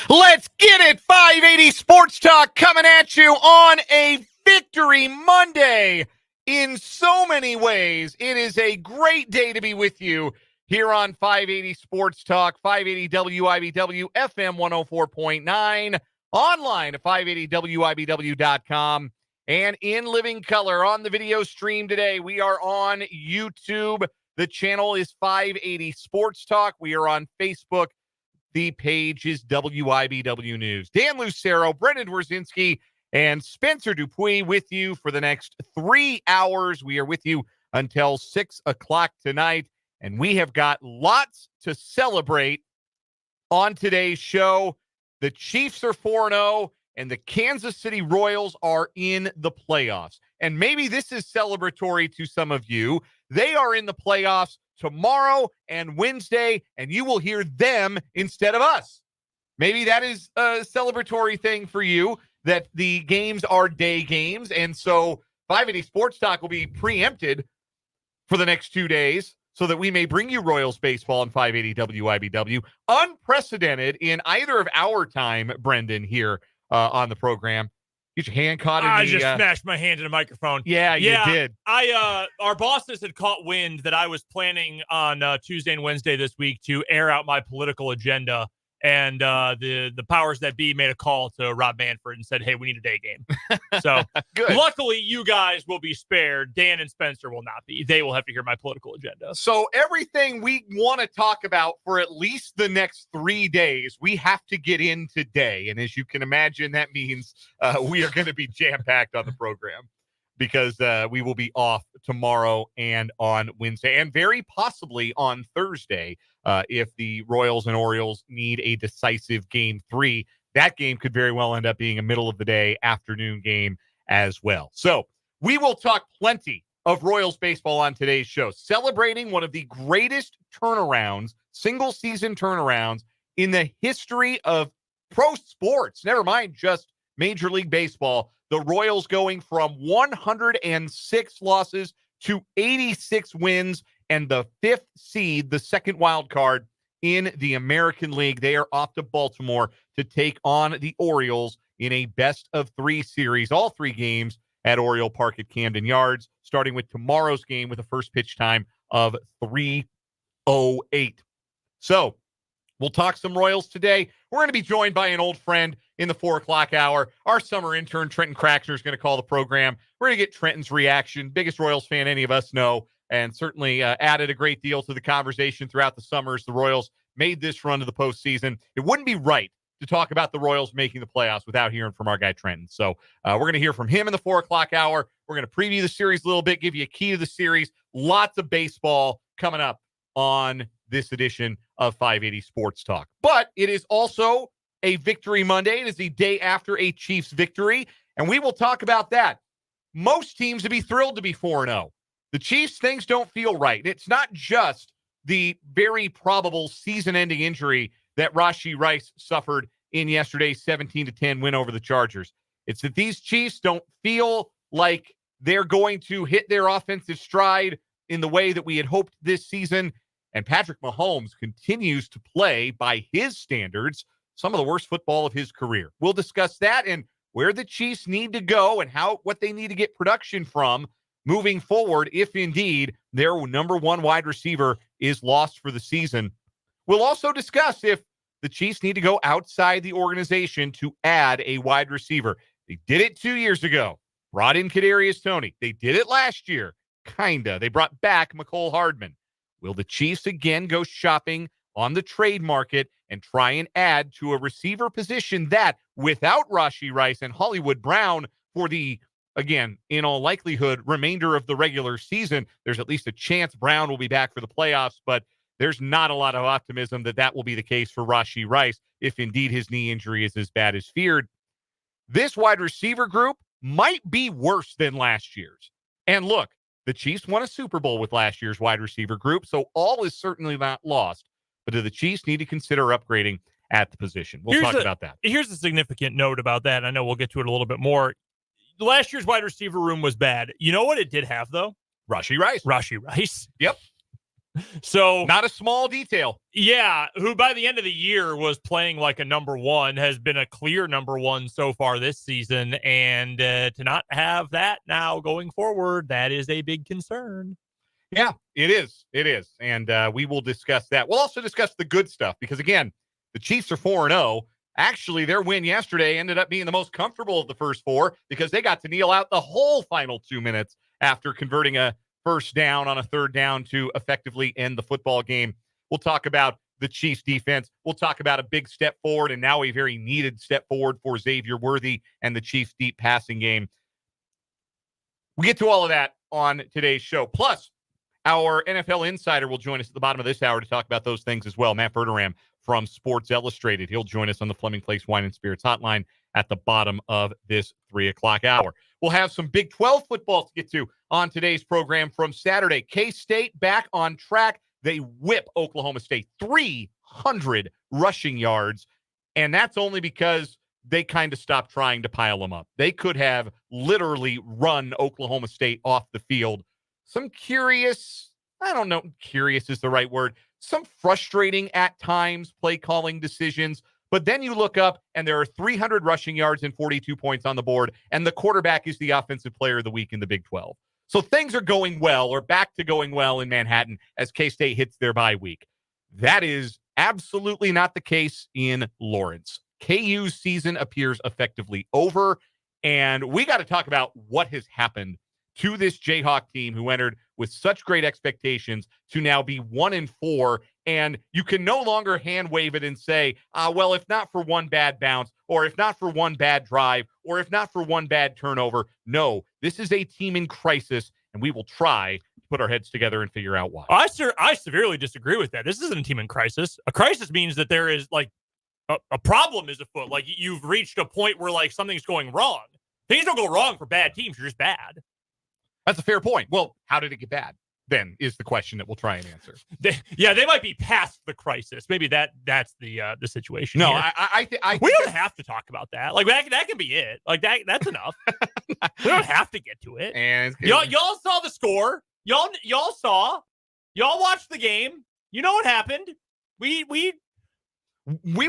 Let's get it. 580 Sports Talk coming at you on a Victory Monday. In so many ways, it is a great day to be with you here on 580 Sports Talk, 580 WIBW, FM 104.9, online at 580WIBW.com, and in living color on the video stream today. We are on YouTube. The channel is 580 Sports Talk. We are on Facebook. The page is WIBW News. Dan Lucero, Brendan Wierzinski, and Spencer Dupuis with you for the next 3 hours. We are with you until 6 o'clock tonight, and we have got lots to celebrate on today's show. The Chiefs are 4-0, and the Kansas City Royals are in the playoffs. And maybe this is celebratory to some of you. They are in the playoffs tomorrow and Wednesday, and you will hear them instead of us. Maybe that is a celebratory thing for you, that the games are day games, and so 580 Sports Talk will be preempted for the next 2 days so that we may bring you Royals baseball on 580 WIBW. Unprecedented in either of our time, Brendan, here on the program. Get your hand caught in I just smashed my hand in a microphone. Yeah, you did. Our bosses had caught wind that I was planning on Tuesday and Wednesday this week to air out my political agenda, and the powers that be made a call to Rob Manfred and said, "Hey, we need a day game." So luckily, you guys will be spared. Dan and Spencer will not be. They will have to hear my political agenda. So everything we want to talk about for at least the next 3 days, we have to get in today. And as you can imagine, that means we are going to be jam-packed on the program because we will be off tomorrow and on Wednesday and very possibly on Thursday if the Royals and Orioles need a decisive Game 3. That game could very well end up being a middle-of-the-day afternoon game as well. So we will talk plenty of Royals baseball on today's show, celebrating one of the greatest turnarounds, single-season turnarounds in the history of pro sports, never mind just Major League Baseball. The Royals going from 106 losses to 86 wins and the fifth seed, the second wild card in the American League. They are off to Baltimore to take on the Orioles in a best-of-3 series, all 3 games at Oriole Park at Camden Yards, starting with tomorrow's game with a first pitch time of 3:08. So we'll talk some Royals today. We're going to be joined by an old friend in the 4 o'clock hour. Our summer intern, Trenton Craxner, is going to call the program. We're going to get Trenton's reaction, biggest Royals fan any of us know, and certainly added a great deal to the conversation throughout the summers. The Royals made this run to the postseason. It wouldn't be right to talk about the Royals making the playoffs without hearing from our guy Trenton. So we're going to hear from him in the 4 o'clock hour. We're going to preview the series a little bit, give you a key to the series. Lots of baseball coming up on this edition of 580 Sports Talk. But it is also a Victory Monday. It is the day after a Chiefs victory, and we will talk about that. Most teams would be thrilled to be 4-0. The Chiefs, things don't feel right. It's not just the very probable season-ending injury that Rashee Rice suffered in yesterday's 17-10 win over the Chargers. It's that these Chiefs don't feel like they're going to hit their offensive stride in the way that we had hoped this season. And Patrick Mahomes continues to play, by his standards, some of the worst football of his career. We'll discuss that and where the Chiefs need to go and what they need to get production from moving forward if indeed their number one wide receiver is lost for the season. We'll also discuss if the Chiefs need to go outside the organization to add a wide receiver. They did it 2 years ago, brought in Kadarius Toney. They did it last year, kinda. They brought back McCole Hardman. Will the Chiefs again go shopping on the trade market and try and add to a receiver position that, without Rashee Rice and Hollywood Brown for the, again, in all likelihood, remainder of the regular season, there's at least a chance Brown will be back for the playoffs, but there's not a lot of optimism that that will be the case for Rashee Rice if indeed his knee injury is as bad as feared. This wide receiver group might be worse than last year's. And look, the Chiefs won a Super Bowl with last year's wide receiver group, so all is certainly not lost. But do the Chiefs need to consider upgrading at the position? We'll talk about that. Here's a significant note about that. I know we'll get to it a little bit more. Last year's wide receiver room was bad. You know what it did have, though? Rashee Rice. Rashee Rice. Yep. So not a small detail. Yeah, who by the end of the year was playing like a number one, has been a clear number one so far this season. And to not have that now going forward, that is a big concern. Yeah, it is. It is. And we will discuss that. We'll also discuss the good stuff because, again, the Chiefs are 4-0. Actually, their win yesterday ended up being the most comfortable of the first four because they got to kneel out the whole final 2 minutes after converting a first down on a third down to effectively end the football game. We'll talk about the Chiefs defense. We'll talk about a big step forward and now a very needed step forward for Xavier Worthy and the Chiefs deep passing game. We get to all of that on today's show. Plus, our NFL insider will join us at the bottom of this hour to talk about those things as well. Matt Verderame from Sports Illustrated. He'll join us on the Fleming Place Wine and Spirits hotline at the bottom of this 3 o'clock hour. We'll have some Big 12 football to get to on today's program from Saturday. K-State back on track. They whip Oklahoma State 300 rushing yards, and that's only because they kind of stopped trying to pile them up. They could have literally run Oklahoma State off the field. Some curious, I don't know, curious is the right word, some frustrating at times play calling decisions. But then you look up and there are 300 rushing yards and 42 points on the board, and the quarterback is the offensive player of the week in the Big 12. So things are going well, or back to going well in Manhattan as K-State hits their bye week. That is absolutely not the case in Lawrence. KU's season appears effectively over, and we got to talk about what has happened to this Jayhawk team who entered with such great expectations to now be 1-4. And you can no longer hand wave it and say, well, if not for one bad bounce, or if not for one bad drive, or if not for one bad turnover. No, this is a team in crisis, and we will try to put our heads together and figure out why. I severely disagree with that. This isn't a team in crisis. A crisis means that there is like a problem is afoot. Like you've reached a point where like something's going wrong. Things don't go wrong for bad teams. You're just bad. That's a fair point. Well, how did it get bad? Then is the question that we'll try and answer. They might be past the crisis. Maybe that's the situation. No, here. I we don't have to talk about that. Like that can be it. Like that's enough. We don't have to get to it. And y'all saw the score. Y'all watched the game. You know what happened. We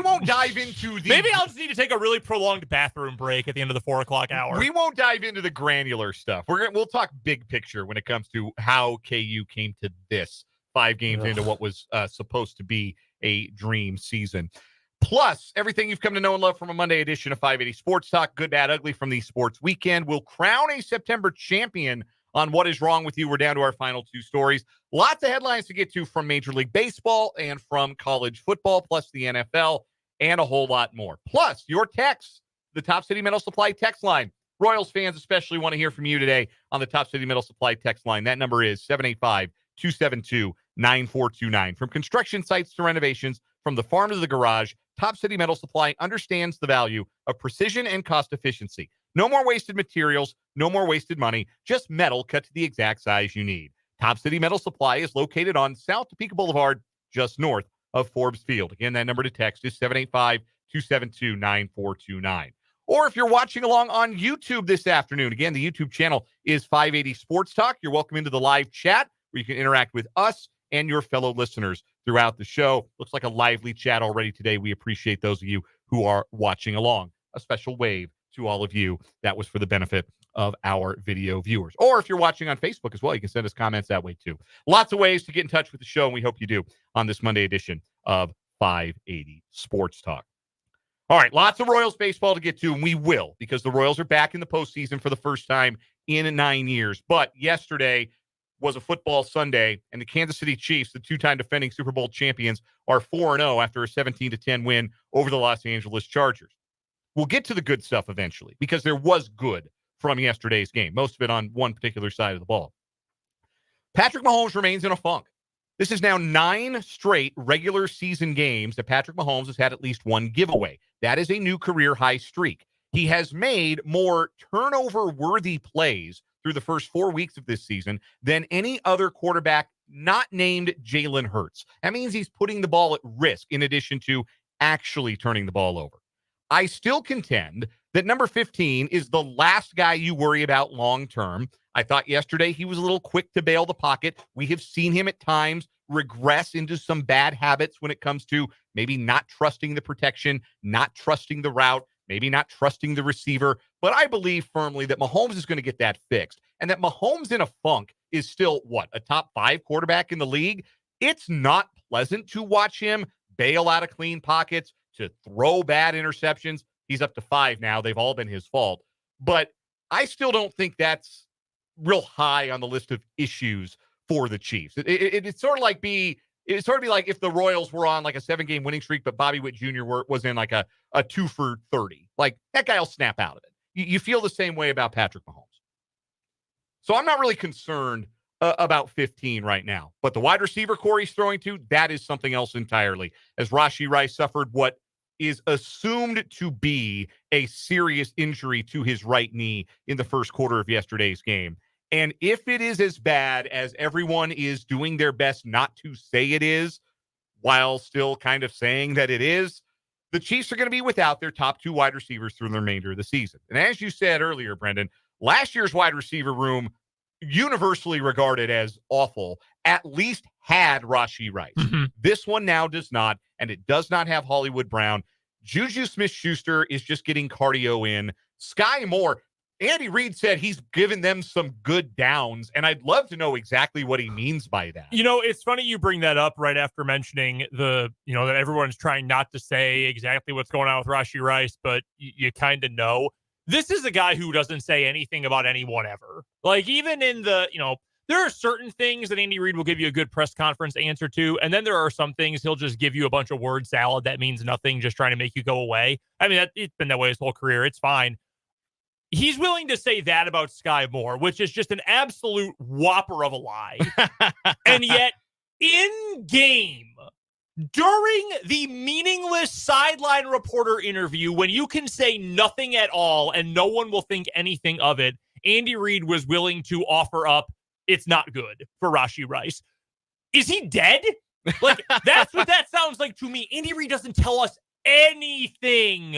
won't dive into the... Maybe I'll just need to take a really prolonged bathroom break at the end of the 4 o'clock hour. We won't dive into the granular stuff. We'll talk big picture when it comes to how KU came to this 5 games into what was supposed to be a dream season. Plus, everything you've come to know and love from a Monday edition of 580 Sports Talk, good, bad, ugly from the sports weekend. We'll crown a September champion on What Is Wrong With You. We're down to our final 2 stories. Lots of headlines to get to from Major League Baseball and from college football, plus the NFL, and a whole lot more. Plus, your texts, the Top City Metal Supply text line. Royals fans especially want to hear from you today on the Top City Metal Supply text line. That number is 785-272-9429. From construction sites to renovations, from the farm to the garage, Top City Metal Supply understands the value of precision and cost efficiency. No more wasted materials, no more wasted money, just metal cut to the exact size you need. Top City Metal Supply is located on South Topeka Boulevard, just north of Forbes Field. Again, that number to text is 785-272-9429. Or if you're watching along on YouTube this afternoon, again, the YouTube channel is 580 Sports Talk. You're welcome into the live chat where you can interact with us and your fellow listeners throughout the show. Looks like a lively chat already today. We appreciate those of you who are watching along. A special wave to all of you. That was for the benefit of our video viewers. Or if you're watching on Facebook as well, you can send us comments that way too. Lots of ways to get in touch with the show, and we hope you do on this Monday edition of 580 Sports Talk. All right, lots of Royals baseball to get to, and we will, because the Royals are back in the postseason for the first time in 9 years. But yesterday was a football Sunday, and the Kansas City Chiefs, the 2-time defending Super Bowl champions, are 4-0 after a 17-10 win over the Los Angeles Chargers. We'll get to the good stuff eventually, because there was good from yesterday's game, most of it on one particular side of the ball. Patrick Mahomes remains in a funk. This is now 9 straight regular season games that Patrick Mahomes has had at least one giveaway. That is a new career high streak. He has made more turnover-worthy plays through the first 4 weeks of this season than any other quarterback not named Jalen Hurts. That means he's putting the ball at risk in addition to actually turning the ball over. I still contend that number 15 is the last guy you worry about long-term. I thought yesterday he was a little quick to bail the pocket. We have seen him at times regress into some bad habits when it comes to maybe not trusting the protection, not trusting the route, maybe not trusting the receiver. But I believe firmly that Mahomes is going to get that fixed, and that Mahomes in a funk is still, a top 5 quarterback in the league? It's not pleasant to watch him bail out of clean pockets, to throw bad interceptions. He's up to 5 now. They've all been his fault. But I still don't think that's real high on the list of issues for the Chiefs. It's sort of like like if the Royals were on like a 7-game winning streak, but Bobby Witt Jr. was in like a 2 for 30. Like, that guy will snap out of it. You feel the same way about Patrick Mahomes. So I'm not really concerned about 15 right now. But the wide receiver core he's throwing to, that is something else entirely. As Rashee Rice suffered what is assumed to be a serious injury to his right knee in the first quarter of yesterday's game. And if it is as bad as everyone is doing their best not to say it is, while still kind of saying that it is, the Chiefs are going to be without their top 2 wide receivers through the remainder of the season. And as you said earlier, Brendan, last year's wide receiver room, universally regarded as awful, at least had Rashee Rice. Mm-hmm. This one now does not, and it does not have Hollywood Brown. Juju Smith-Schuster is just getting cardio in. Sky Moore, Andy Reid said he's given them some good downs, and I'd love to know exactly what he means by that. It's funny you bring that up right after mentioning that everyone's trying not to say exactly what's going on with Rashee Rice, but you kind of know. This is a guy who doesn't say anything about anyone ever. Like, even in there are certain things that Andy Reid will give you a good press conference answer to, and then there are some things he'll just give you a bunch of word salad that means nothing, just trying to make you go away. I mean, it's been that way his whole career. It's fine. He's willing to say that about Sky Moore, which is just an absolute whopper of a lie. And yet, in game, during the meaningless sideline reporter interview, when you can say nothing at all and no one will think anything of it, Andy Reid was willing to offer up, it's not good for Rashee Rice. Is he dead? Like, that's what that sounds like to me. Andy Reid doesn't tell us anything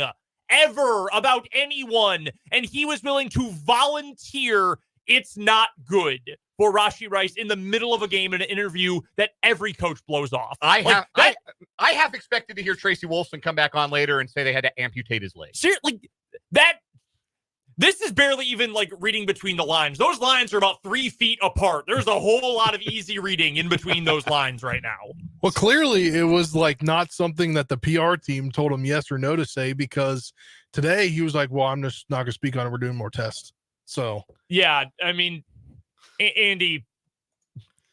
ever about anyone, and he was willing to volunteer it's not good for Rashee Rice in the middle of a game in an interview that every coach blows off. I have expected to hear Tracy Wolfson come back on later and say they had to amputate his leg. Seriously, this is barely even like reading between the lines. Those lines are about 3 feet apart. There's a whole lot of easy reading in between those lines right now. Well, clearly it was like not something that the PR team told him yes or no to say, because today he was like, well, I'm just not going to speak on it. We're doing more tests. So, yeah, I mean, Andy,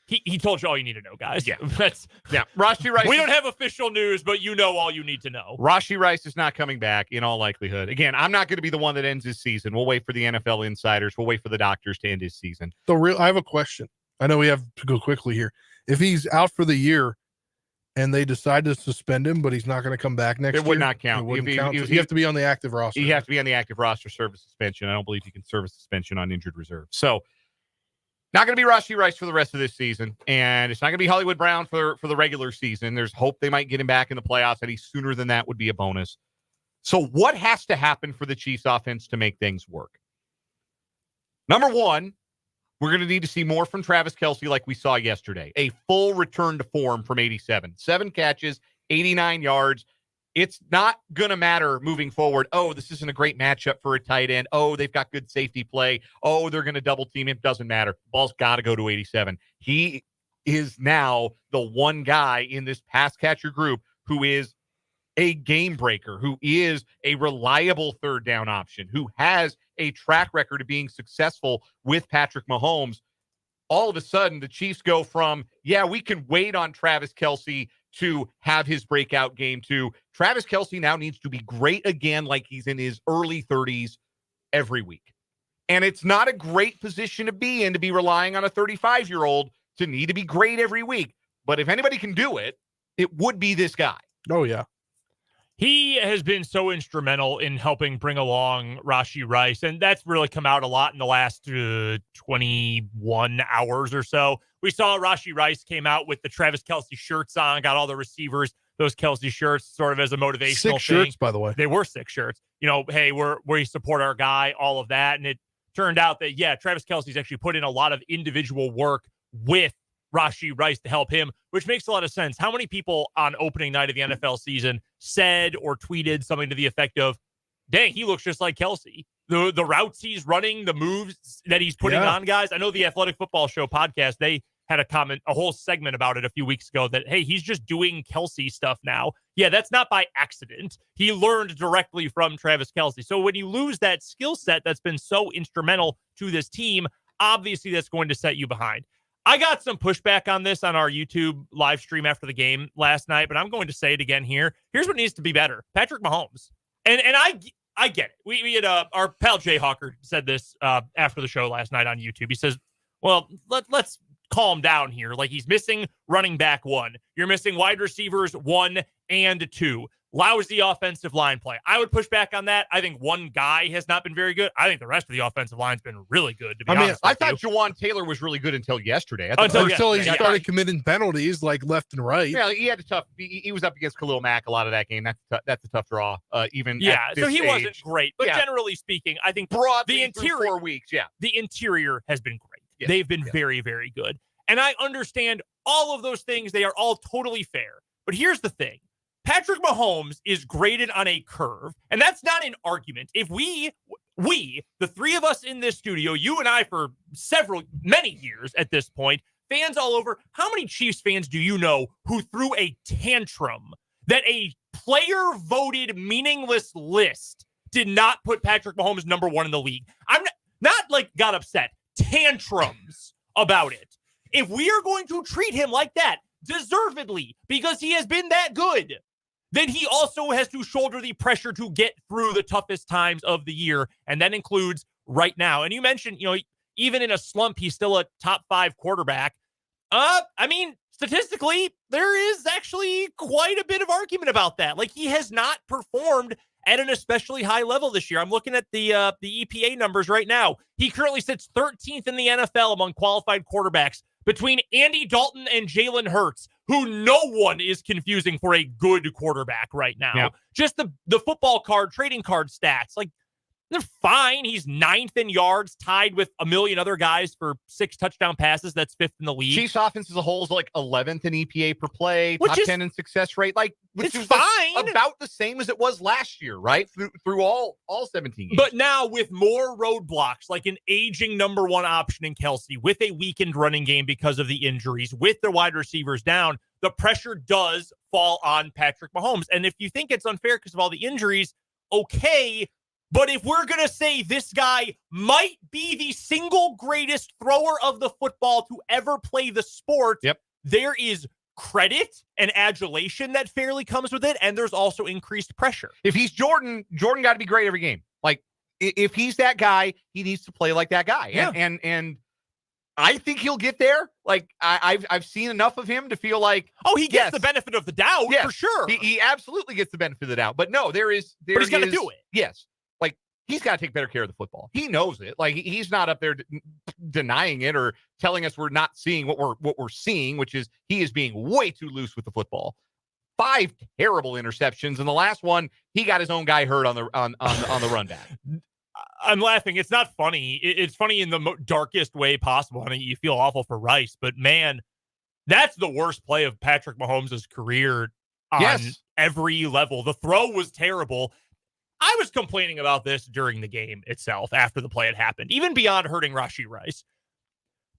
he told you all you need to know, guys. Yeah. Rashee Rice. We don't have official news, but you know all you need to know. Rashee Rice is not coming back in all likelihood. Again, I'm not going to be the one that ends his season. We'll wait for the NFL insiders. We'll wait for the doctors to end his season. I have a question. I know we have to go quickly here. If he's out for the year and they decide to suspend him, but he's not going to come back next year, it would not count. You have to be on the active roster. You have to be on the active roster, serve a suspension. I don't believe you can serve a suspension on injured reserve. So, not going to be Rashee Rice for the rest of this season, and it's not going to be Hollywood Brown for the regular season. There's hope they might get him back in the playoffs. Any sooner than that would be a bonus. So what has to happen for the Chiefs offense to make things work? Number one, we're going to need to see more from Travis Kelce like we saw yesterday. A full return to form from 87. 7 catches, 89 yards. It's not going to matter moving forward. Oh, this isn't a great matchup for a tight end. Oh, they've got good safety play. Oh, they're going to double team him. Doesn't matter. Ball's got to go to 87. He is now the one guy in this pass catcher group who is a game breaker, who is a reliable third down option, who has a track record of being successful with Patrick Mahomes. All of a sudden, the Chiefs go from, we can wait on Travis Kelce to have his breakout game to Travis Kelce now needs to be great again, like he's in his early 30s every week. And it's not a great position to be in, to be relying on a 35-year-old to need to be great every week. But if anybody can do it, it would be this guy. Oh, yeah. He has been so instrumental in helping bring along Rashee Rice, and that's really come out a lot in the last 21 hours or so. We saw Rashee Rice came out with the Travis Kelce shirts on, got all the receivers those Kelsey shirts sort of as a motivational Six thing. shirts, by the way. They were 6 shirts. Hey, we support our guy, all of that. And it turned out that, Travis Kelce's actually put in a lot of individual work with Rashee Rice to help him, which makes a lot of sense. How many people on opening night of the NFL season said or tweeted something to the effect of, dang, he looks just like Kelce. The routes he's running, the moves that he's putting on guys. I know the Athletic Football Show podcast, they had a whole segment about it a few weeks ago that, hey, he's just doing Kelce stuff now. Yeah, that's not by accident. He learned directly from Travis Kelce. So when you lose that skill set that's been so instrumental to this team, obviously that's going to set you behind. I got some pushback on this on our YouTube live stream after the game last night, but I'm going to say it again here. Here's what needs to be better. Patrick Mahomes. And I get it. We had our pal Jayhawker said this after the show last night on YouTube. He says, well, let's calm down here. Like, he's missing running back 1. You're missing wide receivers 1 and 2. Lousy offensive line play. I would push back on that. I think one guy has not been very good. I think the rest of the offensive line's been really good, to be honest. I thought Jawan Taylor was really good until yesterday. Until he started committing penalties like left and right. Yeah, he had a tough. He was up against Khalil Mack a lot of that game. That's a tough draw. So he wasn't great, but generally speaking, I think broadly the interior 4 weeks. Yeah, the interior has been great. Yes. They've been very, very good, and I understand all of those things. They are all totally fair. But here's the thing. Patrick Mahomes is graded on a curve, and that's not an argument. If we, the three of us in this studio, you and I for many years at this point, fans all over, how many Chiefs fans do you know who threw a tantrum that a player-voted meaningless list did not put Patrick Mahomes number 1 in the league? I'm not like got upset, tantrums about it. If we are going to treat him like that, deservedly, because he has been that good, then he also has to shoulder the pressure to get through the toughest times of the year. And that includes right now. And you mentioned, even in a slump, he's still a top 5 quarterback. Statistically, there is actually quite a bit of argument about that. Like, he has not performed at an especially high level this year. I'm looking at the EPA numbers right now. He currently sits 13th in the NFL among qualified quarterbacks between Andy Dalton and Jalen Hurts, who no one is confusing for a good quarterback right now. Yeah. Just the football card, trading card stats, like, they're fine. He's 9th in yards, tied with a million other guys for 6 touchdown passes. That's 5th in the league. Chiefs offense as a whole is like 11th in EPA per play, top 10 in success rate. Which is fine. About the same as it was last year, right? Through all 17 games. But now with more roadblocks, like an aging number 1 option in Kelce, with a weakened running game because of the injuries, with the wide receivers down, the pressure does fall on Patrick Mahomes. And if you think it's unfair because of all the injuries, okay. But if we're going to say this guy might be the single greatest thrower of the football to ever play the sport, there is credit and adulation that fairly comes with it, and there's also increased pressure. If he's Jordan got to be great every game. Like, if he's that guy, he needs to play like that guy. Yeah. And I think he'll get there. Like, I've seen enough of him to feel like, he gets the benefit of the doubt, for sure. He absolutely gets the benefit of the doubt. But no, but he's got to do it. Yes. He's got to take better care of the football. He knows it. Like, he's not up there denying it or telling us we're not seeing what we're seeing, which is he is being way too loose with the football. 5 terrible interceptions, and the last one, he got his own guy hurt on the run back. I'm laughing. It's not funny. It's funny in the darkest way possible. I mean, you feel awful for Rice, but man, that's the worst play of Patrick Mahomes' career on every level. The throw was terrible. I was complaining about this during the game itself after the play had happened, even beyond hurting Rashee Rice.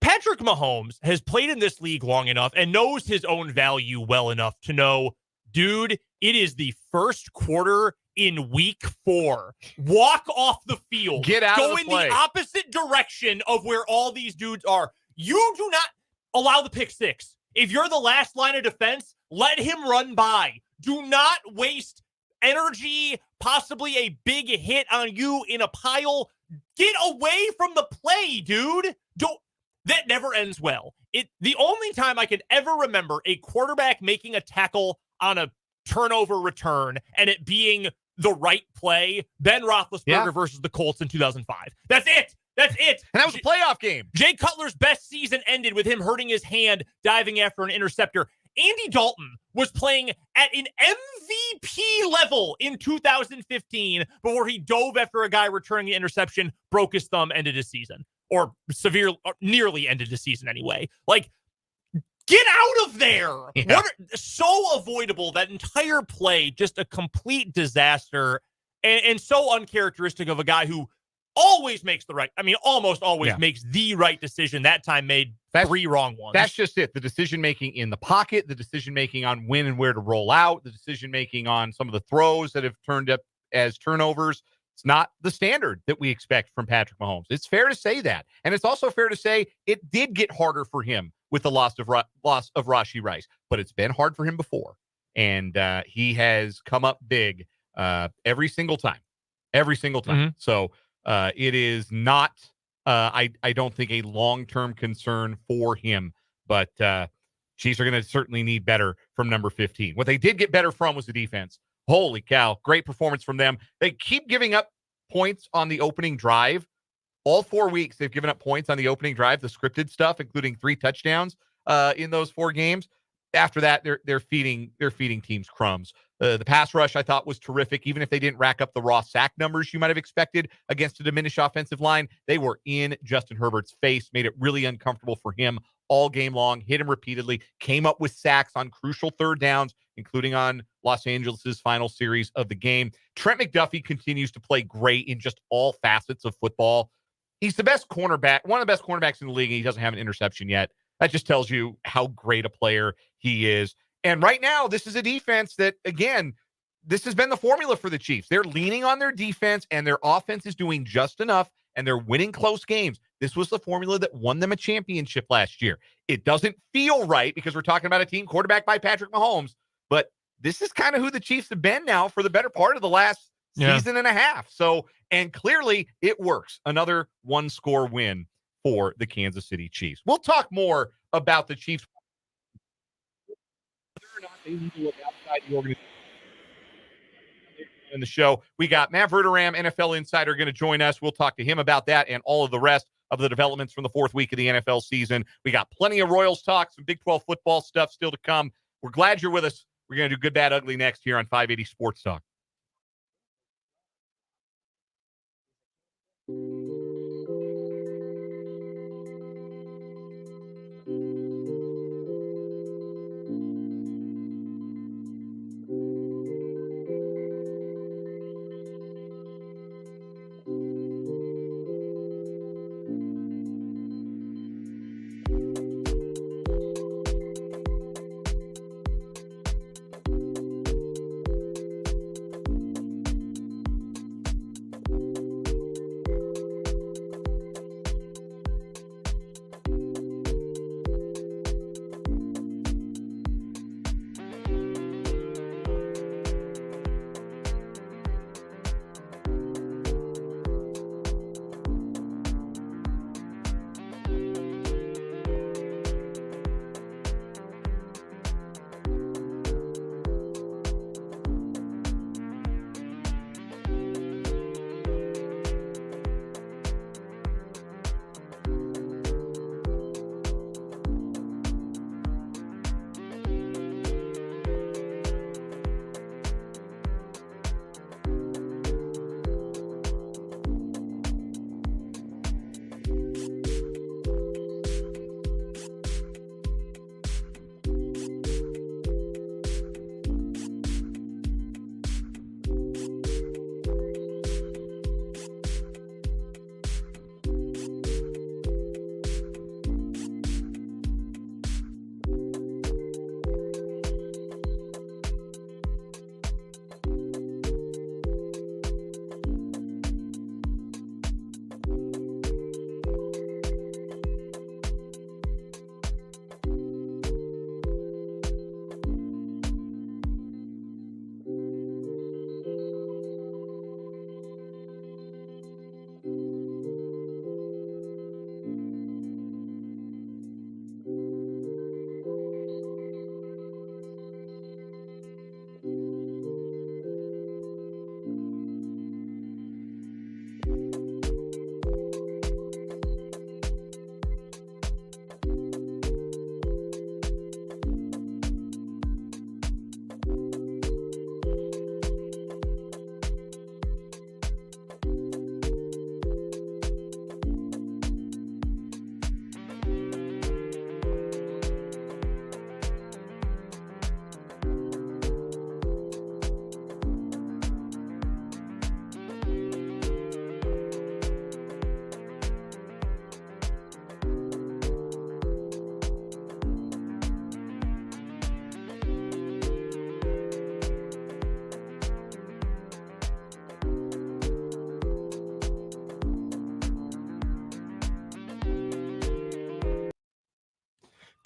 Patrick Mahomes has played in this league long enough and knows his own value well enough to know, dude, it is the first quarter in week 4. Walk off the field. Get out Go of the in play. the opposite direction of where all these dudes are. You do not allow the pick 6. If you're the last line of defense, let him run by. Do not waste energy, possibly a big hit on you in a pile. Get away from the play, dude. That never ends well. The only time I can ever remember a quarterback making a tackle on a turnover return and it being the right play, Ben Roethlisberger versus the Colts in 2005. That's it. And that was a playoff game. Jay Cutler's best season ended with him hurting his hand, diving after an interceptor. Andy Dalton was playing at an MVP level in 2015 before he dove after a guy returning an interception, broke his thumb, ended his season, or nearly ended his season anyway. Like, get out of there. Yeah. So avoidable. That entire play, just a complete disaster, and so uncharacteristic of a guy who always makes almost always makes the right decision. That time made 3 wrong ones. That's just it. The decision-making in the pocket, the decision-making on when and where to roll out, the decision-making on some of the throws that have turned up as turnovers. It's not the standard that we expect from Patrick Mahomes. It's fair to say that. And it's also fair to say it did get harder for him with the loss of Rashee Rice. But it's been hard for him before. And he has come up big every single time. Every single time. Mm-hmm. So it is not, I don't think, a long-term concern for him. But Chiefs are going to certainly need better from number 15. What they did get better from was the defense. Holy cow. Great performance from them. They keep giving up points on the opening drive. All 4 weeks, they've given up points on the opening drive, the scripted stuff, including 3 touchdowns in those 4 games. After that, they're feeding teams crumbs. The pass rush, I thought, was terrific. Even if they didn't rack up the raw sack numbers you might have expected against a diminished offensive line, they were in Justin Herbert's face, made it really uncomfortable for him all game long, hit him repeatedly, came up with sacks on crucial third downs, including on Los Angeles' final series of the game. Trent McDuffie continues to play great in just all facets of football. He's the best cornerback, one of the best cornerbacks in the league, and he doesn't have an interception yet. That just tells you how great a player he is. And right now, this is a defense that, again, this has been the formula for the Chiefs. They're leaning on their defense, and their offense is doing just enough, and they're winning close games. This was the formula that won them a championship last year. It doesn't feel right because we're talking about a team quarterbacked by Patrick Mahomes, but this is kind of who the Chiefs have been now for the better part of the last season and a half. So, and clearly it works. Another 1-score win for the Kansas City Chiefs. We'll talk more about the Chiefs. Whether or not they need to look outside the organization. In the show, we got Matt Verderame, NFL Insider, going to join us. We'll talk to him about that and all of the rest of the developments from the 4th week of the NFL season. We got plenty of Royals talk, some Big 12 football stuff still to come. We're glad you're with us. We're going to do Good, Bad, Ugly next here on 580 Sports Talk.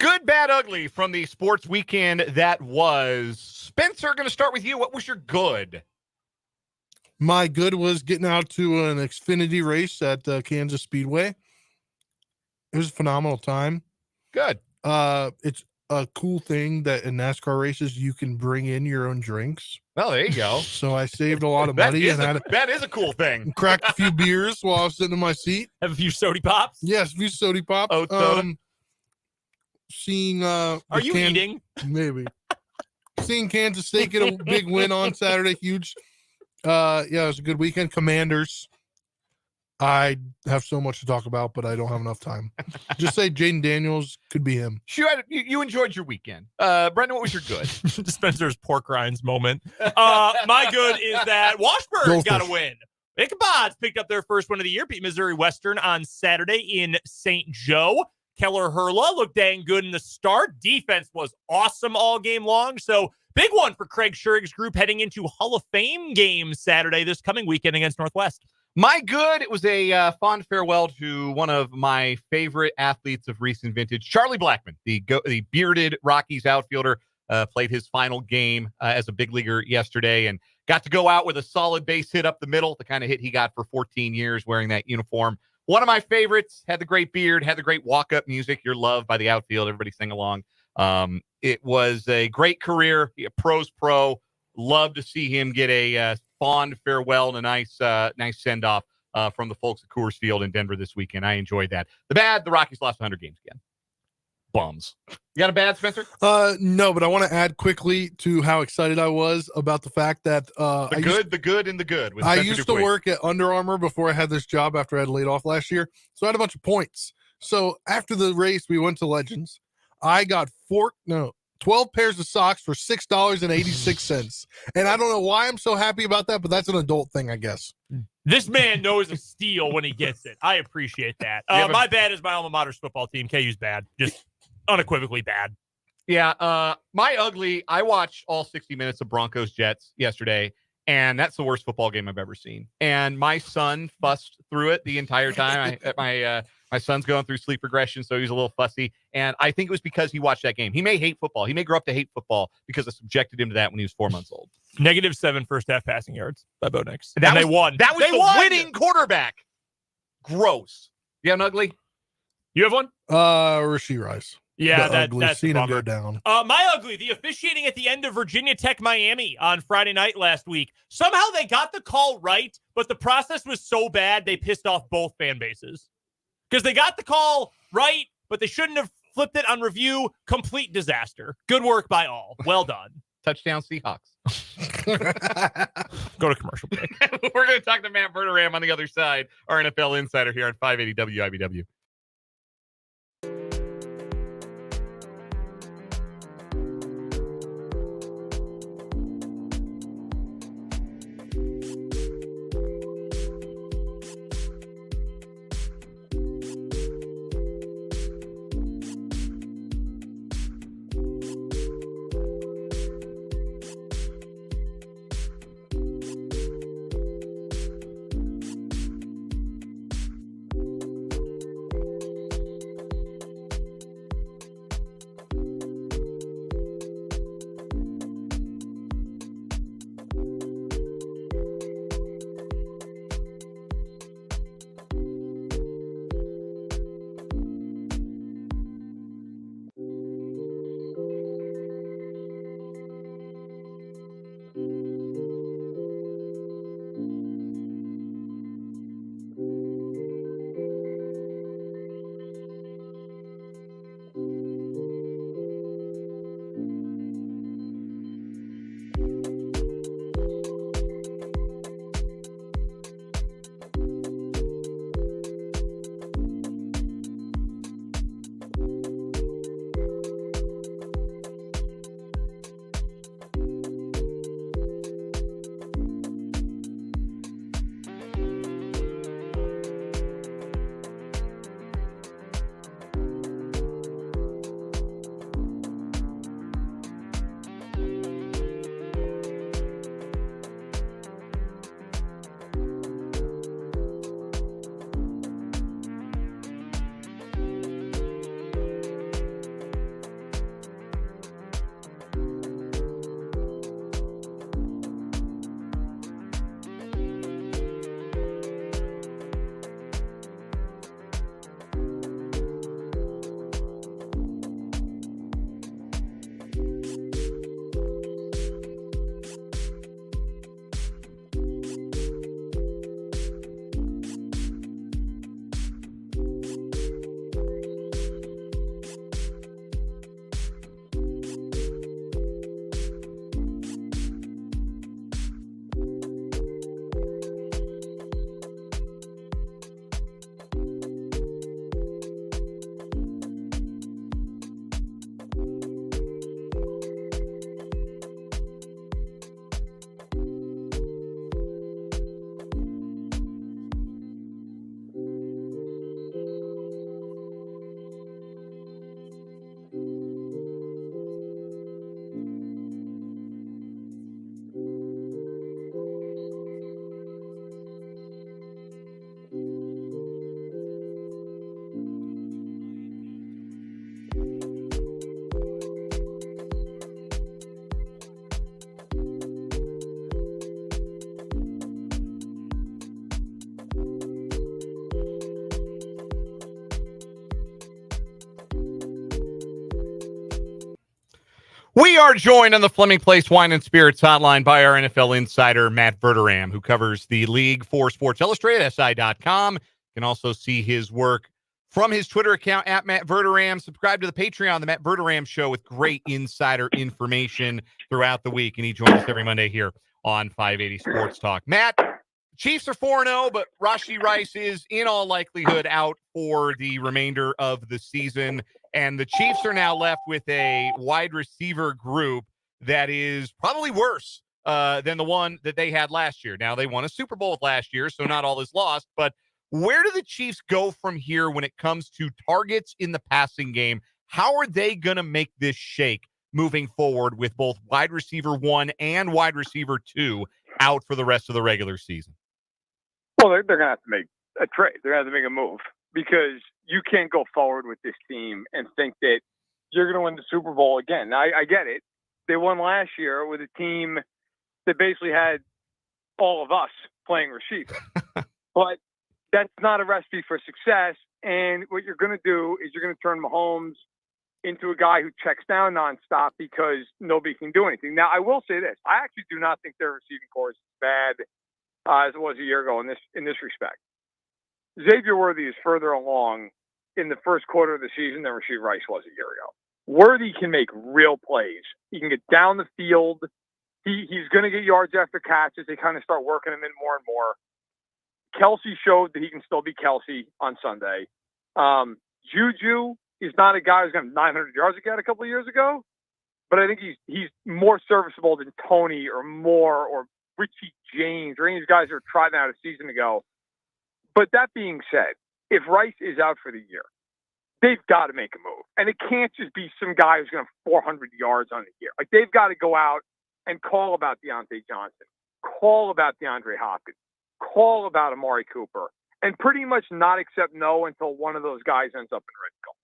Good, bad, ugly from the sports weekend that was. Spencer, going to start with you. What was your good? My good was getting out to an Xfinity race at Kansas Speedway. It was a phenomenal time. Good. It's a cool thing that in NASCAR races you can bring in your own drinks. Well, there you go. So I saved a lot of money that is a cool thing. Cracked a few beers while I was sitting in my seat. Have a few soda pops? Yes, a few soda pops. Oh, soda. Are you eating? Maybe. Seeing Kansas State get a big win on Saturday, huge. Yeah, it was a good weekend. Commanders. I have so much to talk about, but I don't have enough time. Just say Jaden Daniels could be him. You enjoyed your weekend. Brendan, what was your good? Spencer's pork rinds moment. My good is that Washburn got a win. Ichabod's picked up their first win of the year, beat Missouri Western on Saturday in St. Joe. Keller Hurla looked dang good in the start. Defense was awesome all game long. So big one for Craig Schurig's group heading into Hall of Fame game Saturday this coming weekend against Northwest. My good, it was a fond farewell to one of my favorite athletes of recent vintage, Charlie Blackmon, the bearded Rockies outfielder, played his final game as a big leaguer yesterday and got to go out with a solid base hit up the middle, the kind of hit he got for 14 years wearing that uniform. One of my favorites, had the great beard, had the great walk-up music, You're Loved by the outfield, everybody sing along. It was a great career, a pro's pro. Love to see him get a fond farewell and a nice send-off from the folks at Coors Field in Denver this weekend. I enjoyed that. The bad, the Rockies lost 100 games again. Bums. You got a bad, Spencer? No, but I want to add quickly to how excited I was about the fact that the good, and the good. I used to work at Under Armour before I had this job after I had laid off last year. So I had a bunch of points. So after the race, we went to Legends. I got 12 pairs of socks for $6.86. And I don't know why I'm so happy about that, but that's an adult thing, I guess. This man knows a steal when he gets it. I appreciate that. My bad is my alma mater's football team. KU's bad. Just unequivocally bad. Yeah. My ugly, I watched all 60 minutes of Broncos Jets yesterday, and that's the worst football game I've ever seen. And my son fussed through it the entire time. My son's going through sleep regression, so he's a little fussy. And I think it was because he watched that game. He may hate football. He may grow up to hate football because I subjected him to that when he was 4 months old. -7 first half passing yards by Bo Nix. And they won. That was the winning quarterback. Gross. You have an ugly? You have one? Rashee Rice. Yeah, that's seen him go down. My ugly, the officiating at the end of Virginia Tech Miami on Friday night last week. Somehow they got the call right, but the process was so bad they pissed off both fan bases. Because they got the call right, but they shouldn't have flipped it on review. Complete disaster. Good work by all. Well done. Touchdown Seahawks. Go to commercial break. We're going to talk to Matt Verderame on the other side, our NFL insider here on 580 WIBW. We are joined on the Fleming Place Wine and Spirits hotline by our NFL insider, Matt Verderame, who covers the league for Sports Illustrated, SI.com. You can also see his work from his Twitter account, at Matt Verderame. Subscribe to the Patreon, The Matt Verderame Show, with great insider information throughout the week. And he joins us every Monday here on 580 Sports Talk. Matt, Chiefs are 4-0, but Rashee Rice is in all likelihood out for the remainder of the season. And the Chiefs are now left with a wide receiver group that is probably worse than the one that they had last year. Now, they won a Super Bowl last year, so not all is lost. But where do the Chiefs go from here when it comes to targets in the passing game? How are they going to make this shake moving forward with both wide receiver 1 and wide receiver 2 out for the rest of the regular season? Well, they're going to have to make a trade. They're going to have to make a move because you can't go forward with this team and think that you're going to win the Super Bowl again. Now, I get it. They won last year with a team that basically had all of us playing receiver. But that's not a recipe for success. And what you're going to do is you're going to turn Mahomes into a guy who checks down nonstop because nobody can do anything. Now, I will say this. I actually do not think their receiving core is as bad as it was a year ago in this respect. Xavier Worthy is further along in the first quarter of the season than Rashee Rice was a year ago. Worthy can make real plays. He can get down the field. He's going to get yards after catches. They kind of start working him in more and more. Kelsey showed that he can still be Kelsey on Sunday. Juju is not a guy who's going to have 900 yards again a couple of years ago, but I think he's more serviceable than Tony or Moore or Richie James or any of these guys who were trying out a season ago. But that being said, if Rice is out for the year, they've got to make a move. And it can't just be some guy who's going to have 400 yards on the year. Like, they've got to go out and call about Deontay Johnson, call about DeAndre Hopkins, call about Amari Cooper, and pretty much not accept no until one of those guys ends up in red zone.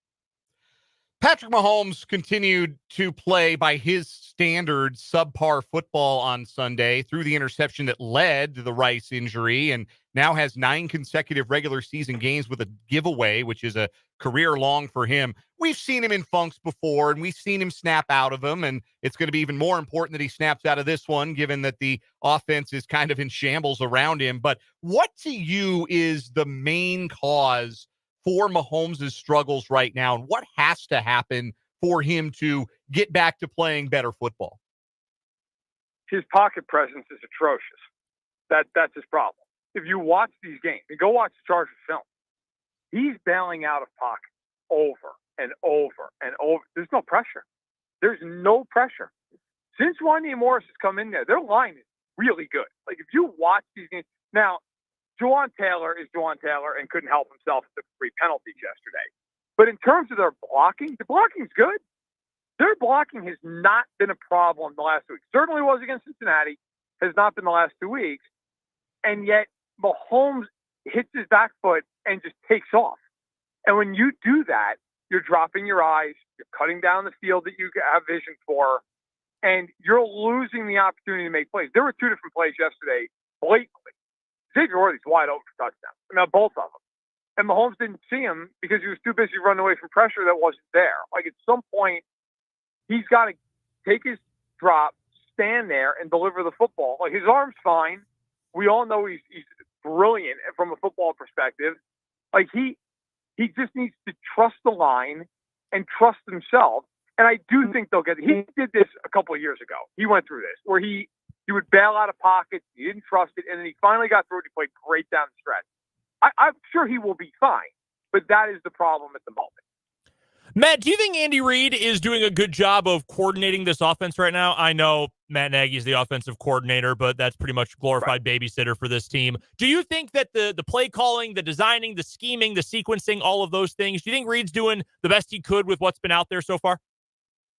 Patrick Mahomes continued to play by his standards subpar football on Sunday through the interception that led to the Rice injury, and now has 9 consecutive regular season games with a giveaway, which is a career long for him. We've seen him in funks before, and we've seen him snap out of them, and it's going to be even more important that he snaps out of this one, given that the offense is kind of in shambles around him. But what to you is the main cause for Mahomes' struggles right now, and what has to happen for him to get back to playing better football? His pocket presence is atrocious. That's his problem. If you watch these games, and go watch the Chargers film, he's bailing out of pocket over and over and over. There's no pressure. There's no pressure. Since Wanya Morris has come in there, their line is really good. Like, if you watch these games, now, Juwan Taylor is Juwan Taylor and couldn't help himself with the 3 penalties yesterday. But in terms of their blocking, the blocking's good. Their blocking has not been a problem the last 2 weeks. Certainly was against Cincinnati, has not been the last 2 weeks. And yet Mahomes hits his back foot and just takes off. And when you do that, you're dropping your eyes, you're cutting down the field that you have vision for, and you're losing the opportunity to make plays. There were 2 different plays yesterday, blatantly. Xavier Worthy's wide open for touchdowns. I mean, both of them. And Mahomes didn't see him because he was too busy running away from pressure that wasn't there. Like, at some point, he's got to take his drop, stand there, and deliver the football. Like, his arm's fine. We all know he's brilliant from a football perspective. Like, he just needs to trust the line and trust himself. And I do think they'll get it. He did this a couple of years ago. He went through this where he would bail out of pockets. He didn't trust it. And then he finally got through it. He played great down the stretch. I'm sure he will be fine, but that is the problem at the moment. Matt, do you think Andy Reid is doing a good job of coordinating this offense right now? I know Matt Nagy is the offensive coordinator, but that's pretty much glorified babysitter for this team. Do you think that the play calling, the designing, the scheming, the sequencing, all of those things, do you think Reid's doing the best he could with what's been out there so far?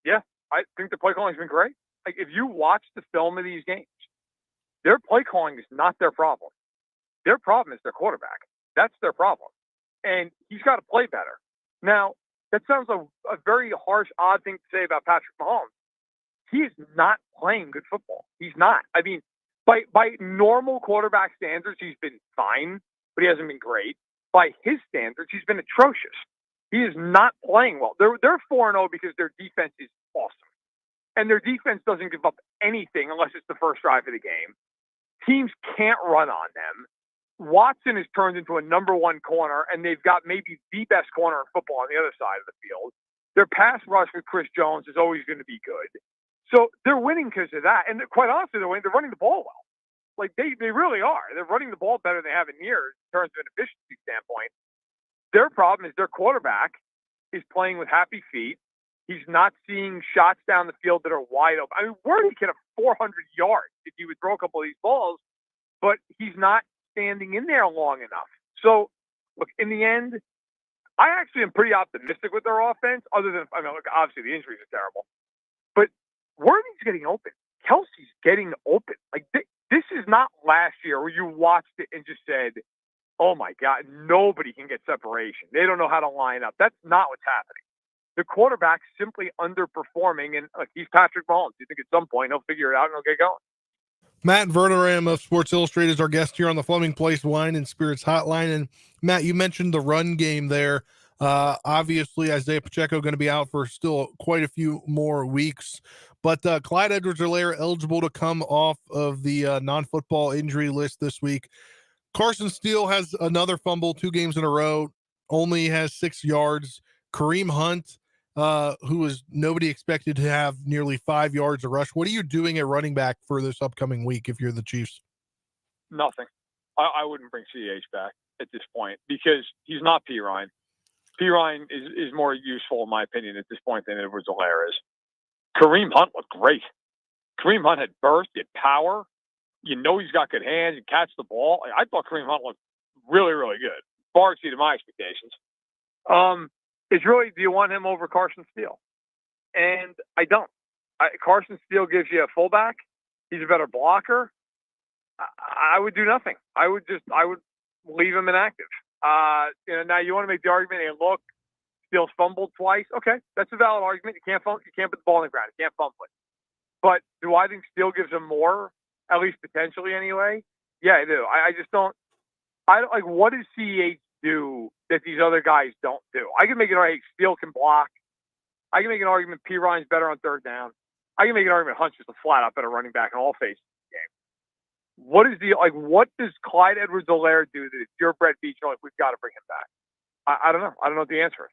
Yeah, I think the play calling has been great. Like, if you watch the film of these games, their play calling is not their problem. Their problem is their quarterback. That's their problem. And he's got to play better. Now, that sounds a very harsh, odd thing to say about Patrick Mahomes. He is not playing good football. He's not. I mean, by normal quarterback standards, he's been fine, but he hasn't been great. By his standards, he's been atrocious. He is not playing well. They're 4-0 because their defense is awesome. and their defense doesn't give up anything unless it's the first drive of the game. Teams can't run on them. Watson is turned into a number one corner, and they've got maybe the best corner in football on the other side of the field. Their pass rush with Chris Jones is always going to be good. So they're winning because of that. And quite honestly, they're running the ball well. Like, they really are. They're running the ball better than they have in years in terms of an efficiency standpoint. Their problem is their quarterback is playing with happy feet. He's not seeing shots down the field that are wide open. I mean, Worthy can have 400 yards if he would throw a couple of these balls, but he's not standing in there long enough. So, look, in the end, I actually am pretty optimistic with their offense, other than, I mean, look, obviously the injuries are terrible. But Worthy's getting open. Kelsey's getting open. Like, this is not last year where you watched it and just said, oh, my God, nobody can get separation. They don't know how to line up. That's not what's happening. The quarterback's simply underperforming, and he's Patrick Mahomes. You think at some point he'll figure it out and he'll get going. Matt Verderame of Sports Illustrated is our guest here on the Fleming Place Wine and Spirits Hotline. And Matt, you mentioned the run game there. Obviously, Isaiah Pacheco going to be out for still quite a few more weeks. But Clyde Edwards-Helaire eligible to come off of the non-football injury list this week. Carson Steele has another fumble 2 games in a row, only has 6 yards. Kareem Hunt, who was nobody expected to have nearly 5 yards of rush. What are you doing at running back for this upcoming week if you're the Chiefs? Nothing. I wouldn't bring CH back at this point because he's not P. Ryan. P. Ryan is more useful, in my opinion, at this point than Edwards-Helaire is. Kareem Hunt looked great. Kareem Hunt had burst, he had power. You know he's got good hands. He catch the ball. I thought Kareem Hunt looked really, really good. Far exceeded my expectations. It's really, do you want him over Carson Steele? And I don't. Carson Steele gives you a fullback. He's a better blocker. I would do nothing. I would leave him inactive. Now you want to make the argument, hey, look, Steele's fumbled twice. Okay, that's a valid argument. You can't put the ball on the ground. You can't fumble it. But do I think Steele gives him more, at least potentially anyway? Yeah, I do. I just don't. What does CEH do that these other guys don't do? I can make an argument Steele can block. I can make an argument P. Ryan's better on third down. I can make an argument Hunt's just a flat out better running back in all phases of the game. What does Clyde Edwards-Helaire do that if you're Brett Veach, we've got to bring him back? I don't know. I don't know what the answer is.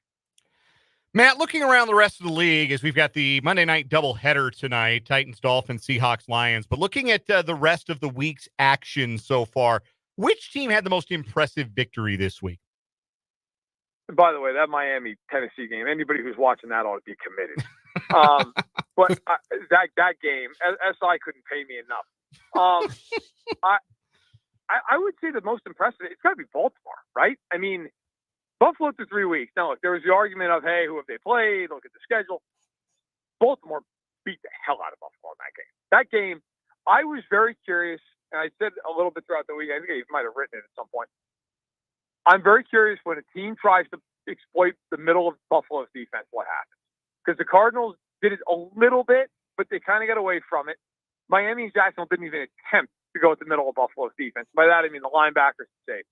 Matt, looking around the rest of the league, as we've got the Monday night doubleheader tonight, Titans, Dolphins, Seahawks, Lions, but looking at the rest of the week's action so far, which team had the most impressive victory this week? By the way, that Miami-Tennessee game, anybody who's watching that ought to be committed. But that game, SI couldn't pay me enough. I would say the most impressive, it's got to be Baltimore, right? I mean, Buffalo through 3 weeks. Now, look, there was the argument of, hey, who have they played? Look at the schedule. Baltimore beat the hell out of Buffalo in that game. That game, I was very curious, and I said a little bit throughout the week. I think I might have written it at some point. I'm very curious when a team tries to exploit the middle of Buffalo's defense, what happens. Because the Cardinals did it a little bit, but they kind of got away from it. Miami and Jacksonville didn't even attempt to go at the middle of Buffalo's defense. By that, I mean the linebackers safe.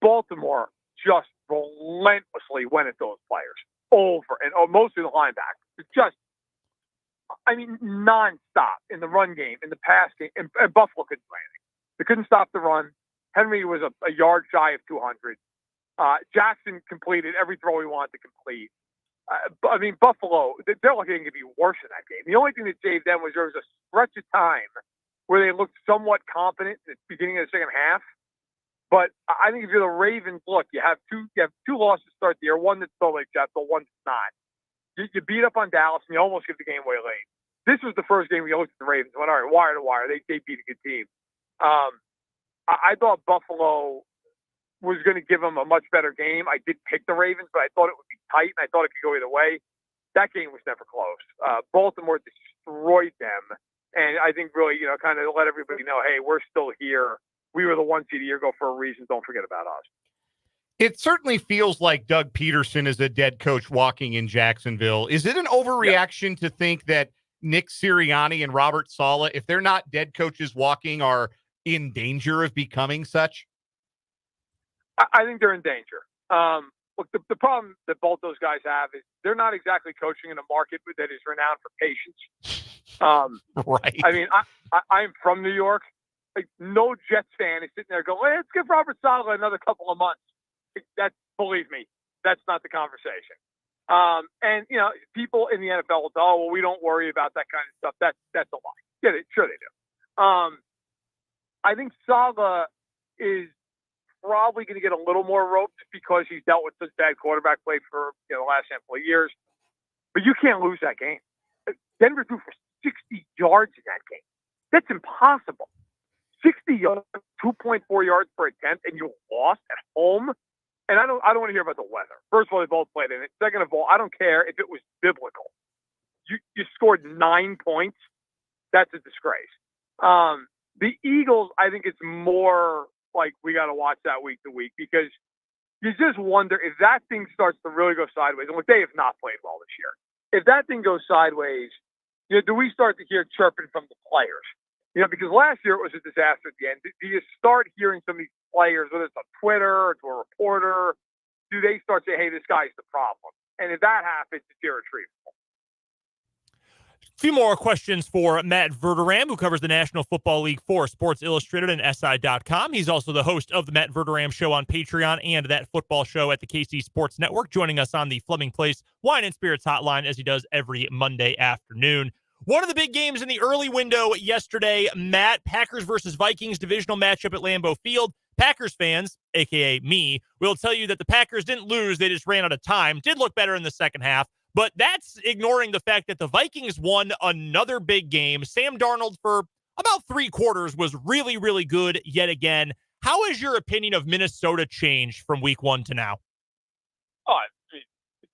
Baltimore just relentlessly went at those players over and mostly the linebackers. Just, nonstop in the run game, in the pass game, and Buffalo couldn't do anything. They couldn't stop the run. Henry was a yard shy of 200. Jackson completed every throw he wanted to complete. Buffalo, they're lucky they could be worse in that game. The only thing that saved them was there was a stretch of time where they looked somewhat competent at the beginning of the second half. But I think if you're the Ravens, look, you have two losses to start the year, one that's totally acceptable, one that's not. You beat up on Dallas, and you almost give the game away late. This was the first game we looked at the Ravens and went, all right, wire to wire. They beat a good team. I thought Buffalo was going to give them a much better game. I did pick the Ravens, but I thought it would be tight, and I thought it could go either way. That game was never close. Baltimore destroyed them, and I think really, kind of let everybody know, hey, we're still here. We were the 1 seed a year ago for a reason. Don't forget about us. It certainly feels like Doug Peterson is a dead coach walking in Jacksonville. Is it an overreaction to think that Nick Sirianni and Robert Saleh, if they're not dead coaches walking, are in danger of becoming such? I think they're in danger. look, the problem that both those guys have is they're not exactly coaching in a market that is renowned for patience. Right. I mean, I'm from New York. Like, no Jets fan is sitting there going, hey, let's give Robert Saleh another couple of months. Believe me, that's not the conversation. And, you know, people in the NFL will say, oh, well, we don't worry about that kind of stuff. That's a lie. Yeah, sure they do. I think Saleh is probably going to get a little more rope just because he's dealt with such bad quarterback play for the last handful of years. But you can't lose that game. Denver threw for 60 yards in that game. That's impossible. 60 yards, 2.4 yards per attempt, and you lost at home. And I don't want to hear about the weather. First of all, they both played in it. Second of all, I don't care if it was biblical. You scored 9 points. That's a disgrace. The Eagles, I think it's more like we got to watch that week to week because you just wonder if that thing starts to really go sideways. And they have not played well this year. If that thing goes sideways, do we start to hear chirping from the players? Because last year it was a disaster at the end. Do you start hearing some of these players, whether it's on Twitter or to a reporter, do they start saying, hey, this guy's the problem? And if that happens, it's irretrievable. A few more questions for Matt Verderame, who covers the National Football League for Sports Illustrated and SI.com. He's also the host of the Matt Verderame Show on Patreon and That Football Show at the KC Sports Network, joining us on the Fleming Place Wine and Spirits Hotline as he does every Monday afternoon. One of the big games in the early window yesterday, Matt, Packers versus Vikings divisional matchup at Lambeau Field. Packers fans, a.k.a. me, will tell you that the Packers didn't lose. They just ran out of time. Did look better in the second half. But that's ignoring the fact that the Vikings won another big game. Sam Darnold, for about 3 quarters, was really, really good yet again. How has your opinion of Minnesota changed from week 1 to now? Oh,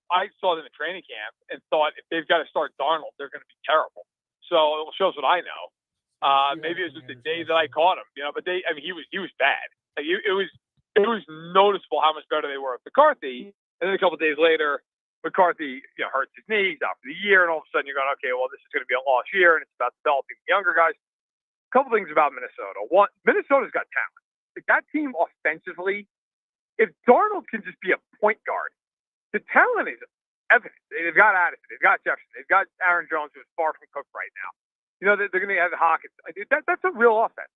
I saw them in training camp and thought if they've got to start Darnold, they're going to be terrible. So it shows what I know. Maybe it was just the day that I caught him, but he was bad. Like, it was noticeable how much better they were with McCarthy. And then a couple of days later, McCarthy, hurts his knee, he's out for the year, and all of a sudden you're going, okay, well, this is going to be a lost year, and it's about developing the younger guys. A couple things about Minnesota. One, Minnesota's got talent. Like, that team offensively, if Darnold can just be a point guard, the talent is evident. They've got Addison, they've got Jefferson, they've got Aaron Jones, who is far from cooked right now. They're going to have Hawkins. That's a real offense.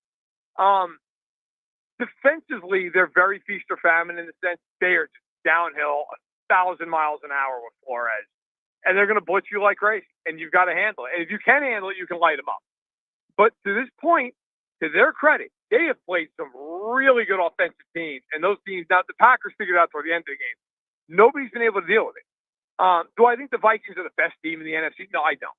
Defensively, they're very feast or famine in the sense they are just downhill 1,000 miles an hour with Flores, and they're going to blitz you like crazy, and you've got to handle it. And if you can handle it, you can light them up. But to this point, to their credit, they have played some really good offensive teams, and those teams, now the Packers figured out toward the end of the game, nobody's been able to deal with it. Do I think the Vikings are the best team in the NFC? No, I don't.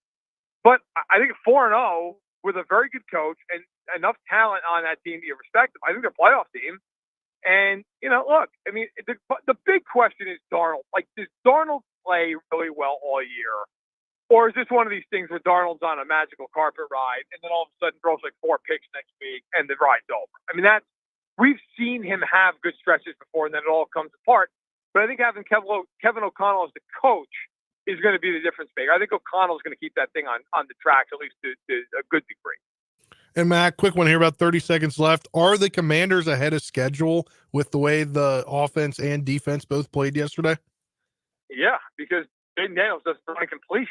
But I think 4-0 with a very good coach and enough talent on that team to be respected, I think they're a playoff team. And, look, I mean, the big question is Darnold. Like, does Darnold play really well all year? Or is this one of these things where Darnold's on a magical carpet ride and then all of a sudden throws like 4 picks next week and the ride's over? I mean, we've seen him have good stretches before and then it all comes apart. But I think having Kevin O'Connell as the coach is going to be the difference maker. I think O'Connell's going to keep that thing on the track, at least to a good degree. And Matt, quick one here, about 30 seconds left. Are the Commanders ahead of schedule with the way the offense and defense both played yesterday? Yeah, because Jaden Daniels doesn't run completion.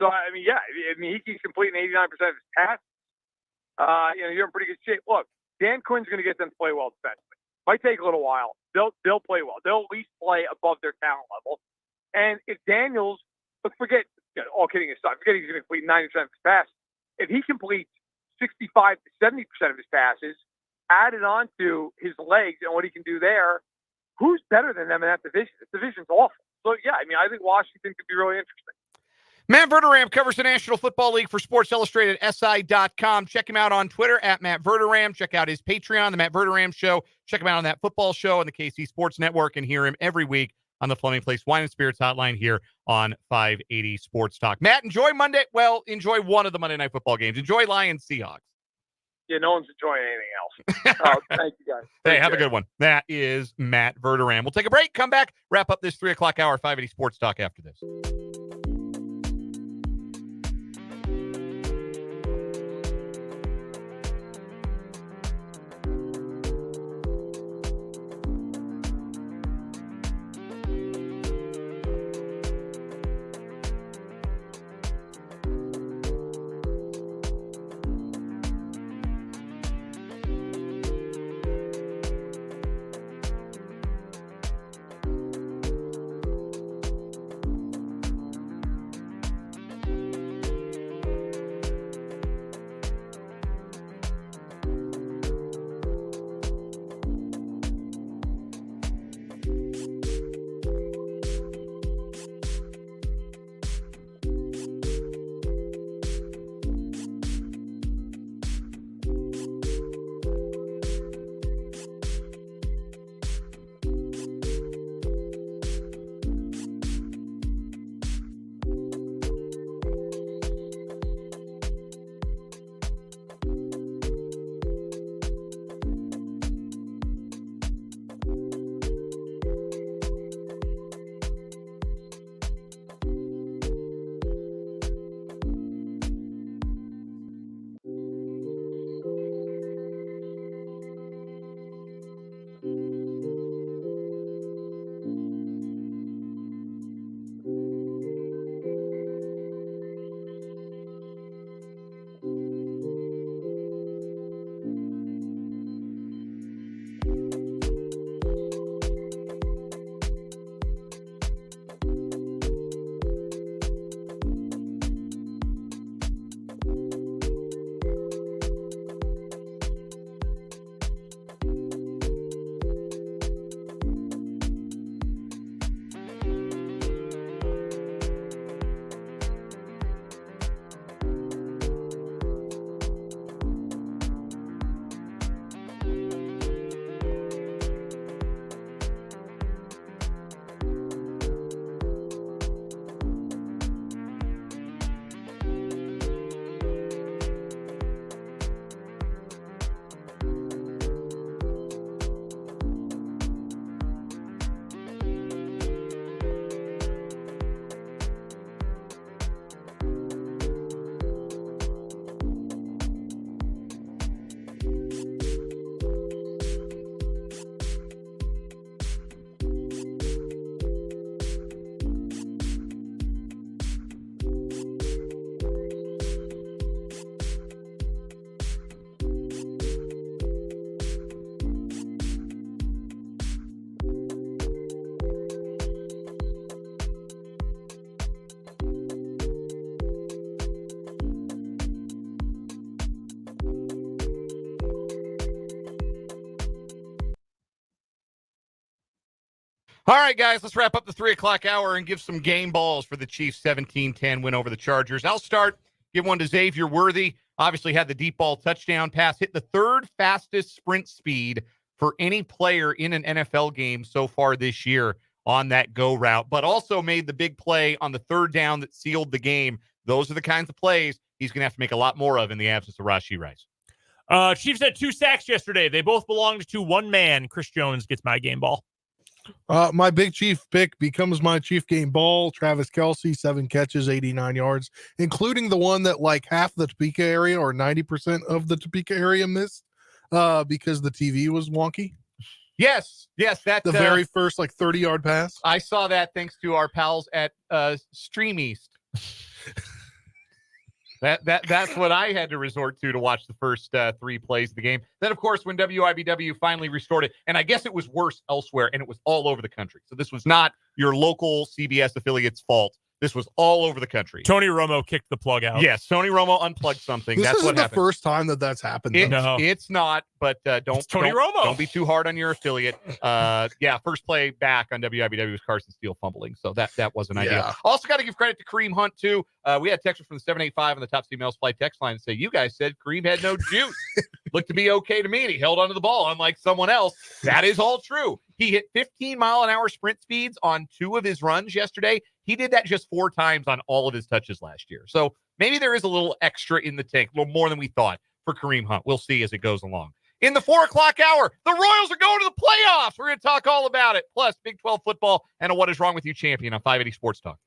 So, he keeps completing 89% of his passes. You're in pretty good shape. Look, Dan Quinn's going to get them to play well defensively. Might take a little while. They'll play well. They'll at least play above their talent level. And if Daniels, forget, all kidding aside, forget he's going to complete 90% of his passes. If he completes 65 to 70% of his passes, added on to his legs and what he can do there, who's better than them in that division? The division's awful. So, yeah, I think Washington could be really interesting. Matt Verderame covers the National Football League for Sports Illustrated, SI.com. Check him out on Twitter at Matt Verderame. Check out his Patreon, The Matt Verderame Show. Check him out on That Football Show on the KC Sports Network and hear him every week on the Fleming Place Wine and Spirits Hotline here on 580 Sports Talk. Matt, enjoy Monday. Well, enjoy one of the Monday Night Football games. Enjoy Lions Seahawks. Yeah, no one's enjoying anything else. Thank you, guys. Hey, have a good one. That is Matt Verderame. We'll take a break, come back, wrap up this 3 o'clock hour, 580 Sports Talk after this. All right, guys, let's wrap up the 3 o'clock hour and give some game balls for the Chiefs' 17-10 win over the Chargers. I'll start. Give one to Xavier Worthy. Obviously had the deep ball touchdown pass, hit the third fastest sprint speed for any player in an NFL game so far this year on that go route, but also made the big play on the third down that sealed the game. Those are the kinds of plays he's going to have to make a lot more of in the absence of Rashee Rice. Chiefs had 2 sacks yesterday. They both belonged to one man. Chris Jones gets my game ball. My big Chief pick becomes my Chief game ball. Travis Kelce, 7 catches, 89 yards, including the one that like half the Topeka area or 90% of the Topeka area missed because the TV was wonky. Yes, that's The very first like 30-yard pass. I saw that thanks to our pals at Stream East. That's what I had to resort to watch the first 3 plays of the game. Then, of course, when WIBW finally restored it, and I guess it was worse elsewhere, and it was all over the country. So this was not your local CBS affiliate's fault. This was all over the country. Tony Romo kicked the plug out. Yes, Tony Romo unplugged something. This That's isn't what the happened. first time that's happened. No. It's not, but It's Tony Romo. Don't be too hard on your affiliate. First play back on WIBW was Carson Steele fumbling, so that wasn't ideal. Yeah. Also got to give credit to Kareem Hunt too. We had texters from the 785 on the Top Females Flight text line say, "You guys said Kareem had no juice. Looked to be okay to me, and he held onto the ball unlike someone else." That is all true. He hit 15-mile-an-hour sprint speeds on 2 of his runs yesterday. He did that just 4 times on all of his touches last year. So maybe there is a little extra in the tank, a little more than we thought for Kareem Hunt. We'll see as it goes along. In the 4 o'clock hour, the Royals are going to the playoffs. We're going to talk all about it. Plus, Big 12 football and a What Is Wrong With You champion on 580 Sports Talk.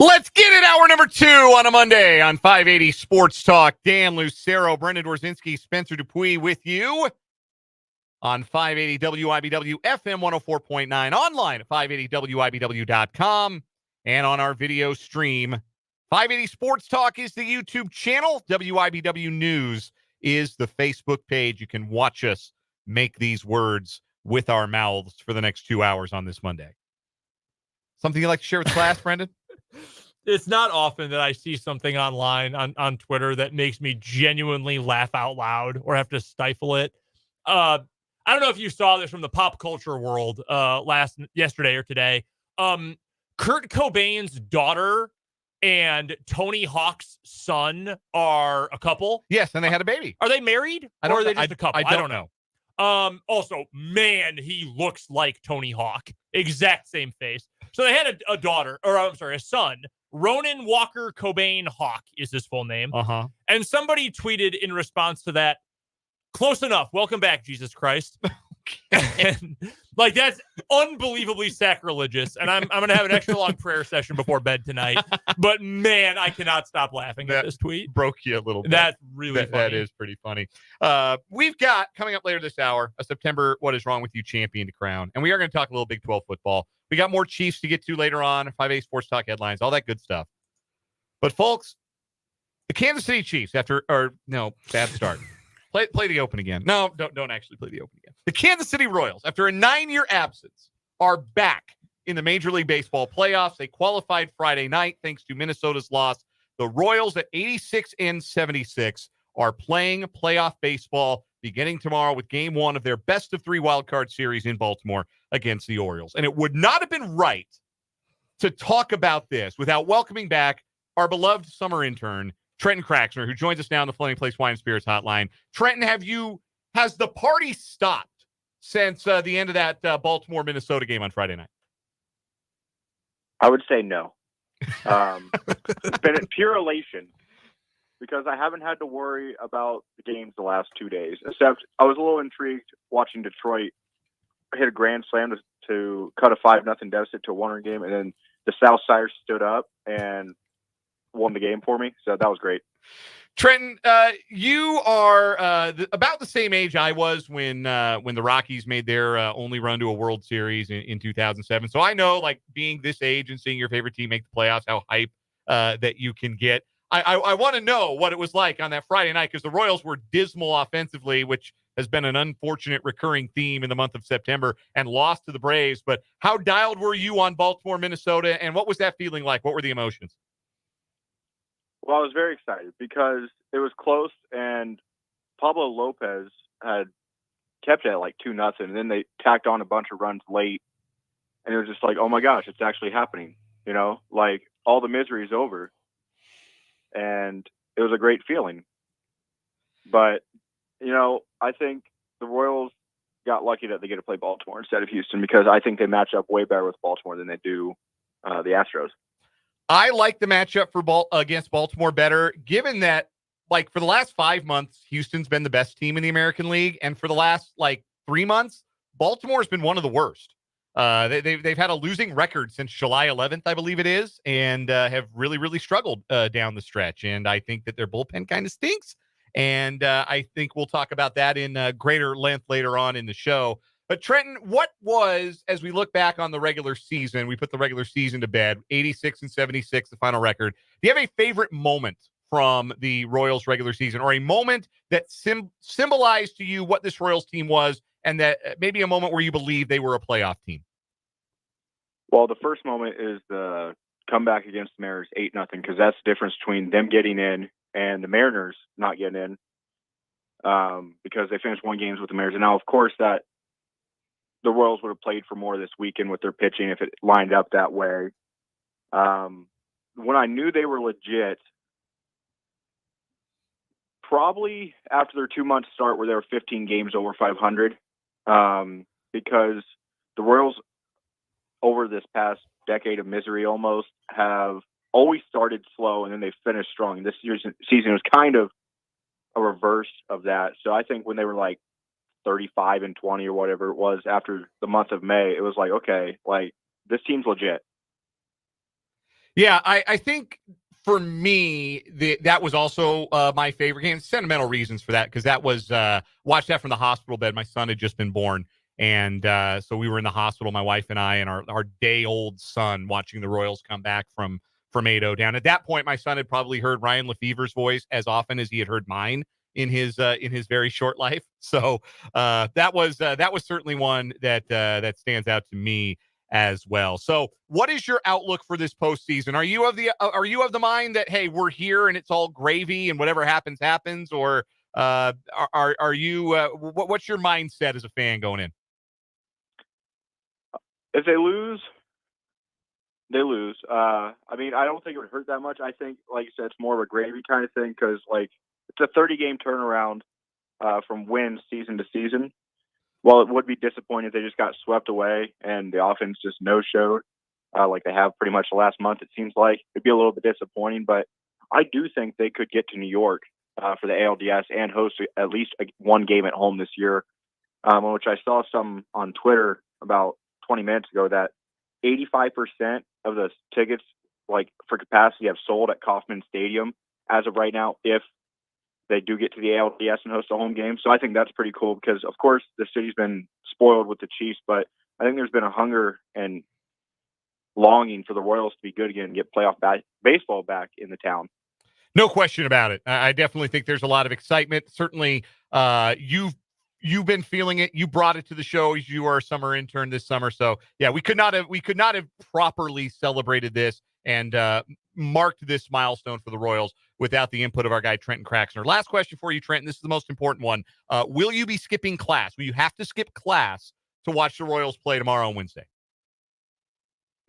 Let's get it. Hour number 2 on a Monday on 580 Sports Talk. Dan Lucero, Brendan Dworzynski, Spencer Dupuis with you on 580 WIBW FM 104.9, online at 580WIBW.com, and on our video stream. 580 Sports Talk is the YouTube channel. WIBW News is the Facebook page. You can watch us make these words with our mouths for the next 2 hours on this Monday. Something you'd like to share with class, Brendan? It's not often that I see something online on Twitter that makes me genuinely laugh out loud or have to stifle it. I don't know if you saw this from the pop culture world yesterday or today. Kurt Cobain's daughter and Tony Hawk's son are a couple. Yes, and they had a baby. Are they married? Or are they just a couple? I don't know. Also, man, he looks like Tony Hawk. Exact same face. So they had a daughter, or I'm sorry, a son. Ronan Walker Cobain Hawk is his full name. Uh-huh. And somebody tweeted in response to that, close enough. Welcome back, Jesus Christ. And, like, that's unbelievably sacrilegious. And I'm going to have an extra long prayer session before bed tonight. But, man, I cannot stop laughing at this tweet. Broke you a little bit. That's really funny. That is pretty funny. We've got, coming up later this hour, a September What Is Wrong With You champion to crown. And we are going to talk a little Big 12 football. We got more Chiefs to get to later on, 5A Sports Talk headlines, all that good stuff. But, folks, the Kansas City Chiefs, bad start. Play the open again. No, don't actually play the open again. The Kansas City Royals, after a 9-year absence, are back in the Major League Baseball playoffs. They qualified Friday night thanks to Minnesota's loss. The Royals at 86-76 are playing playoff baseball beginning tomorrow with Game 1 of their best-of-3 wildcard series in Baltimore against the Orioles. And it would not have been right to talk about this without welcoming back our beloved summer intern, Trenton Kraxner, who joins us now on the Fleming Place Wine and Spirits hotline. Trenton, has the party stopped since the end of that Baltimore-Minnesota game on Friday night? I would say no. It's been pure elation because I haven't had to worry about the games the last 2 days, except I was a little intrigued watching Detroit hit a grand slam to cut a 5-0 deficit to a 1-run game, and then the Southsiders stood up and won the game for me. So that was great. Trenton, you are about the same age I was when the Rockies made their only run to a World Series in 2007. So I know, like, being this age and seeing your favorite team make the playoffs, how hype that you can get. I want to know what it was like on that Friday night, because the Royals were dismal offensively, which has been an unfortunate recurring theme in the month of September, and lost to the Braves. But how dialed were you on Baltimore, Minnesota, and what was that feeling like? What were the emotions? Well, I was very excited because it was close, and Pablo Lopez had kept it at like 2-0, and then they tacked on a bunch of runs late, and it was just like, oh my gosh, it's actually happening. Like, all the misery is over, and it was a great feeling. But, I think the Royals got lucky that they get to play Baltimore instead of Houston, because I think they match up way better with Baltimore than they do the Astros. I like the matchup against Baltimore better, given that, like, for the last 5 months, Houston's been the best team in the American League, and for the last 3 months, Baltimore's been one of the worst. They've had a losing record since July 11th, I believe it is, and have really, really struggled down the stretch. And I think that their bullpen kind of stinks. And I think we'll talk about that in greater length later on in the show. But Trenton, what was, as we look back on the regular season, we put the regular season to bed, 86-76, the final record. Do you have a favorite moment from the Royals regular season, or a moment that symbolized to you what this Royals team was, and that maybe a moment where you believe they were a playoff team? Well, the first moment is the comeback against the Mariners 8-0, because that's the difference between them getting in and the Mariners not getting in, because they finished 1 game with the Mariners. And now, of course, that the Royals would have played for more this weekend with their pitching if it lined up that way. When I knew they were legit, probably after their 2-month start where they were 15 games over 500, because the Royals, over this past decade of misery almost, have always started slow and then they finished strong. This year's season was kind of a reverse of that. So I think when they were like 35-20 or whatever it was after the month of May, it was like, okay, like, this team's legit. Yeah, I think for me, that was also my favorite game. Sentimental reasons for that, because that was watched that from the hospital bed. My son had just been born, and so we were in the hospital, my wife and I, and our day-old son, watching the Royals come back from 8-0 down. At that point, my son had probably heard Ryan Lefevre's voice as often as he had heard mine in his very short life. So that was certainly one that stands out to me as well. So, what is your outlook for this postseason? Are you of the mind that, hey, we're here and it's all gravy and whatever happens happens, or are you what's your mindset as a fan going in? If they lose, they lose. I mean, I don't think it would hurt that much. I think, like you said, it's more of a gravy kind of thing, because like it's a 30-game turnaround from wins season to season. Well, it would be disappointing if they just got swept away and the offense just no-showed like they have pretty much the last month, it seems like. It'd be a little bit disappointing, but I do think they could get to New York for the ALDS and host at least one game at home this year, which I saw some on Twitter about 20 minutes ago that 85% of the tickets like for capacity have sold at Kauffman Stadium as of right now, if they do get to the ALDS and host a home game. So I think that's pretty cool, because, of course, the city's been spoiled with the Chiefs, but I think there's been a hunger and longing for the Royals to be good again and get playoff baseball back in the town. No question about it. I definitely think there's a lot of excitement. Certainly, you've been feeling it. You brought it to the show. You are a summer intern this summer, so yeah, we could not have properly celebrated this and marked this milestone for the Royals without the input of our guy Trenton Kraxner. Last question for you, Trenton. This is the most important one. Will you be skipping class? Will you have to skip class to watch the Royals play tomorrow on Wednesday?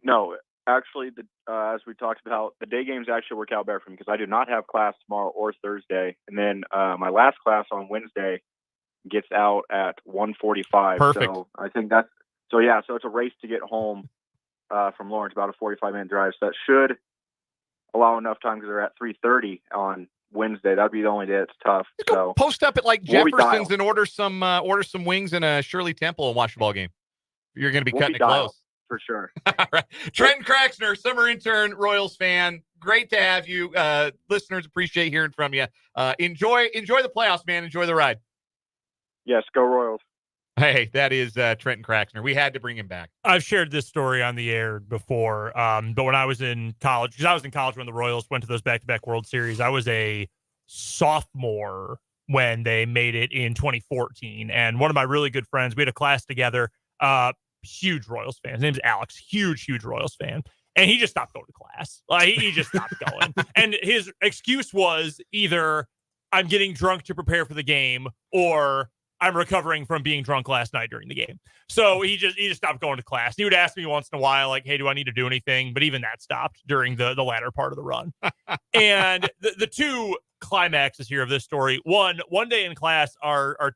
No, actually, as we talked about, the day games actually work out better for me, because I do not have class tomorrow or Thursday, and then my last class on Wednesday gets out at 1:45. Perfect. So I think that's so. Yeah, so it's a race to get home from Lawrence, about a 45-minute drive. So that should allow enough time, because they're at 3:30 on Wednesday. That'd be the only day it's tough. So post up at like Jefferson's and order some wings and a Shirley Temple and watch the ball game. You're going to be cutting it close for sure. All right. Trenton Kraxner, summer intern, Royals fan. Great to have you. Listeners appreciate hearing from you. Enjoy the playoffs, man. Enjoy the ride. Yes, go Royals. Hey, that is Trenton Kraxner. We had to bring him back. I've shared this story on the air before, but when I was in college, because I was in college when the Royals went to those back-to-back World Series, I was a sophomore when they made it in 2014. And one of my really good friends, we had a class together, huge Royals fan. His name's Alex, huge Royals fan. And he just stopped going to class. Like, he just stopped going. And his excuse was either I'm getting drunk to prepare for the game, or I'm recovering from being drunk last night during the game. So he just stopped going to class. He would ask me once in a while, like, hey, do I need to do anything? But even that stopped during the latter part of the run. And the two climaxes here of this story. One day in class, our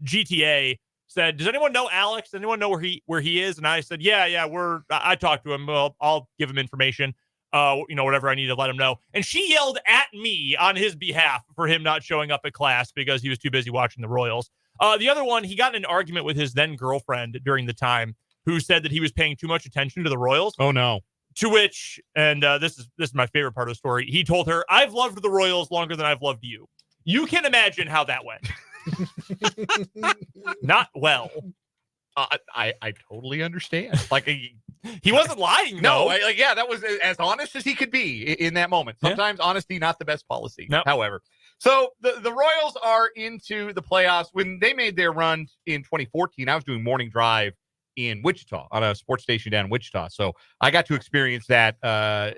GTA said, does anyone know Alex? Does anyone know where he is? And I said, yeah, I talked to him. Well, I'll give him information. Whatever I need to let him know. And she yelled at me on his behalf for him not showing up at class because he was too busy watching the Royals. The other one, he got in an argument with his then girlfriend during the time, who said that he was paying too much attention to the Royals. Oh no. To which, and this is my favorite part of the story, he told her, I've loved the Royals longer than I've loved you. You can imagine how that went. Not well. I totally understand. Like, he wasn't lying. No, that was as honest as he could be in that moment. Sometimes honesty not the best policy. Nope. However, so the Royals are into the playoffs. When they made their run in 2014, I was doing morning drive in Wichita on a sports station down in Wichita. So I got to experience that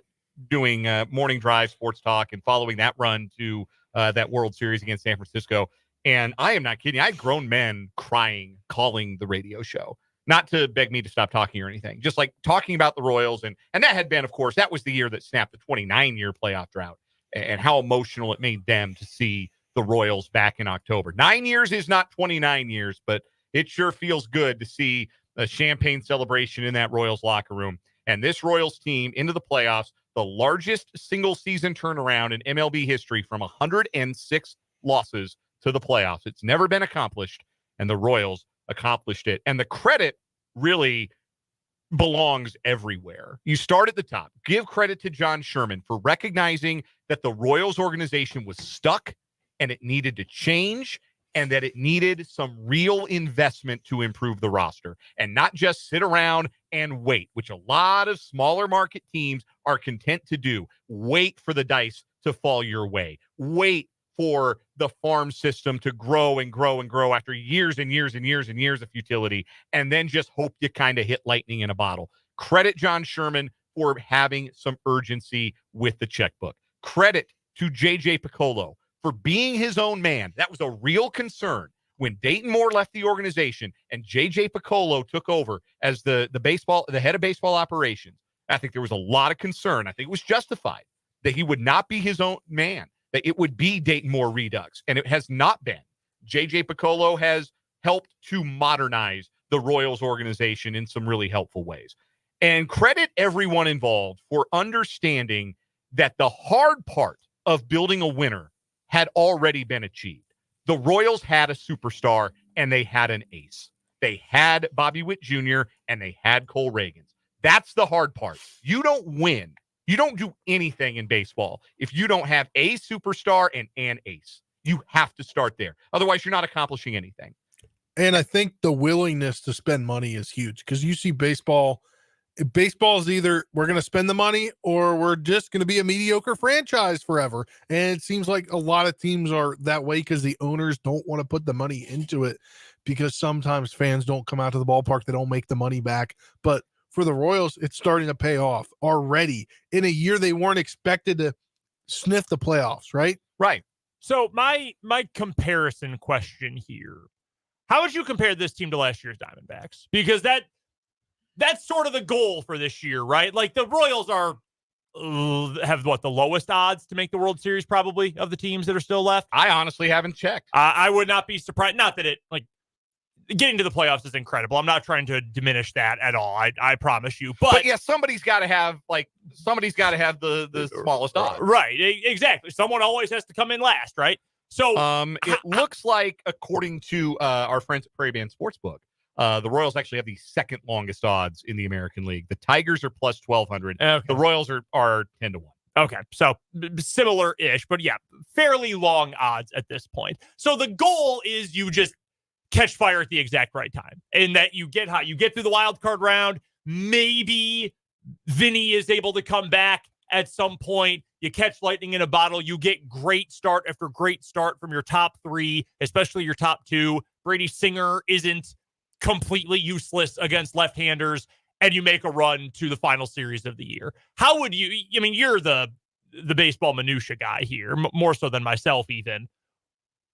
doing morning drive sports talk and following that run to that World Series against San Francisco. And I am not kidding. I had grown men crying, calling the radio show, not to beg me to stop talking or anything, just like talking about the Royals. And that had been, of course, that was the year that snapped the 29-year playoff drought, and how emotional it made them to see the Royals back in October. 9 years is not 29 years, but it sure feels good to see a champagne celebration in that Royals locker room. And this Royals team into the playoffs, the largest single season turnaround in MLB history, from 106 losses to the playoffs. It's never been accomplished, and the Royals accomplished it. And the credit really belongs everywhere. You start at the top. Give credit to John Sherman for recognizing that the Royals organization was stuck and it needed to change and that it needed some real investment to improve the roster and not just sit around and wait, which a lot of smaller market teams are content to do. Wait for the dice to fall your way. Wait for the farm system to grow and grow and grow after years and years and years and years of futility, and then just hope you kind of hit lightning in a bottle. Credit John Sherman for having some urgency with the checkbook. Credit to J.J. Piccolo for being his own man. That was a real concern when Dayton Moore left the organization and J.J. Piccolo took over as the head of baseball operations. I think there was a lot of concern. I think it was justified that he would not be his own man, that it would be Dayton Moore Redux, and it has not been. J.J. Piccolo has helped to modernize the Royals organization in some really helpful ways. And credit everyone involved for understanding that the hard part of building a winner had already been achieved. The Royals had a superstar, and they had an ace. They had Bobby Witt Jr., and they had Cole Reagans. That's the hard part. You don't win. You don't do anything in baseball if you don't have a superstar and an ace. You have to start there. Otherwise, you're not accomplishing anything. And I think the willingness to spend money is huge because you see baseball is either we're going to spend the money or we're just going to be a mediocre franchise forever. And it seems like a lot of teams are that way because the owners don't want to put the money into it because sometimes fans don't come out to the ballpark. They don't make the money back. But for the Royals, it's starting to pay off already in a year they weren't expected to sniff the playoffs, right? Right. So my comparison question here, how would you compare this team to last year's Diamondbacks? Because that's sort of the goal for this year, right? Like the Royals have the lowest odds to make the World Series probably of the teams that are still left. I honestly haven't checked. I would not be surprised. Not that getting to the playoffs is incredible. I'm not trying to diminish that at all. I promise you. But yeah, somebody's got to have the smallest odds. Right. Exactly. Someone always has to come in last, right? So it looks like, according to our friends at Prairie Band Sportsbook, the Royals actually have the second longest odds in the American League. The Tigers are plus 1,200. Okay. The Royals are 10 to 1. Okay, so similar-ish, but yeah, fairly long odds at this point. So the goal is you just catch fire at the exact right time, and that you get hot. You get through the wild card round. Maybe Vinny is able to come back at some point. You catch lightning in a bottle. You get great start after great start from your top three, especially your top two. Brady Singer isn't completely useless against left-handers, and you make a run to the final series of the year. How would you, I mean, you're the baseball minutia guy here, more so than myself even.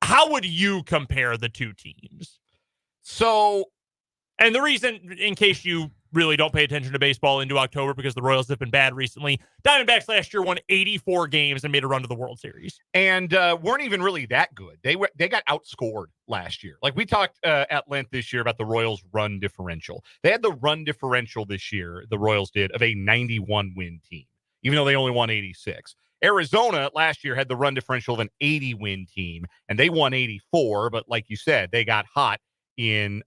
How would you compare the two teams? So, and the reason, in case you really don't pay attention to baseball into October because the Royals have been bad recently, Diamondbacks last year won 84 games and made a run to the World Series. And weren't even really that good. They got outscored last year. Like we talked at length this year about the Royals' run differential. They had the run differential this year, the Royals did, of a 91-win team, even though they only won 86. Arizona last year had the run differential of an 80-win team, and they won 84. But like you said, they got hot in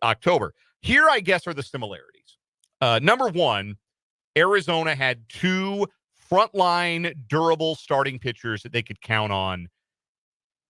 October. Here, I guess, are the similarities. Number one, Arizona had two frontline, durable starting pitchers that they could count on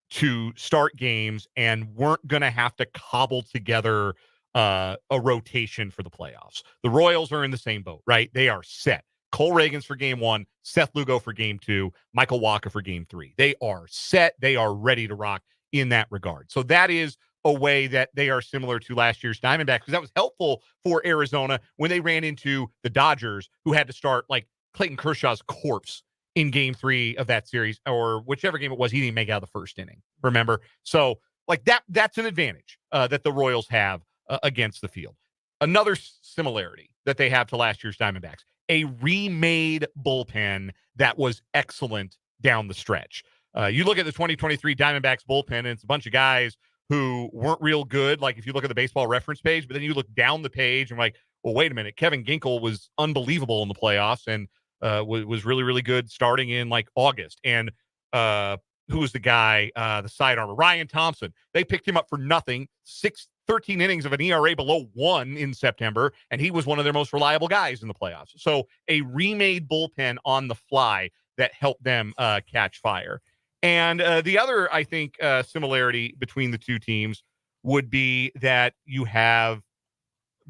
to start games and weren't going to have to cobble together a rotation for the playoffs. The Royals are in the same boat, right? They are set. Cole Reagans for game one, Seth Lugo for game two, Michael Wacha for game three. They are set. They are ready to rock in that regard. So that is a way that they are similar to last year's Diamondbacks, because that was helpful for Arizona when they ran into the Dodgers, who had to start like Clayton Kershaw's corpse in game three of that series, or whichever game it was. He didn't make it out of the first inning, remember? So like that's an advantage that the Royals have against the field. Another similarity that they have to last year's Diamondbacks, a remade bullpen that was excellent down the stretch. You look at the 2023 Diamondbacks bullpen, and it's a bunch of guys who weren't real good. Like if you look at the baseball reference page, but then you look down the page and like, well, wait a minute. Kevin Ginkel was unbelievable in the playoffs and was really, really good starting in like August. And who was the guy, the sidearmer, Ryan Thompson. They picked him up for nothing, 13 innings of an ERA below 1 in September, and he was one of their most reliable guys in the playoffs. So a remade bullpen on the fly that helped them catch fire. And the other, I think, similarity between the two teams would be that you have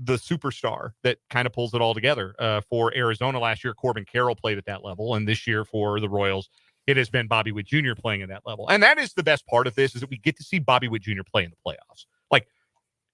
the superstar that kind of pulls it all together. For Arizona last year, Corbin Carroll played at that level, and this year for the Royals, it has been Bobby Witt Jr. playing at that level. And that is the best part of this, is that we get to see Bobby Witt Jr. play in the playoffs. Like,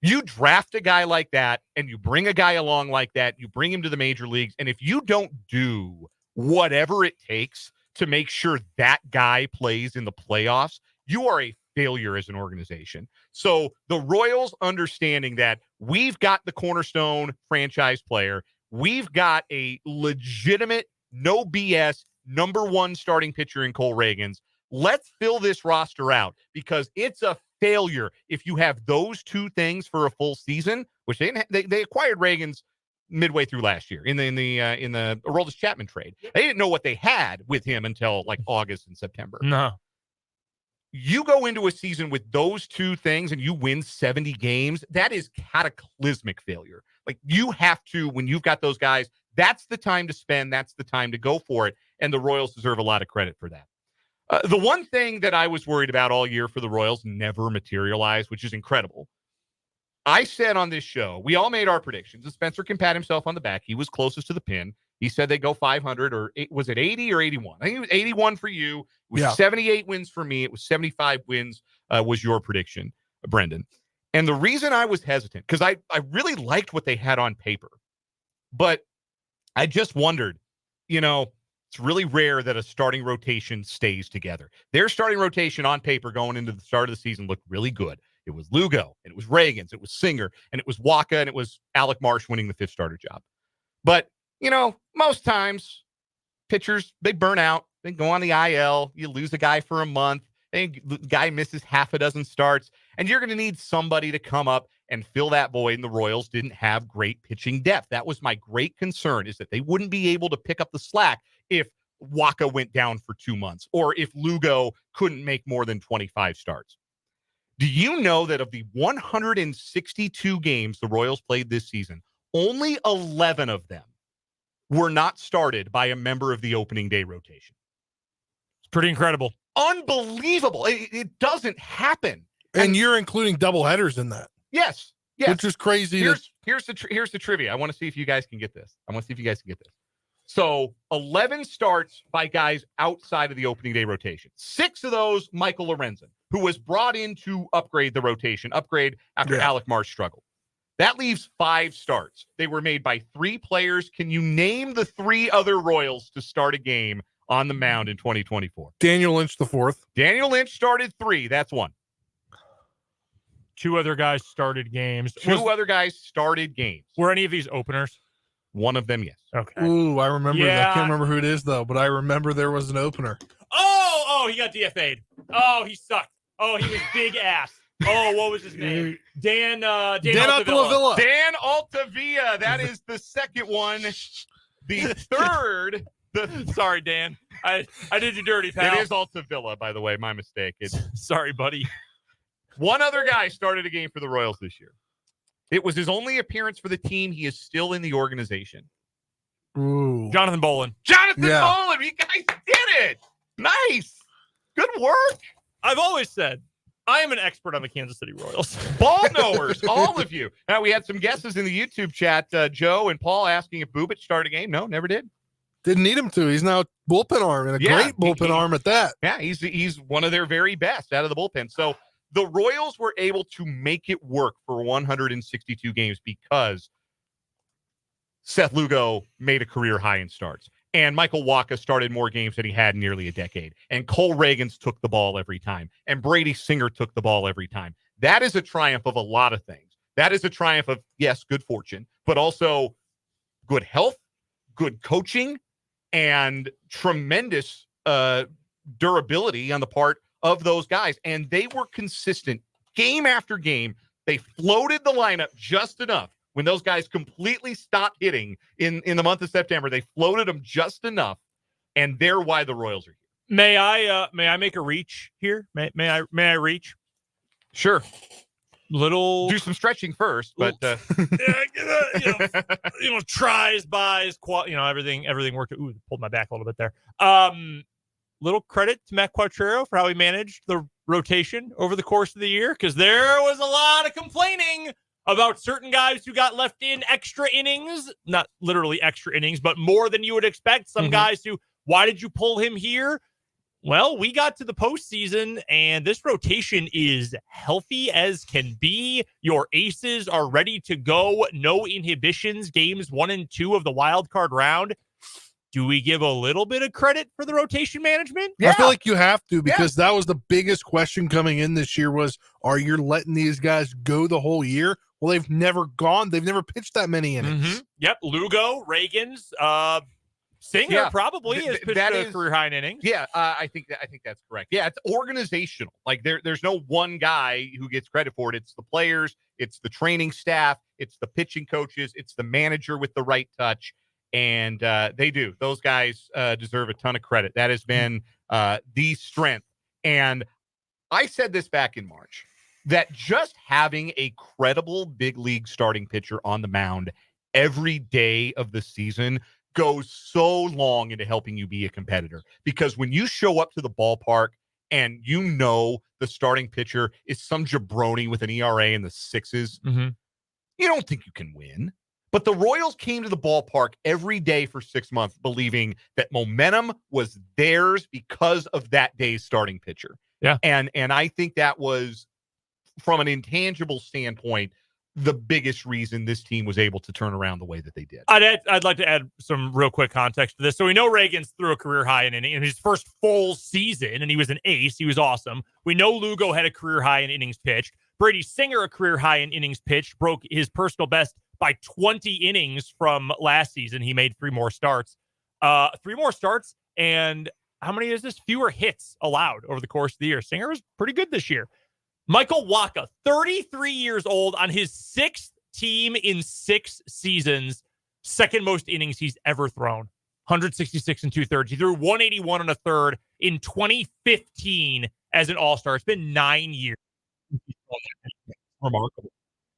you draft a guy like that, and you bring a guy along like that, you bring him to the major leagues, and if you don't do whatever it takes to make sure that guy plays in the playoffs, you are a failure as an organization. So the Royals understanding that we've got the cornerstone franchise player, we've got a legitimate, no BS, number one starting pitcher in Cole Ragans. Let's fill this roster out, because it's a failure if you have those two things for a full season, which they acquired Ragans midway through last year in the Aroldis Chapman trade. They didn't know what they had with him until like August and September. No. You go into a season with those two things and you win 70 games, that is cataclysmic failure. Like, you have to, when you've got those guys, that's the time to spend, that's the time to go for it, and the Royals deserve a lot of credit for that. The one thing that I was worried about all year for the Royals never materialized, which is incredible. I said on this show, we all made our predictions, and Spencer can pat himself on the back. He was closest to the pin. He said they go 500, or was it 80 or 81? I think it was 81 for you. It was 78 wins for me. It was 75 wins was your prediction, Brendan. And the reason I was hesitant, because I really liked what they had on paper, but I just wondered, it's really rare that a starting rotation stays together. Their starting rotation on paper going into the start of the season looked really good. It was Lugo, and it was Ragans, it was Singer, and it was Waka, and it was Alec Marsh winning the fifth starter job. But, most times pitchers, they burn out. They go on the IL. You lose a guy for a month. The guy misses half a dozen starts, and you're going to need somebody to come up and fill that void, and the Royals didn't have great pitching depth. That was my great concern, is that they wouldn't be able to pick up the slack if Waka went down for 2 months, or if Lugo couldn't make more than 25 starts. Do you know that of the 162 games the Royals played this season, only 11 of them were not started by a member of the opening day rotation? It's pretty incredible. Unbelievable. It doesn't happen. And you're including double headers in that. Yes. Which is crazy. Here's the trivia. I want to see if you guys can get this. So 11 starts by guys outside of the opening day rotation. 6 of those, Michael Lorenzen, who was brought in to upgrade the rotation, after Alec Marsh struggled. That leaves 5 starts. They were made by 3 players. Can you name the 3 other Royals to start a game on the mound in 2024? Daniel Lynch the fourth. Daniel Lynch started 3. That's 1. 2 other guys started games. 2 other guys started games. Were any of these openers? One of them, yes. Okay. Ooh, I remember. Yeah. I can't remember who it is, though, but I remember there was an opener. Oh, he got DFA'd. Oh, he sucked. Oh, he was big ass. Oh, what was his name? Dan Altavilla. Dan Altavilla. That is the second one. The third. Sorry, Dan. I did you dirty, pal. It is Altavilla, by the way. My mistake. Sorry, buddy. One other guy started a game for the Royals this year. It was his only appearance for the team. He is still in the organization. Ooh. Jonathan Bolin. Bolin. You guys did it. Nice. Good work. I've always said I am an expert on the Kansas City Royals. Ball knowers, all of you. Now, we had some guesses in the YouTube chat. Joe and Paul asking if Bubic started a game. No, never did. Didn't need him to. He's now bullpen arm, and a great bullpen arm at that. Yeah, he's one of their very best out of the bullpen. So the Royals were able to make it work for 162 games because Seth Lugo made a career high in starts. And Michael Waka started more games than he had in nearly a decade. And Cole Ragans took the ball every time. And Brady Singer took the ball every time. That is a triumph of a lot of things. That is a triumph of, yes, good fortune, but also good health, good coaching, and tremendous durability on the part of those guys. And they were consistent game after game. They floated the lineup just enough. When those guys completely stopped hitting in the month of September, they floated them just enough, and they're why the Royals are here. May I make a reach here? May I reach? Sure. Little Do some stretching first, but tries, buys, everything worked. Ooh, pulled my back a little bit there. Little credit to Matt Quattrero for how he managed the rotation over the course of the year, because there was a lot of complaining about certain guys who got left in extra innings, not literally extra innings, but more than you would expect. Some guys who, why did you pull him here? Well, we got to the postseason, and this rotation is healthy as can be. Your aces are ready to go. No inhibitions, games 1 and 2 of the wild card round. Do we give a little bit of credit for the rotation management? I feel like you have to, because that was the biggest question coming in this year was, are you letting these guys go the whole year? Well, they've never pitched that many innings. Yep. Lugo, Reagan's, Singer probably has pitched a career high in innings. Yeah, I think that's correct. Yeah, it's organizational. Like there's no one guy who gets credit for it. It's the players, it's the training staff, it's the pitching coaches, it's the manager with the right touch. And they do. Those guys deserve a ton of credit. That has been the strength. And I said this back in March, that just having a credible big league starting pitcher on the mound every day of the season goes so long into helping you be a competitor. Because when you show up to the ballpark and you know the starting pitcher is some jabroni with an ERA in the 6s, you don't think you can win. But the Royals came to the ballpark every day for 6 months believing that momentum was theirs because of that day's starting pitcher. Yeah. And I think that was, from an intangible standpoint, the biggest reason this team was able to turn around the way that they did. I'd like to add some real quick context to this. So we know Reagan's threw a career high in his first full season, and he was an ace. He was awesome. We know Lugo had a career high in innings pitched. Brady Singer, a career high in innings pitched, broke his personal best by 20 innings from last season. He made 3 more starts. 3 more starts, and how many is this? Fewer hits allowed over the course of the year. Singer was pretty good this year. Michael Wacha, 33 years old, on his 6th team in 6 seasons, second most innings he's ever thrown, 166 and 2/3. He threw 181 and a third in 2015 as an all-star. It's been 9 years.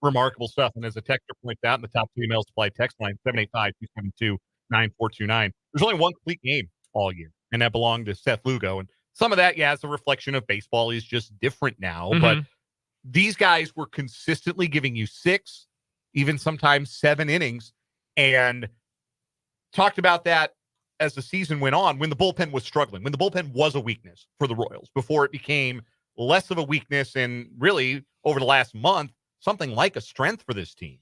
Remarkable stuff. And as a texter points out in the top 3 emails to play text line, 785-272-9429, there's only one complete game all year, and that belonged to Seth Lugo. And some of that, is a reflection of baseball is just different now. But these guys were consistently giving you 6, even sometimes 7 innings, and talked about that as the season went on when the bullpen was struggling, when the bullpen was a weakness for the Royals, before it became less of a weakness and really over the last month, something like a strength for this team.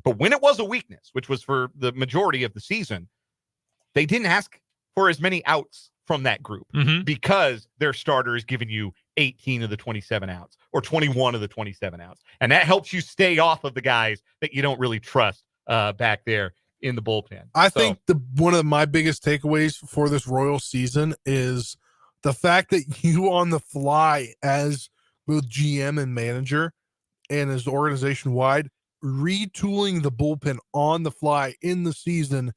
But when it was a weakness, which was for the majority of the season, they didn't ask for as many outs from that group because their starter is giving you 18 of the 27 outs or 21 of the 27 outs. And that helps you stay off of the guys that you don't really trust back there in the bullpen. I think one of my biggest takeaways for this Royal season is the fact that you on the fly as both GM and manager and as organization wide, retooling the bullpen on the fly in the season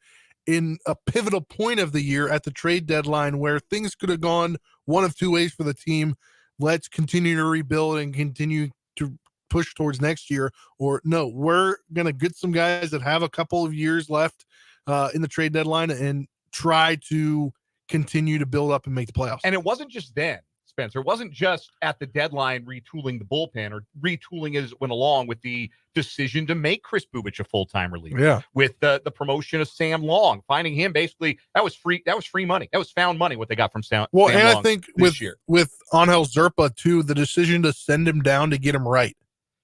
in a pivotal point of the year at the trade deadline where things could have gone one of 2 ways for the team. Let's continue to rebuild and continue to push towards next year. Or no, we're going to get some guys that have a couple of years left in the trade deadline and try to continue to build up and make the playoffs. And it wasn't just then, Spencer. It wasn't just at the deadline retooling the bullpen or retooling as it went along with the decision to make Chris Bubich a full-time reliever. Yeah. With the promotion of Sam Long, finding him basically, that was free money. That was found money, what they got from Sam Long I think with Angel Zerpa too, the decision to send him down to get him right.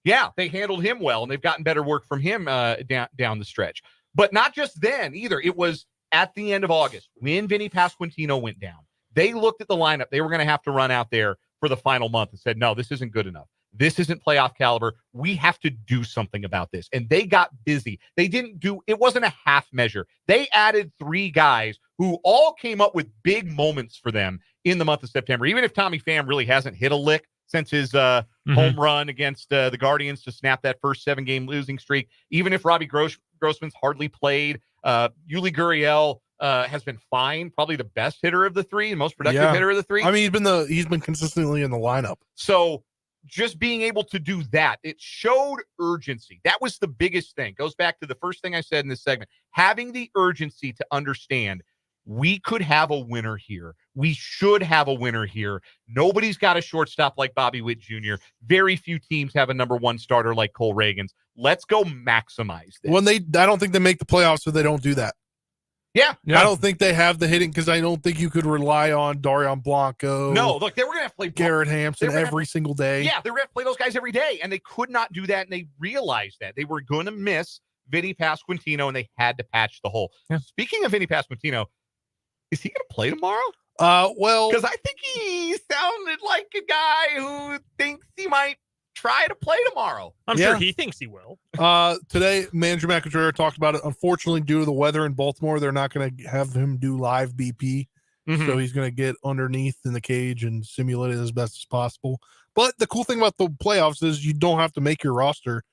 Yeah, they handled him well, and they've gotten better work from him down the stretch. But not just then either. It was at the end of August when Vinny Pasquantino went down. They looked at the lineup they were going to have to run out there for the final month and said, no, this isn't good enough. This isn't playoff caliber. We have to do something about this. And they got busy. It wasn't a half measure. They added 3 guys who all came up with big moments for them in the month of September. Even if Tommy Pham really hasn't hit a lick since his home run against the Guardians to snap that first 7-game losing streak, even if Robbie Grossman's hardly played, Yuli Gurriel has been fine, probably the best hitter of the 3, the most productive hitter of the 3. I mean, he's been consistently in the lineup. So just being able to do that, it showed urgency. That was the biggest thing. Goes back to the first thing I said in this segment. Having the urgency to understand we could have a winner here. We should have a winner here. Nobody's got a shortstop like Bobby Witt Jr. Very few teams have a number one starter like Cole Reagans. Let's go maximize this. I don't think they make the playoffs, so they don't do that. Yeah. I don't think they have the hitting because I don't think you could rely on Darian Blanco. No, look, they were going to have to play Garrett Hampson every single day. Yeah, they were going to play those guys every day, and they could not do that, and they realized that. They were going to miss Vinny Pasquantino, and they had to patch the hole. Yeah. Speaking of Vinny Pasquantino, is he going to play tomorrow? Well, because I think he sounded like a guy who thinks he might try to play tomorrow. I'm sure he thinks he will. Today, manager Matt Contreras talked about it. Unfortunately, due to the weather in Baltimore, they're not going to have him do live BP. Mm-hmm. So he's going to get underneath in the cage and simulate it as best as possible. But the cool thing about the playoffs is you don't have to make your roster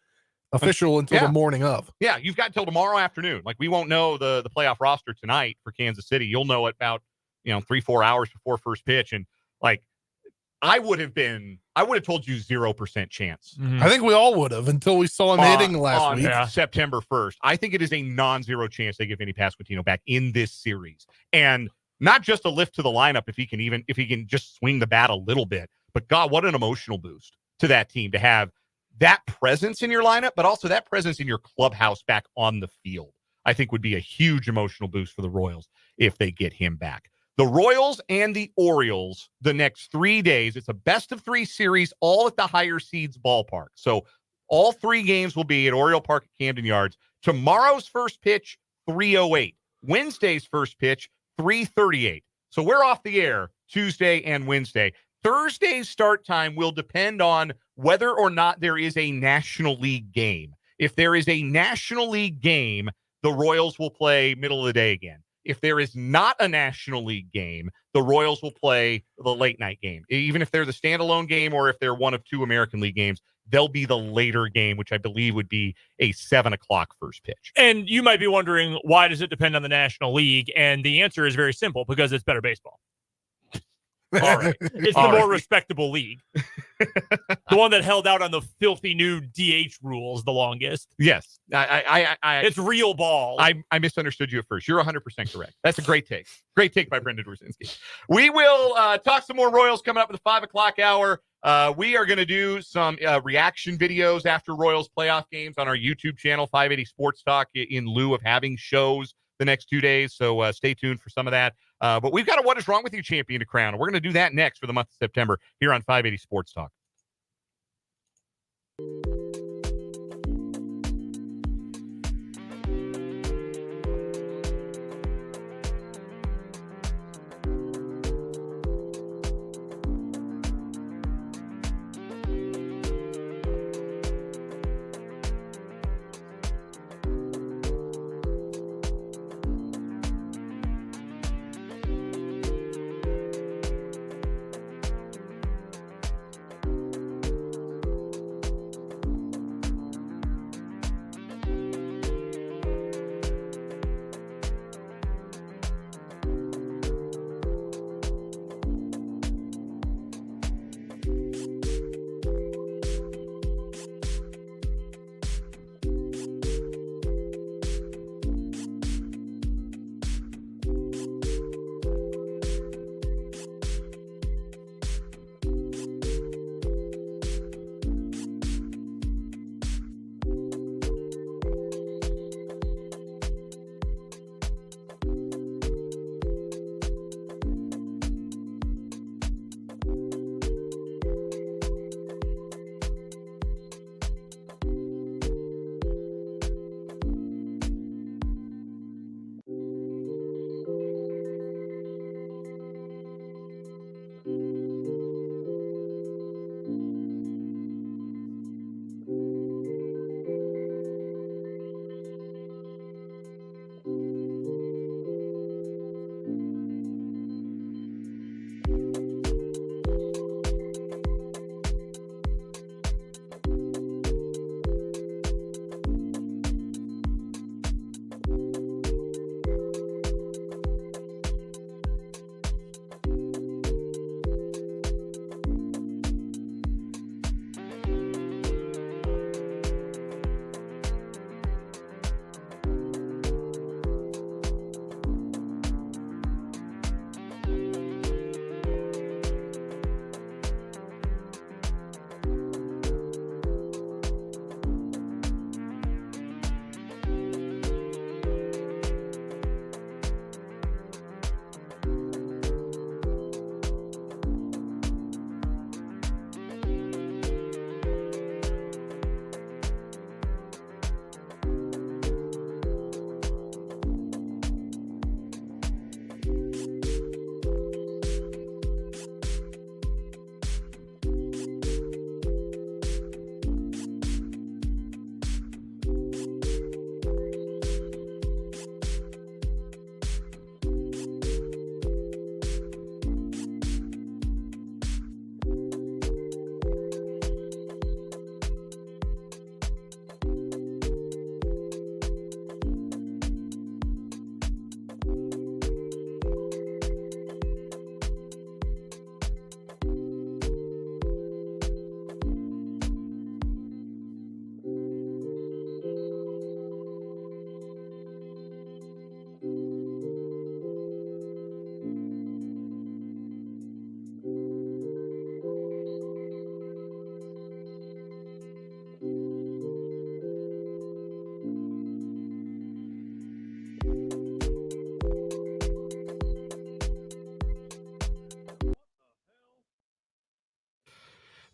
official until the morning of. Yeah, you've got till tomorrow afternoon. Like, we won't know the playoff roster tonight for Kansas City. You'll know it about 3-4 hours before first pitch. And like, I would have told you 0% chance. I think we all would have until we saw him hitting last week. September 1st. I think it is a non-zero chance they give Vinny Pasquantino back in this series. And not just a lift to the lineup if he can just swing the bat a little bit. But God, what an emotional boost to that team to have that presence in your lineup, but also that presence in your clubhouse back on the field. I think would be a huge emotional boost for the Royals if they get him back. The Royals and the Orioles, the next 3 days, it's a best-of-3 series, all at the higher seeds ballpark. So all 3 games will be at Oriole Park at Camden Yards. Tomorrow's first pitch, 3:08. Wednesday's first pitch, 3:38. So we're off the air Tuesday and Wednesday. Thursday's start time will depend on whether or not there is a National League game. If there is a National League game, the Royals will play middle of the day again. If there is not a National League game, the Royals will play the late night game. Even if they're the standalone game or if they're one of 2 American League games, they'll be the later game, which I believe would be a 7 o'clock first pitch. And you might be wondering, why does it depend on the National League? And the answer is very simple, because it's better baseball. All right. It's the more respectable league. The one that held out on the filthy new DH rules the longest. Yes. It's real ball. I misunderstood you at first. You're 100% correct. That's a great take. Great take by Brendan Dworzinski. We will talk some more Royals coming up at the 5 o'clock hour. We are going to do some reaction videos after Royals playoff games on our YouTube channel, 580 Sports Talk, in lieu of having shows the next 2 days. So stay tuned for some of that. But we've got a What Is Wrong With You champion to crown. We're going to do that next for the month of September here on 580 Sports Talk.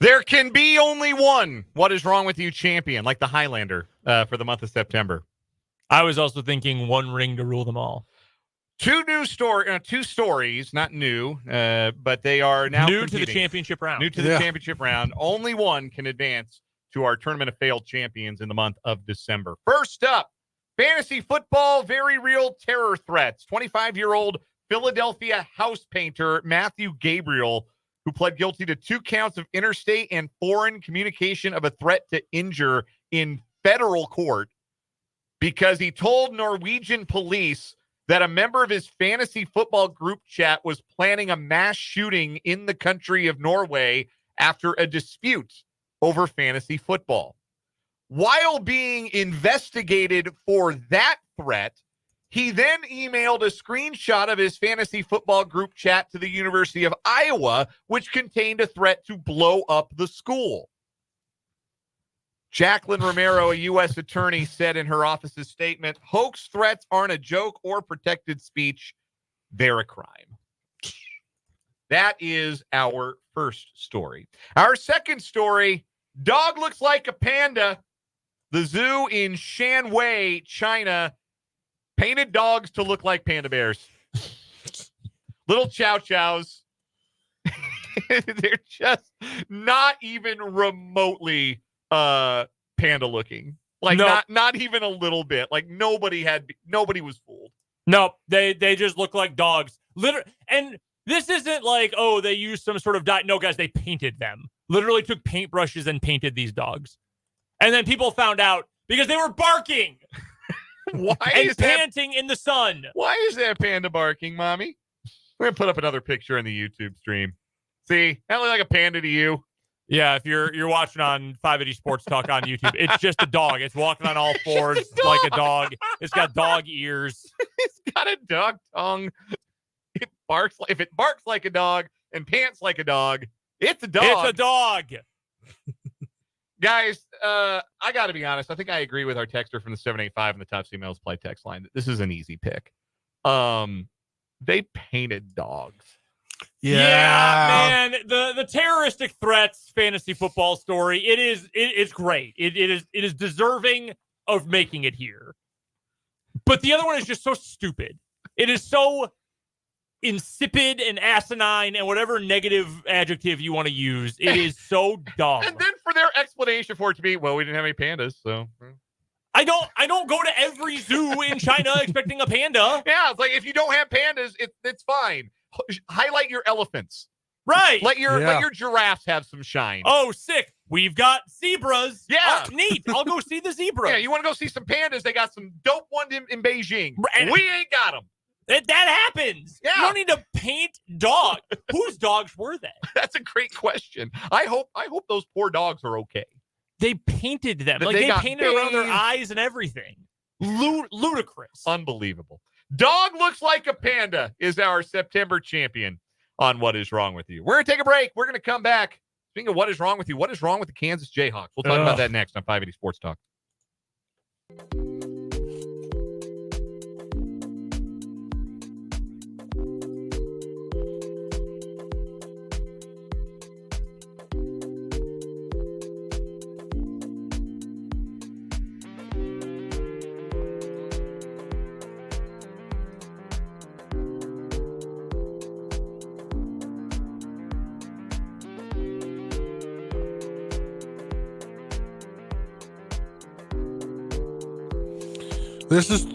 There can be only one What Is Wrong With You champion, like the Highlander for the month of September. I was also thinking one ring to rule them all. Two stories, not new, but they are now new competing. to the championship round. New to the championship round. Only one can advance to our Tournament of Failed Champions in the month of December. First up, fantasy football, very real terror threats. 25-year-old Philadelphia house painter Matthew Gabriel, who pled guilty to 2 counts of interstate and foreign communication of a threat to injure in federal court because he told Norwegian police that a member of his fantasy football group chat was planning a mass shooting in the country of Norway after a dispute over fantasy football. While being investigated for that threat, he then emailed a screenshot of his fantasy football group chat to the University of Iowa, which contained a threat to blow up the school. Jacqueline Romero, a U.S. attorney, said in her office's statement, hoax threats aren't a joke or protected speech. They're a crime. That is our first story. Our second story, dog looks like a panda. The zoo in Shanwei, China, painted dogs to look like panda bears. Little chow chows. They're just not even remotely panda looking, like nope. not even a little bit. Like nobody was fooled. No, they just look like dogs. And this isn't like, oh, they used some sort of dye. No, guys, they painted them. Literally took paintbrushes and painted these dogs. And then people found out because they were barking. Why and is that panting in the sun? Why is that panda barking, mommy? We're gonna put up another picture in the YouTube stream. See, that look like a panda to you? Yeah, if you're watching on 580 Sports Talk on YouTube, it's just a dog. It's walking on all fours like a dog. It's got dog ears. It's got a dog tongue. It barks if it barks like a dog and pants like a dog, it's a dog. It's a dog. Guys, I got to be honest. I think I agree with our texter from the 785 and the Top Emails Play text line. This is an easy pick. They painted dogs. Yeah, man. The terroristic threats fantasy football story. It's great. It is deserving of making it here. But the other one is just so stupid. It is so insipid and asinine and whatever negative adjective you want to use. It is so dumb. And then for their explanation for it to be, well, we didn't have any pandas, so I don't go to every zoo in China expecting a panda. yeah, it's like if you don't have pandas, it's fine. Highlight your elephants. Right. Let your giraffes have some shine. Oh, sick. We've got zebras. Yeah. Oh, neat. I'll go see the zebras. Yeah, you want to go see some pandas? They got some dope ones in Beijing. And we ain't got them. That happens. Yeah. You don't need to paint dogs. Whose dogs were they? That's a great question. I hope those poor dogs are okay. They painted them. That Like they they painted around their bathed. eyes and everything. Ludicrous. Unbelievable. Dog looks like a panda is our September champion on What Is Wrong With You. We're going to take a break. We're going to come back. Speaking of what is wrong with you, what is wrong with the Kansas Jayhawks? We'll talk about that next on 580 Sports Talk. This is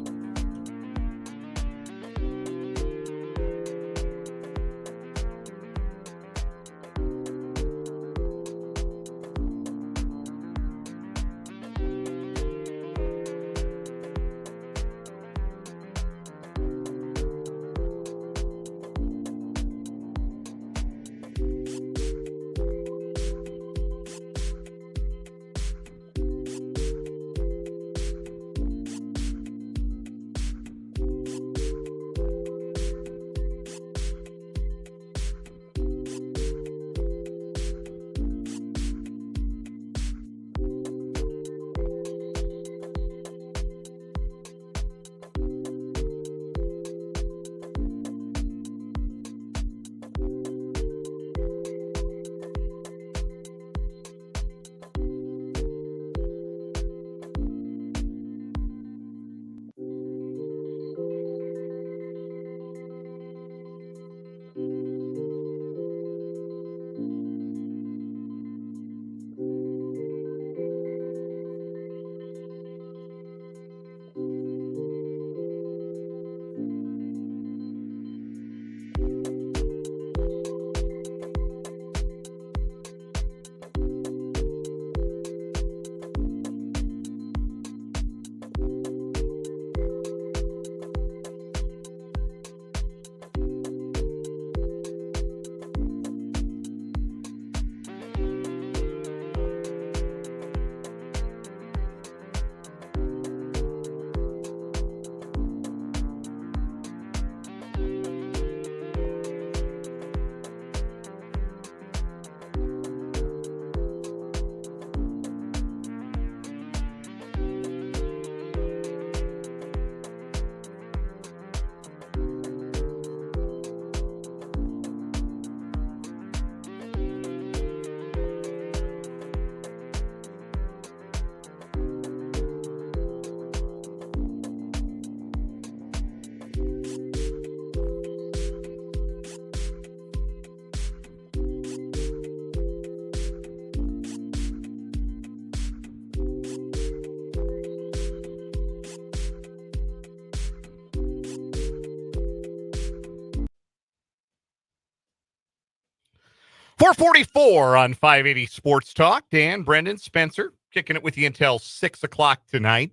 444 on 580 Sports Talk. Dan, Brendan, Spencer, kicking it with you until 6 o'clock tonight.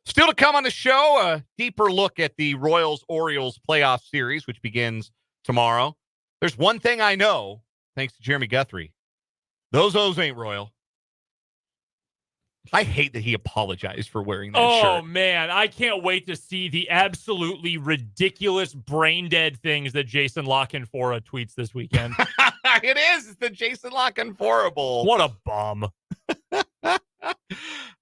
Still to come on the show, a deeper look at the Royals-Orioles playoff series, which begins tomorrow. There's one thing I know, thanks to Jeremy Guthrie. Those O's ain't royal. I hate that he apologized for wearing that shirt. Oh, man. I can't wait to see the absolutely ridiculous brain-dead things that Jason Lockenfora tweets this weekend. It is. It's the Jason Lockenforable. What a bum.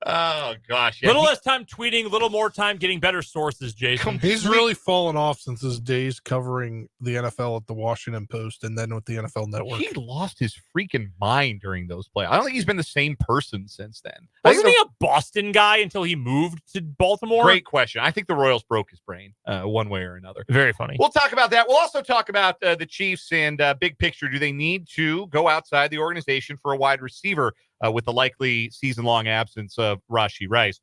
Oh, gosh. Little less time tweeting, a little more time getting better sources, Jason. He's really fallen off since his days covering the NFL at the Washington Post and then with the NFL Network. He lost his freaking mind during those playoffs. I don't think he's been the same person since then. Wasn't he a Boston guy until he moved to Baltimore? Great question. I think the Royals broke his brain one way or another. Very funny. We'll talk about that. We'll also talk about the Chiefs and big picture. Do they need to go outside the organization for a wide receiver with the likely season-long absence of Rashee Rice?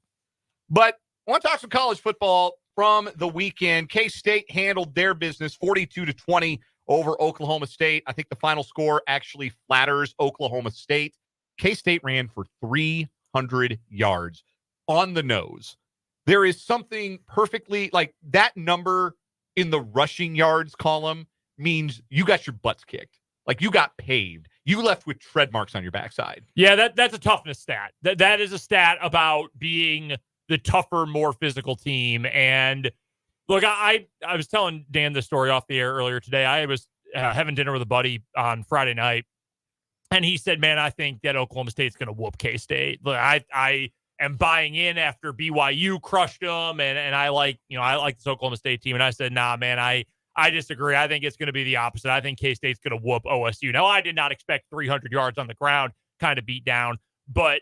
But I want to talk some college football from the weekend. K-State handled their business 42-20 over Oklahoma State. I think the final score actually flatters Oklahoma State. K-State ran for 300 yards on the nose. There is something perfectly like that number in the rushing yards column means you got your butts kicked. Like you got paved. You left with tread marks on your backside. Yeah, that's a toughness stat. That is a stat about being the tougher, more physical team. And look, I was telling Dan this story off the air earlier today. I was having dinner with a buddy on Friday night, and he said, "Man, I think that Oklahoma State's going to whoop K-State." Look, I am buying in after BYU crushed them, and I like this Oklahoma State team. And I said, "Nah, man, I disagree. I think it's going to be the opposite. I think K-State's going to whoop OSU." Now, I did not expect 300 yards on the ground, kind of beat down, but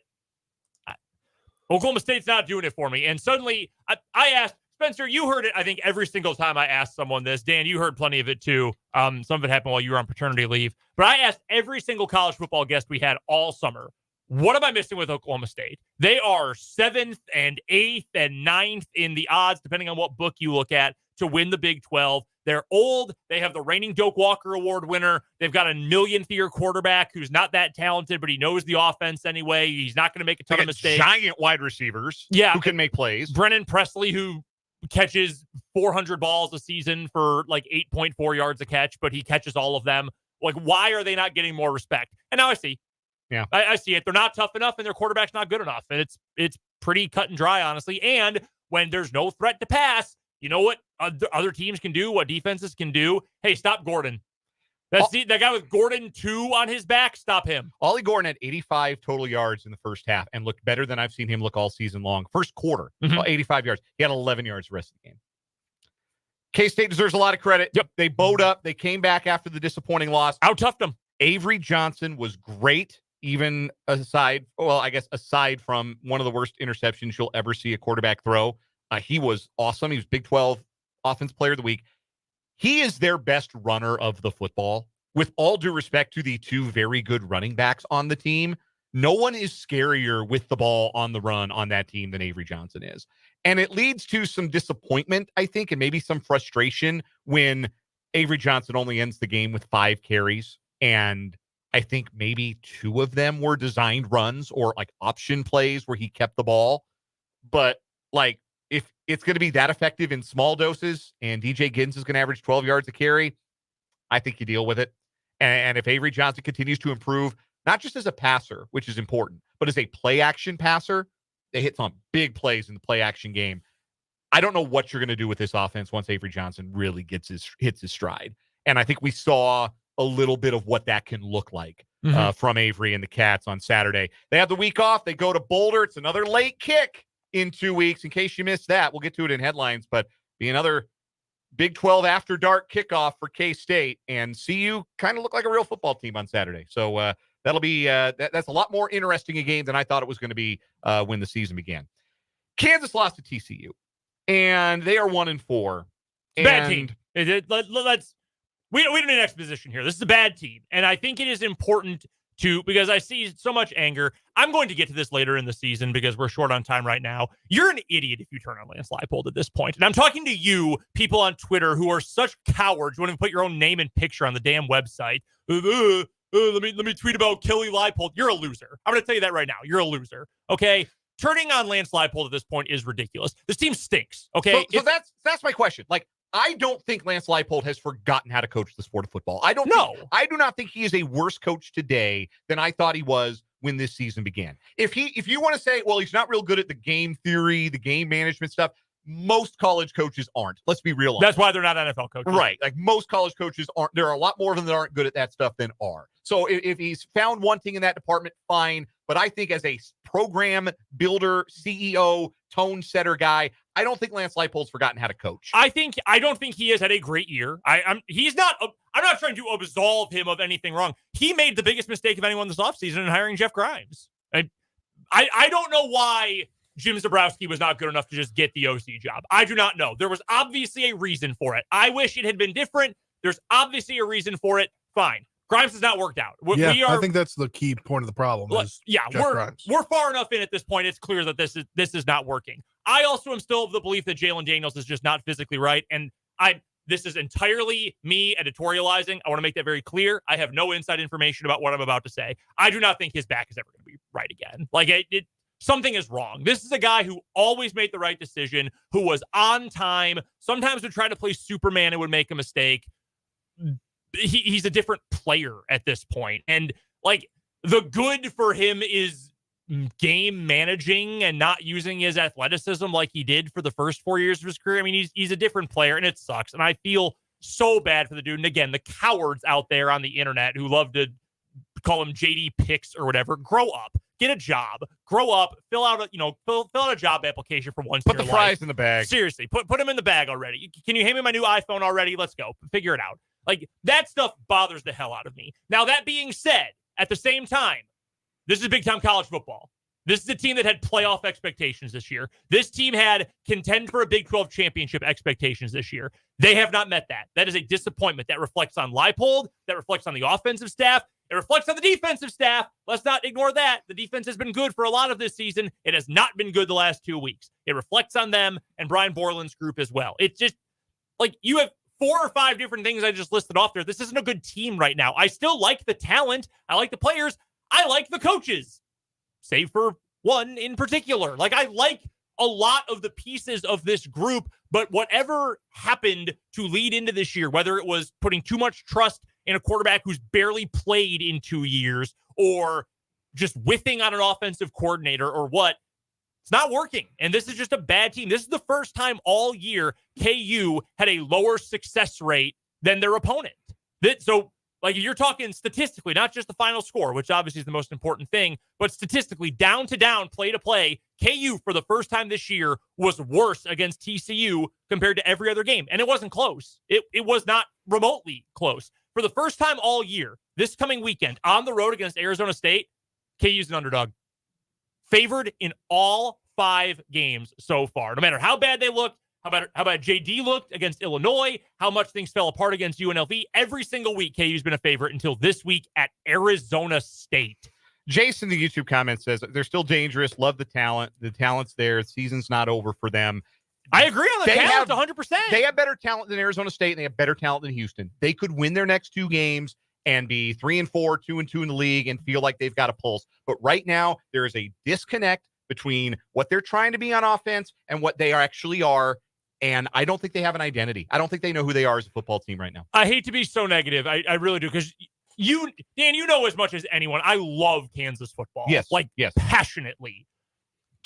Oklahoma State's not doing it for me. And suddenly, I asked, Spencer, you heard it, I think, every single time I asked someone this. Dan, you heard plenty of it too. Some of it happened while you were on paternity leave. But I asked every single college football guest we had all summer, what am I missing with Oklahoma State? They are 7th and 8th and 9th in the odds, depending on what book you look at, to win the Big 12. They're old. They have the reigning Doak Walker Award winner. They've got a millionth-year quarterback who's not that talented, but he knows the offense anyway. He's not going to make a ton of mistakes. Giant wide receivers who can make plays. Brennan Presley, who catches 400 balls a season for like 8.4 yards a catch, but he catches all of them. Like, why are they not getting more respect? And now I see. Yeah, I see it. They're not tough enough, and their quarterback's not good enough. And it's pretty cut and dry, honestly. And when there's no threat to pass, you know what other teams can do, what defenses can do? Hey, stop Gordon. That guy with Gordon 2 on his back, stop him. Ollie Gordon had 85 total yards in the first half and looked better than I've seen him look all season long. First quarter, 85 yards. He had 11 yards the rest of the game. K-State deserves a lot of credit. Yep. They bowed up. They came back after the disappointing loss. Out-toughed them. Avery Johnson was great, even aside from one of the worst interceptions you'll ever see a quarterback throw. He was awesome. He was Big 12 Offensive Player of the Week. He is their best runner of the football. With all due respect to the two very good running backs on the team, no one is scarier with the ball on the run on that team than Avery Johnson is. And it leads to some disappointment, I think, and maybe some frustration when Avery Johnson only ends the game with 5 carries. And I think maybe 2 of them were designed runs or like option plays where he kept the ball. But like, if it's going to be that effective in small doses and DJ Giddens is going to average 12 yards a carry, I think you deal with it. And if Avery Johnson continues to improve, not just as a passer, which is important, but as a play action passer, they hit some big plays in the play action game. I don't know what you're going to do with this offense once Avery Johnson really hits his stride. And I think we saw a little bit of what that can look like from Avery and the Cats on Saturday. They have the week off. They go to Boulder. It's another late kick in 2 weeks. In case you missed that, we'll get to it in headlines, but be another Big 12 after dark kickoff for K-State, and CU kind of look like a real football team on Saturday. So that'll be that's a lot more interesting a game than I thought it was going to be when the season began. Kansas lost to TCU, and they are 1-4. Bad team. We don't need exposition here. This is a bad team, and I think it is important because I see so much anger. I'm going to get to this later in the season because we're short on time right now. You're an idiot if you turn on Lance Leipold at this point. And I'm talking to you, people on Twitter who are such cowards. You want to put your own name and picture on the damn website. let me tweet about Kelly Leipold. You're a loser. I'm going to tell you that right now. You're a loser. Okay. Turning on Lance Leipold at this point is ridiculous. This team stinks. Okay. So that's my question. Like, I don't think Lance Leipold has forgotten how to coach the sport of football. I do not think he is a worse coach today than I thought he was when this season began. If you want to say, well, he's not real good at the game theory, the game management stuff, most college coaches aren't. Let's be real. That's why they're not NFL coaches. Right. Like most college coaches aren't. There are a lot more of them that aren't good at that stuff than are. So if he's found one thing in that department, fine. But I think as a program builder, CEO, tone setter guy, I don't think Lance Leipold's forgotten how to coach. I don't think he has had a great year. I'm not trying to absolve him of anything wrong. He made the biggest mistake of anyone this offseason in hiring Jeff Grimes. I don't know why Jim Zabrowski was not good enough to just get the OC job. I do not know. There was obviously a reason for it. I wish it had been different. There's obviously a reason for it. Fine. Grimes has not worked out. I think that's the key point of the problem. We're far enough in at this point. It's clear that this is not working. I also am still of the belief that Jalen Daniels is just not physically right. And this is entirely me editorializing. I want to make that very clear. I have no inside information about what I'm about to say. I do not think his back is ever going to be right again. Like something is wrong. This is a guy who always made the right decision, who was on time, sometimes would try to play Superman and would make a mistake. He's a different player at this point. And like the good for him is game managing and not using his athleticism like he did for the first 4 years of his career. I mean, he's a different player and it sucks. And I feel so bad for the dude. And again, the cowards out there on the internet who love to call him JD Picks or whatever, grow up, get a job, grow up, fill out a job application for once. Put the fries in the bag. Seriously, put him in the bag already. Can you hand me my new iPhone already? Let's go. Figure it out. Like, that stuff bothers the hell out of me. Now, that being said, at the same time, this is big-time college football. This is a team that had playoff expectations this year. This team had contend for a Big 12 championship expectations this year. They have not met that. That is a disappointment. That reflects on Leipold. That reflects on the offensive staff. It reflects on the defensive staff. Let's not ignore that. The defense has been good for a lot of this season. It has not been good the last 2 weeks. It reflects on them and Brian Borland's group as well. It's just like you have 4 or 5 different things I just listed off there. This isn't a good team right now. I still like the talent. I like the players. I like the coaches, save for one in particular. Like, I like a lot of the pieces of this group, but whatever happened to lead into this year, whether it was putting too much trust in a quarterback who's barely played in 2 years or just whiffing on an offensive coordinator or what, it's not working. And this is just a bad team. This is the first time all year KU had a lower success rate than their opponent. So, like, you're talking statistically, not just the final score, which obviously is the most important thing, but statistically, down to down, play to play, KU for the first time this year was worse against TCU compared to every other game. And it wasn't close. It was not remotely close. For the first time all year, this coming weekend, on the road against Arizona State, KU's an underdog. Favored in all 5 games so far. No matter how bad they looked, how about JD looked against Illinois, how much things fell apart against UNLV. Every single week, KU's been a favorite until this week at Arizona State. Jason, the YouTube comment says they're still dangerous. Love the talent. The talent's there. The season's not over for them. I agree on the talent 100%. They have better talent than Arizona State, and they have better talent than Houston. They could win their next 2 games and be 3-4, 2-2 in the league and feel like they've got a pulse. But right now, there is a disconnect between what they're trying to be on offense and what they actually are. And I don't think they have an identity. I don't think they know who they are as a football team right now. I hate to be so negative. I really do. Because Dan, you know as much as anyone, I love Kansas football. Yes. Passionately.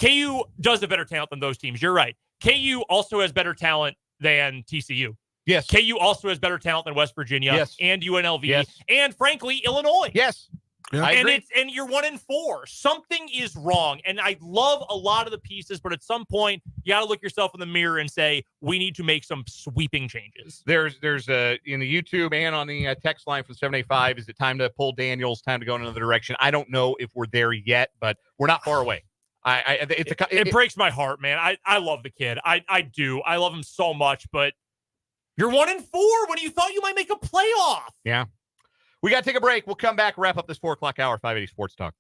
KU does have better talent than those teams. You're right. KU also has better talent than TCU. Yes. KU also has better talent than West Virginia. Yes. And UNLV. Yes. And frankly, Illinois. Yes. Yeah. And you're 1-4. Something is wrong. And I love a lot of the pieces, but at some point you got to look yourself in the mirror and say, we need to make some sweeping changes. There's in the YouTube and on the text line from 785, is it time to pull Daniels, time to go in another direction? I don't know if we're there yet, but we're not far away. It breaks my heart, man. I love the kid. I do. I love him so much, but you're 1-4 when you thought you might make a playoff. Yeah. We got to take a break. We'll come back, wrap up this 4 o'clock hour, 580 Sports Talk.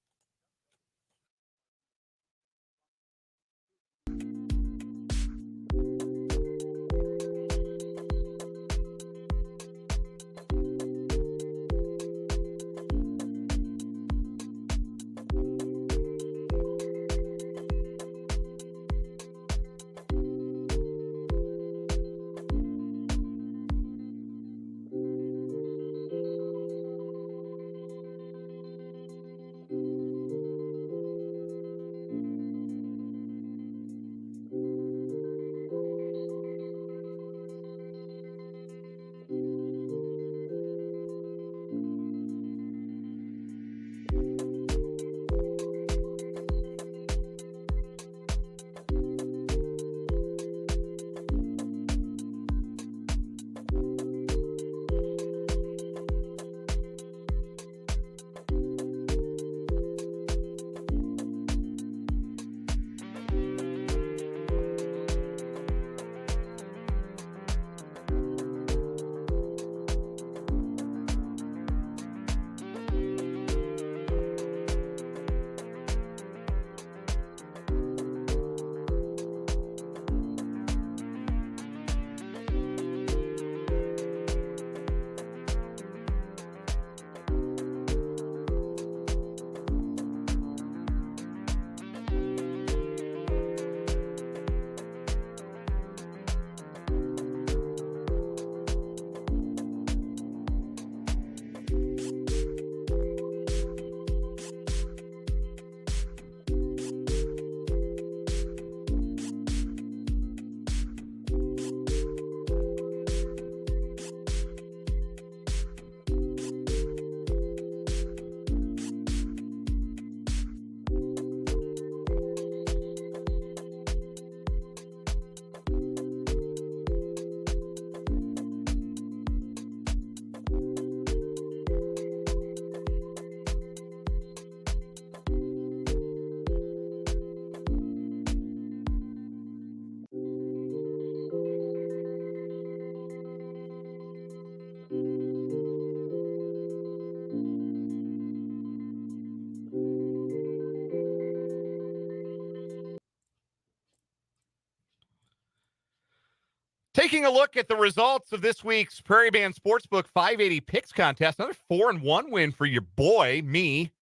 Taking a look at the results of this week's Prairie Band Sportsbook 580 Picks Contest, another 4-1 win for your boy, me.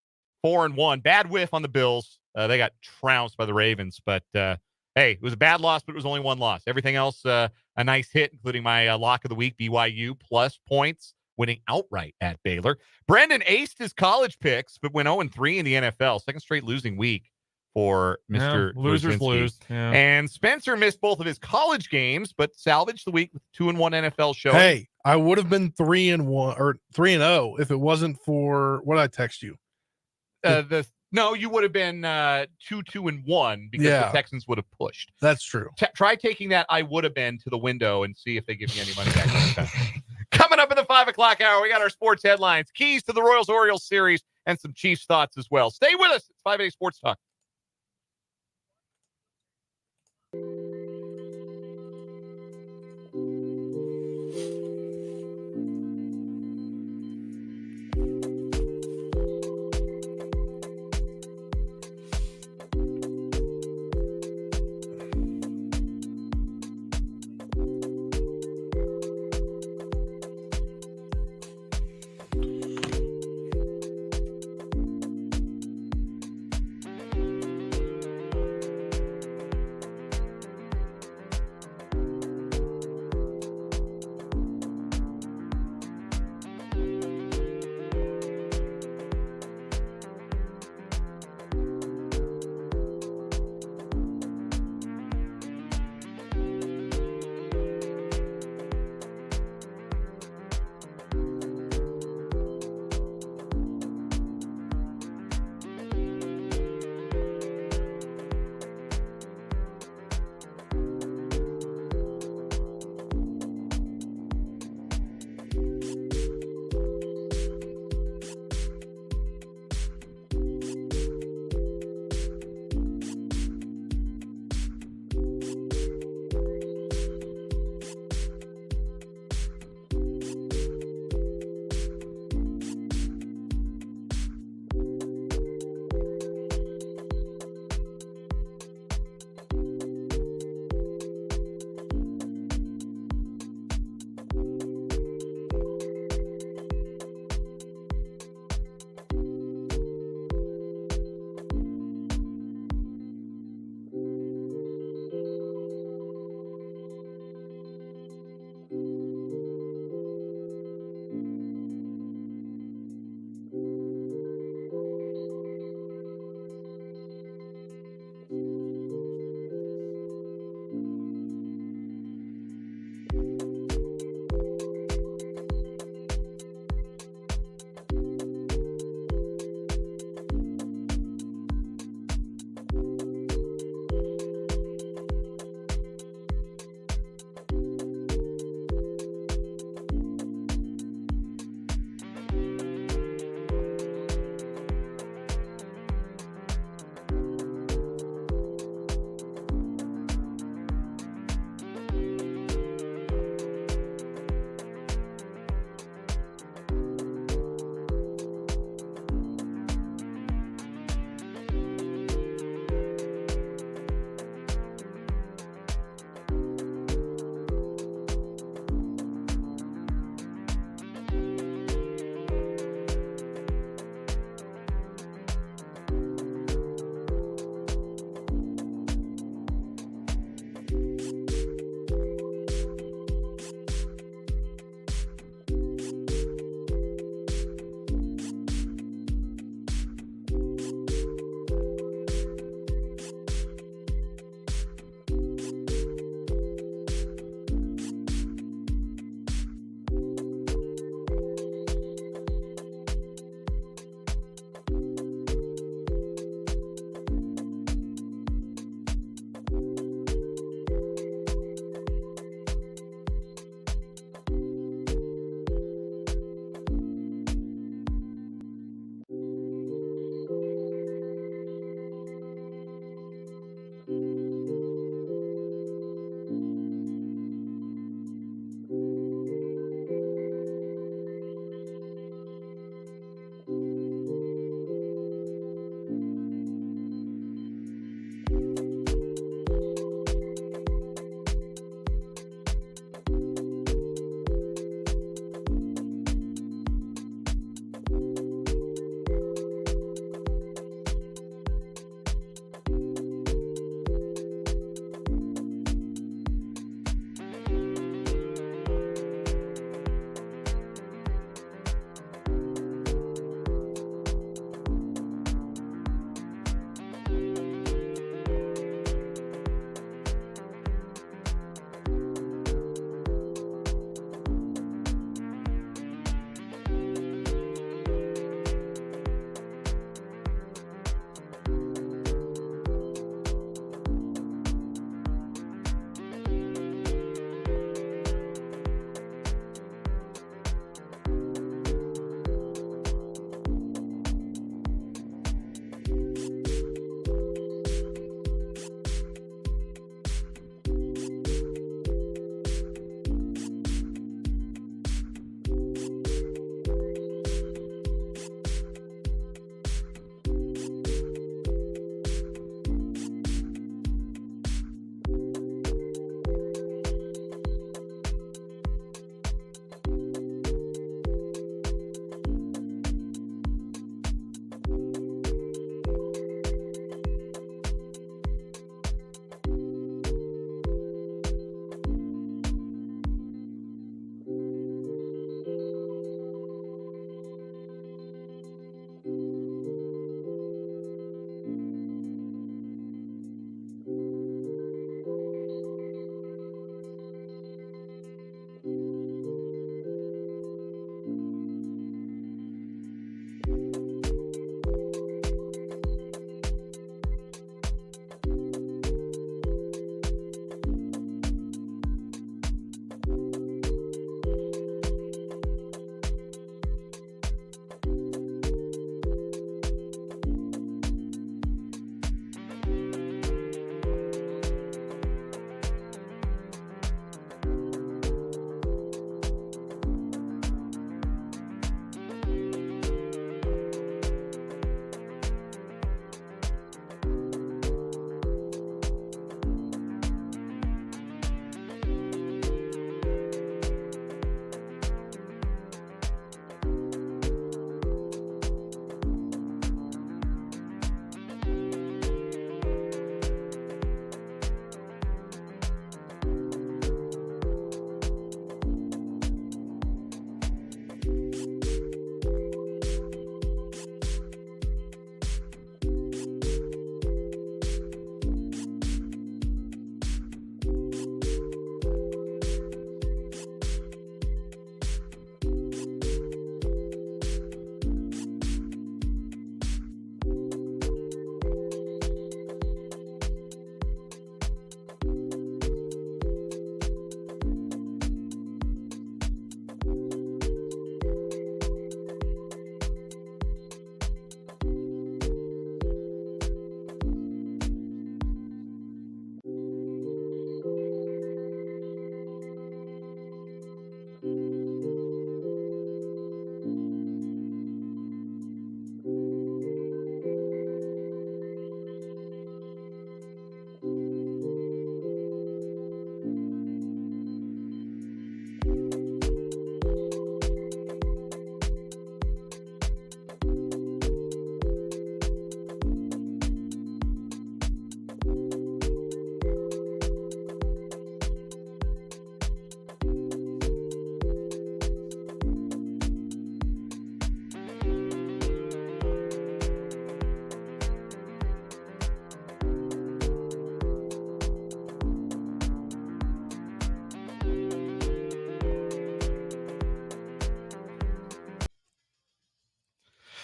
4-1. Bad whiff on the Bills. They got trounced by the Ravens, but hey, it was a bad loss, but it was only one loss. Everything else, a nice hit, including my lock of the week, BYU plus points, winning outright at Baylor. Brendan aced his college picks, but went 0-3 in the NFL. Second straight losing week for Mr. Losers Brzezinski. lose. Yeah. And Spencer missed both of his college games, but salvaged the week with 2-1 NFL show. Hey, I would have been 3-1 or 3-0 if it wasn't for what I text you. No, you would have been 2-2-1 because the Texans would have pushed. That's true. Try taking that I would have been to the window and see if they give you any money back. Coming up in the 5 o'clock hour, we got our sports headlines, keys to the Royals Orioles series, and some Chiefs thoughts as well. Stay with us. It's 580 Sports Talk.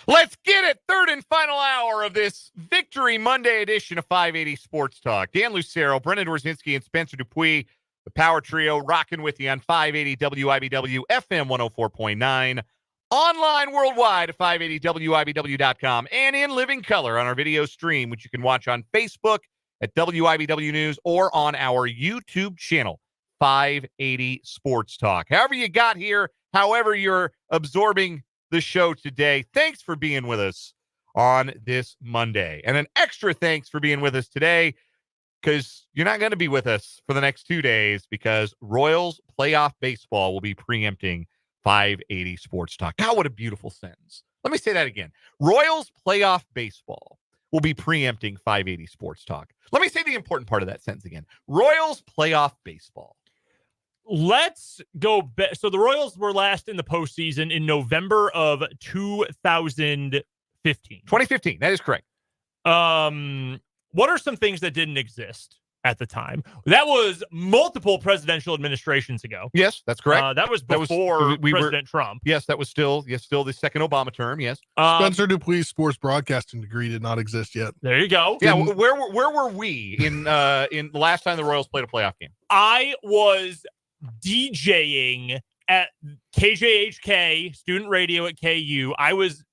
Let's get it. Third and final hour of this Victory Monday edition of 580 Sports Talk. Dan Lucero, Brendan Dworzinski, and Spencer Dupuis, the power trio, rocking with you on 580 WIBW FM 104.9. Online worldwide at 580WIBW.com and in living color on our video stream, which you can watch on Facebook at WIBW News or on our YouTube channel, 580 Sports Talk. However you got here, however you're absorbing the show today, thanks for being with us on this Monday. And an extra thanks for being with us today, because you're not going to be with us for the next 2 days because Royals playoff baseball will be preempting 580 Sports Talk. God, what a beautiful sentence. Let me say that again. Royals playoff baseball will be preempting 580 Sports Talk. Let me say the important part of that sentence again. Royals playoff baseball. Let's go. So the Royals were last in the postseason in November of 2015. 2015. That is correct. What are some things that didn't exist at the time? That was multiple presidential administrations ago. Yes, that's correct. That was before President Trump. Yes, that was still the second Obama term. Yes. Spencer Dupuis' sports broadcasting degree did not exist yet. There you go. Yeah. Where were we in the last time the Royals played a playoff game? I was DJing at KJHK student radio at KU. I was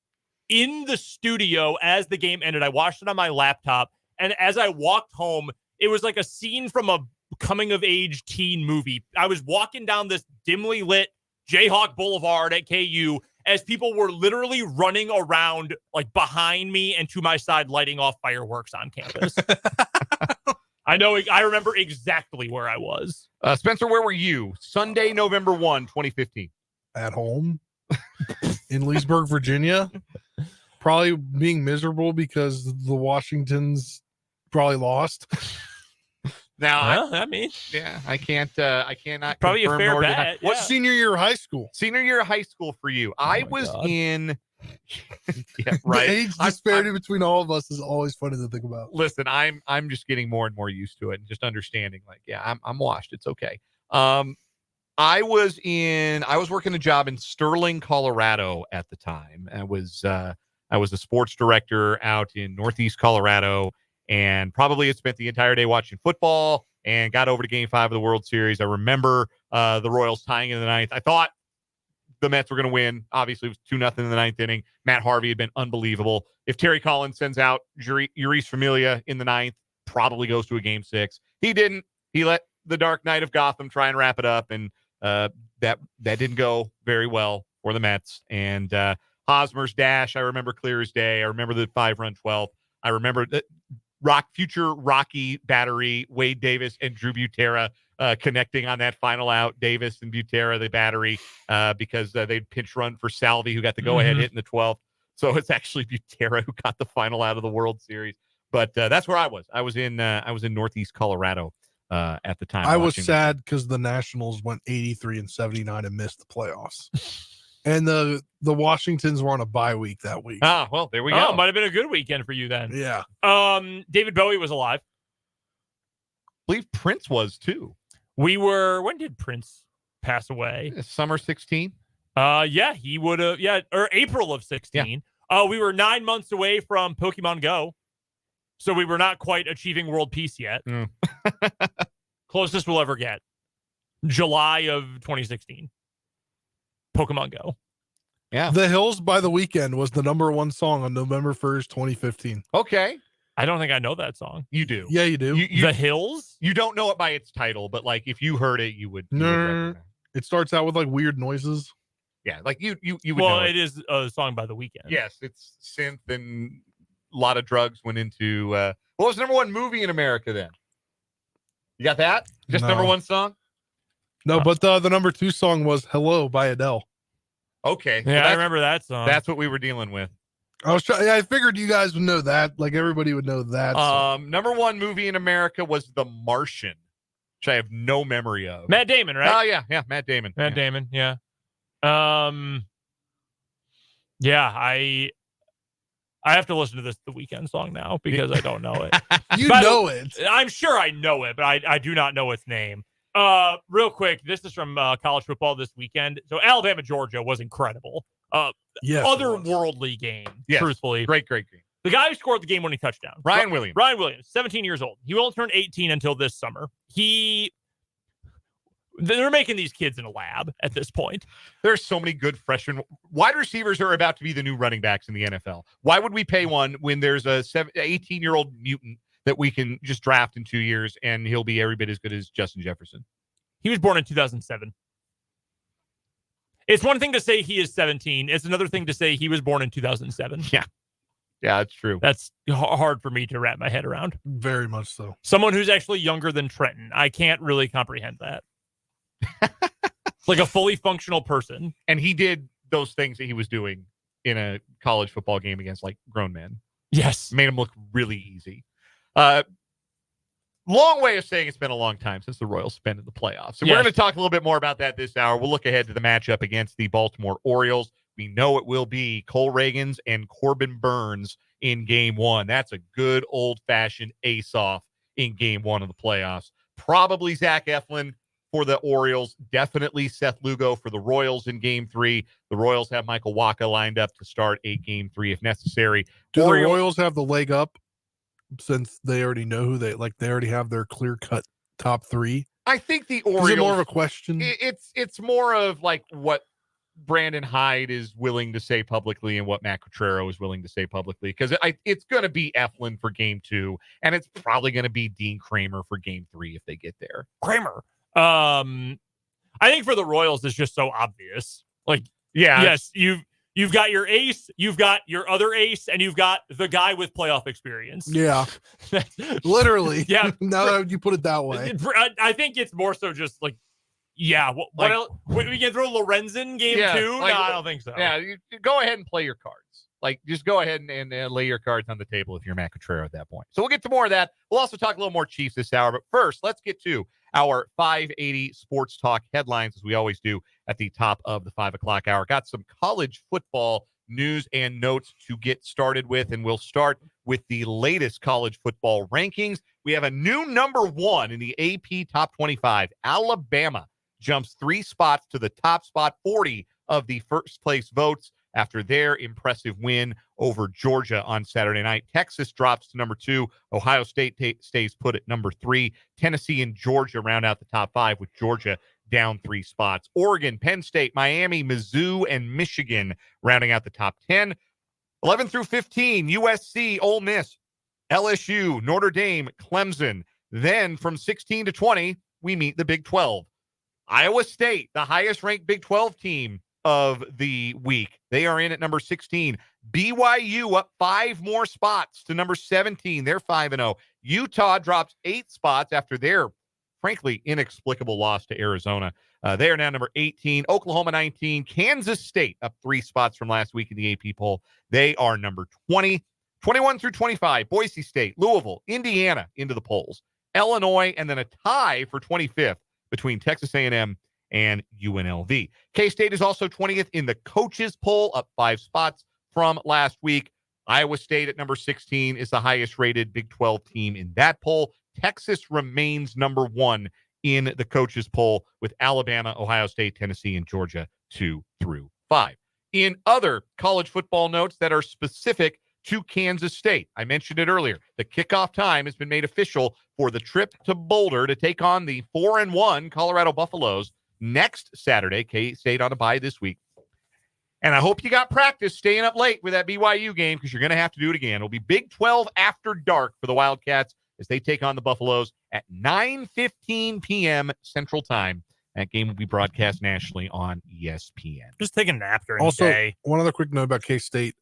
in the studio as the game ended. I watched it on my laptop. And as I walked home, it was like a scene from a coming-of-age teen movie. I was walking down this dimly lit Jayhawk Boulevard at KU as people were literally running around like behind me and to my side, lighting off fireworks on campus. I remember exactly where I was. Spencer, where were you? Sunday, November 1, 2015. At home in Leesburg, Virginia. Probably being miserable because the Washingtons probably lost. Now, I cannot. Probably a confirm fair nor deny. bet. What's senior year of high school? Senior year of high school for you? I was God. in. Yeah, right. The age disparity between all of us is always funny to think about. Listen, I'm just getting more and more used to it and just understanding. Like, yeah, I'm washed. It's okay. I was working a job in Sterling, Colorado at the time. I was a sports director out in Northeast Colorado, and probably had spent the entire day watching football and got over to Game 5 of the World Series. I remember the Royals tying in the ninth. I thought the Mets were going to win. Obviously, it was 2-0 in the ninth inning. Matt Harvey had been unbelievable. If Terry Collins sends out Urias Familia in the ninth, probably goes to a Game 6. He didn't. He let the Dark Knight of Gotham try and wrap it up, and that didn't go very well for the Mets. And Hosmer's dash, I remember clear as day. I remember the 5-run 12th. I remember the future Rocky battery, Wade Davis and Drew Butera connecting on that final out. Davis and Butera, the battery, because they'd pinch run for Salvi, who got the go-ahead hit in the 12th. So it's actually Butera who got the final out of the World Series. But that's where I was. I was in Northeast Colorado at the time. I was sad because the Nationals went 83-79 and missed the playoffs. And the Washingtons were on a bye week that week. Ah, well, there we go. Oh, might have been a good weekend for you then. Yeah. David Bowie was alive. I believe Prince was too. When did Prince pass away? Summer 16. Yeah, he would have. Yeah, or April of 16. We were 9 months away from Pokemon Go, so we were not quite achieving world peace yet. Closest we'll ever get. July of 2016. Pokemon Go. Yeah. The Hills by the Weeknd was the #1 song on November 1st, 2015. Okay. I don't think I know that song. You do. Yeah, you do. The Hills? You don't know it by its title, but like if you heard it, you would. No. It starts out with like weird noises. Yeah, like you would Well, know it is a song by The Weeknd. Yes, it's synth and a lot of drugs went into. What was the #1 movie in America then? You got that? Just No. #1 song? No, but the #2 song was Hello by Adele. Okay. Yeah, I remember that song. That's what we were dealing with. I figured you guys would know that. Like everybody would know that. #1 movie in America was The Martian, which I have no memory of. Matt Damon, right? Oh yeah, Matt Damon. Matt Damon, yeah. Yeah, I have to listen to the Weeknd song now because I don't know it. You know it. I'm sure I know it, but I do not know its name. Real quick, this is from college football this weekend. So Alabama, Georgia was incredible. Yes, otherworldly game, Yes. truthfully. Great game. The guy who scored the game-winning touchdown. Ryan Williams. Ryan Williams, 17 years old. He won't turn 18 until this summer. They're making these kids in a lab at this point. There's so many good freshmen. Wide receivers are about to be the new running backs in the NFL. Why would we pay one when there's a 18-year-old mutant that we can just draft in 2 years and he'll be every bit as good as Justin Jefferson? He was born in 2007. It's one thing to say he is 17. It's another thing to say he was born in 2007. Yeah, that's true. That's hard for me to wrap my head around. Very much so. Someone who's actually younger than Trenton. I can't really comprehend that. Like a fully functional person. And he did those things that he was doing in a college football game against like grown men. Yes. Made him look really easy. Long way of saying it's been a long time since the Royals have been in the playoffs. And we're going to talk a little bit more about that this hour. We'll look ahead to the matchup against the Baltimore Orioles. We know it will be Cole Reagans and Corbin Burns in game one. That's a good old-fashioned ace-off in game one of the playoffs. Probably Zach Eflin for the Orioles. Definitely Seth Lugo for the Royals in game three. The Royals have Michael Wacha lined up to start a game three if necessary. Do the Royals have the leg up since they already know who they already have their clear-cut top three? I think the Orioles... Is it more of a question? It's more of like what Brandon Hyde is willing to say publicly and what Matt Quatraro is willing to say publicly, because it's going to be Eflin for game two, and it's probably going to be Dean Kramer for game three if they get there. Kramer. I think for the Royals, it's just so obvious. Like, yeah, yes, you've got your ace, you've got your other ace, and you've got the guy with playoff experience. Yeah, literally. Yeah. Now that you put it that way, I think it's more so just like, yeah. What else? We can throw Lorenzen game two? Like, no, I don't think so. Yeah, you go ahead and play your cards. Like, just go ahead and lay your cards on the table if you're Matt Quatraro at that point. So we'll get to more of that. We'll also talk a little more Chiefs this hour. But first, let's get to our 580 Sports Talk headlines, as we always do at the top of the 5 o'clock hour. Got some college football news and notes to get started with, and we'll start with the latest college football rankings. We have a new number one in the AP Top 25. Alabama jumps 3 spots to the top spot, 40 of the first place votes after their impressive win over Georgia on Saturday night. Texas drops to number 2. Ohio State stays put at number 3. Tennessee and Georgia round out the top 5, with Georgia down 3 spots. Oregon, Penn State, Miami, Mizzou, and Michigan rounding out the top 10. 11 through 15, USC, Ole Miss, LSU, Notre Dame, Clemson. Then from 16 to 20, we meet the Big 12. Iowa State, the highest ranked Big 12 team of the week. They are in at number 16. BYU up 5 more spots to number 17. They're 5-0. Utah drops 8 spots after their, frankly, inexplicable loss to Arizona. They are now number 18. Oklahoma 19. Kansas State up 3 spots from last week in the AP poll. They are number 20. 21 through 25. Boise State, Louisville, Indiana into the polls. Illinois, and then a tie for 25th between Texas A&M and UNLV. K-State is also 20th in the coaches poll, up 5 spots from last week. Iowa State at number 16 is the highest rated Big 12 team in that poll. Texas remains number 1 in the coaches poll, with Alabama, Ohio State, Tennessee, and Georgia 2 through 5. In other college football notes that are specific to Kansas State, I mentioned it earlier, the kickoff time has been made official for the trip to Boulder to take on the 4-1 Colorado Buffaloes next Saturday. K-State on a bye this week. And I hope you got practice staying up late with that BYU game, because you're going to have to do it again. It'll be Big 12 after dark for the Wildcats as they take on the Buffaloes at 9:15 p.m. Central Time. That game will be broadcast nationally on ESPN. Just take a nap during also, the day. One other quick note about K-State.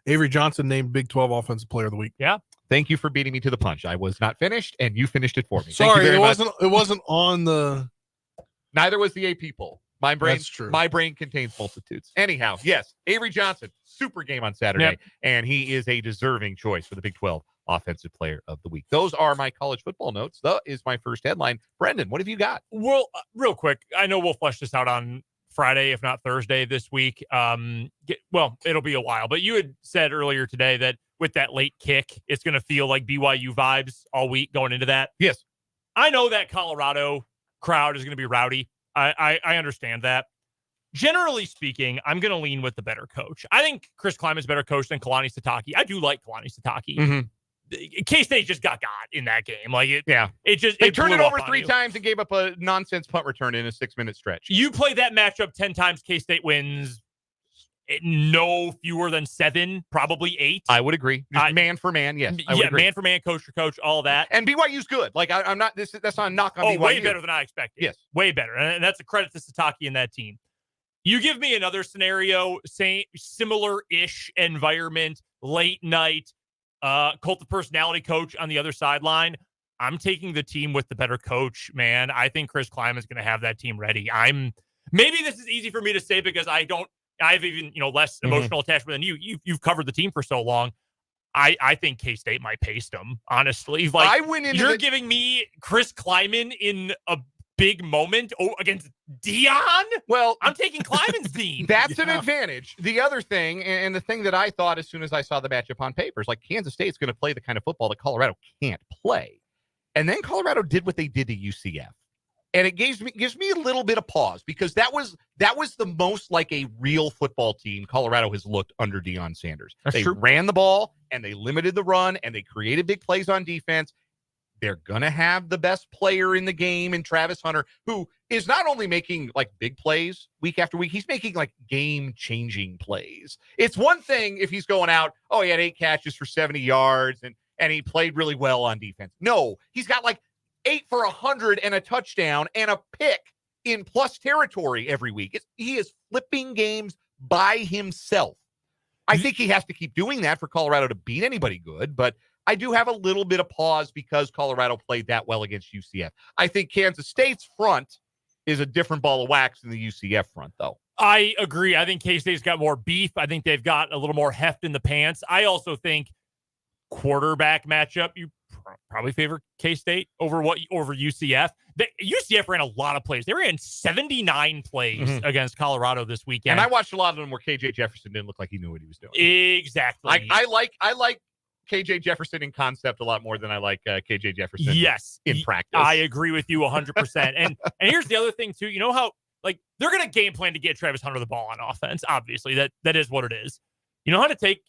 Avery Johnson named Big 12 Offensive Player of the Week. Yeah. Thank you for beating me to the punch. I was not finished, and you finished it for me. Sorry, it wasn't on the... Neither was the AP poll. My brain, That's true. My brain contains multitudes. Anyhow, yes, Avery Johnson, super game on Saturday, and he is a deserving choice for the Big 12 Offensive Player of the Week. Those are my college football notes. That is my first headline. Brendan, what have you got? Well, real quick, I know we'll flesh this out on Friday, if not Thursday this week. It'll be a while, but you had said earlier today that with that late kick, it's going to feel like BYU vibes all week going into that. Yes. I know that Colorado crowd is going to be rowdy. I understand that. generally speaking, I'm going to lean with the better coach. I think Chris Kleiman's a better coach than Kalani Sitake. I do like Kalani Sitake. Mm-hmm. K-State just got in that game. Like it, yeah. They turned it over 3 times and gave up a nonsense punt return in a 6-minute stretch. You play that matchup 10 times, K-State wins no fewer than 7, probably 8. I would agree. Just man for man, yes. I would agree. Man for man, coach for coach, all that. And BYU's good. Like I'm not. That's not a knock on BYU. Way better than I expected. Yes, way better, and that's a credit to Sitake and that team. You give me another scenario, similar-ish environment, late night, cult of personality coach on the other sideline. I'm taking the team with the better coach, man. I think Chris Kleiman is going to have that team ready. Maybe this is easy for me to say because I have even less emotional attachment than you. You've covered the team for so long. I think K-State might paste them, honestly. Like I went into you're giving me Chris Kleiman in a big moment against Dion. Well, I'm taking Kleiman's team. That's an advantage. The other thing, and the thing that I thought as soon as I saw the matchup on paper is like Kansas State's going to play the kind of football that Colorado can't play. And then Colorado did what they did to UCF. And it gives me a little bit of pause because that was the most like a real football team Colorado has looked under Deion Sanders. They ran the ball and they limited the run and they created big plays on defense. They're going to have the best player in the game in Travis Hunter, who is not only making like big plays week after week, he's making like game-changing plays. It's one thing if he's going out, he had 8 catches for 70 yards and he played really well on defense. No, he's got like 8 for 100 and a touchdown and a pick in plus territory every week. He is flipping games by himself. I think he has to keep doing that for Colorado to beat anybody good, but I do have a little bit of pause because Colorado played that well against UCF. I think Kansas State's front is a different ball of wax than the UCF front, though. I agree. I think K-State's got more beef. I think they've got a little more heft in the pants. I also think quarterback matchup, you probably favor K-State over UCF. UCF ran a lot of plays. They ran 79 plays against Colorado this weekend. And I watched a lot of them where KJ Jefferson didn't look like he knew what he was doing. Exactly. I like KJ Jefferson in concept a lot more than I like KJ Jefferson in practice. I agree with you 100%. And here's the other thing, too. You know how, like, they're going to game plan to get Travis Hunter the ball on offense. Obviously, that is what it is. You know how to take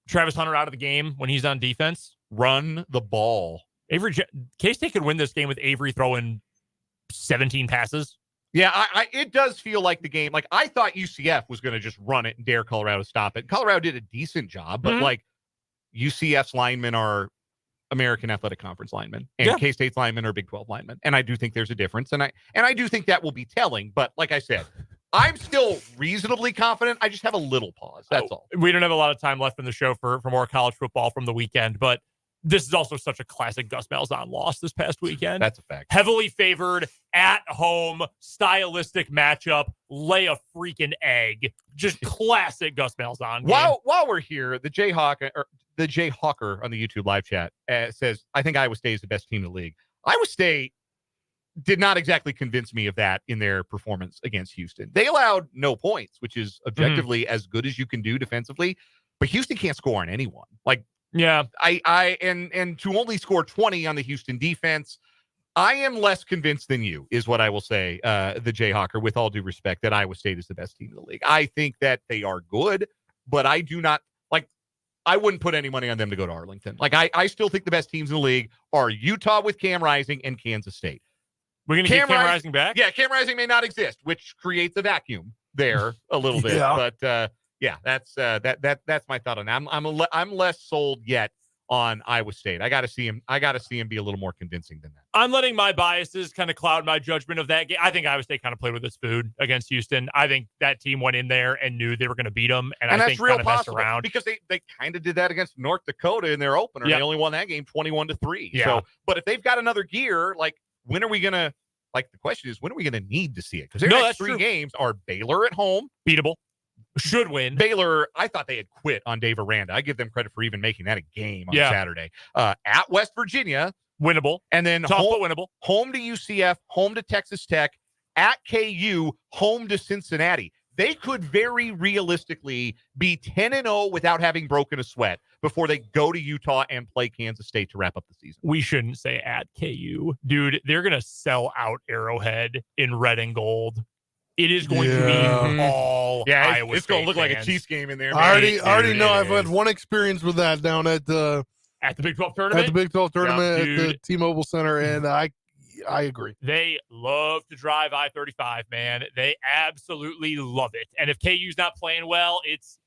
Travis Hunter out of the game when he's on defense? Run the ball. K-State could win this game with Avery throwing 17 passes. Yeah, it does feel like the game. Like, I thought UCF was going to just run it and dare Colorado to stop it. Colorado did a decent job, but, like, UCF's linemen are American Athletic Conference linemen, and K-State's linemen are Big 12 linemen. And I do think there's a difference, and I do think that will be telling. But like I said, I'm still reasonably confident. I just have a little pause. That's all. We don't have a lot of time left in the show for more college football from the weekend, but this is also such a classic Gus Malzahn loss this past weekend. That's a fact. Heavily favored, at home, stylistic matchup, lay a freaking egg. Just classic Gus Malzahn game. While we're here, the Jayhawker on the YouTube live chat says, I think Iowa State is the best team in the league. Iowa State did not exactly convince me of that in their performance against Houston. They allowed no points, which is objectively as good as you can do defensively, but Houston can't score on anyone. Like, yeah, and to only score 20 on the Houston defense, I am less convinced than you, is what I will say, the Jayhawker, with all due respect, that Iowa State is the best team in the league. I think that they are good, but I do not, like, I wouldn't put any money on them to go to Arlington. Like, I still think the best teams in the league are Utah with Cam Rising and Kansas State. We're going to get Cam Rising back? Yeah, Cam Rising may not exist, which creates a vacuum there a little bit. But, yeah, that's my thought on that. I'm less sold yet on Iowa State. I got to see him be a little more convincing than that. I'm letting my biases kind of cloud my judgment of that game. I think Iowa State kind of played with its food against Houston. I think that team went in there and knew they were going to beat them, and I that's think real kind of messed around because they kind of did that against North Dakota in their opener. They only won that game 21-3. Yeah. So, but if they've got another gear, like, when are we gonna? Like, the question is, when are we going to need to see it? Because their next 3 games are Baylor at home, beatable. Should win. Baylor, I thought they had quit on Dave Aranda. I give them credit for even making that a game on Saturday. At West Virginia, winnable. And then winnable. Home to UCF, home to Texas Tech, at KU, home to Cincinnati. They could very realistically be 10-0 without having broken a sweat before they go to Utah and play Kansas State to wrap up the season. We shouldn't say at KU. Dude, they're going to sell out Arrowhead in red and gold. It is going to be all Iowa it's going to State look like a fans. Chiefs game in there. I Man. already know. I've had one experience with that down at the Big 12 tournament. At the Big 12 tournament at the dude. T-Mobile Center, and I agree. They love to drive I-35, man. They absolutely love it. And if KU's not playing well, it's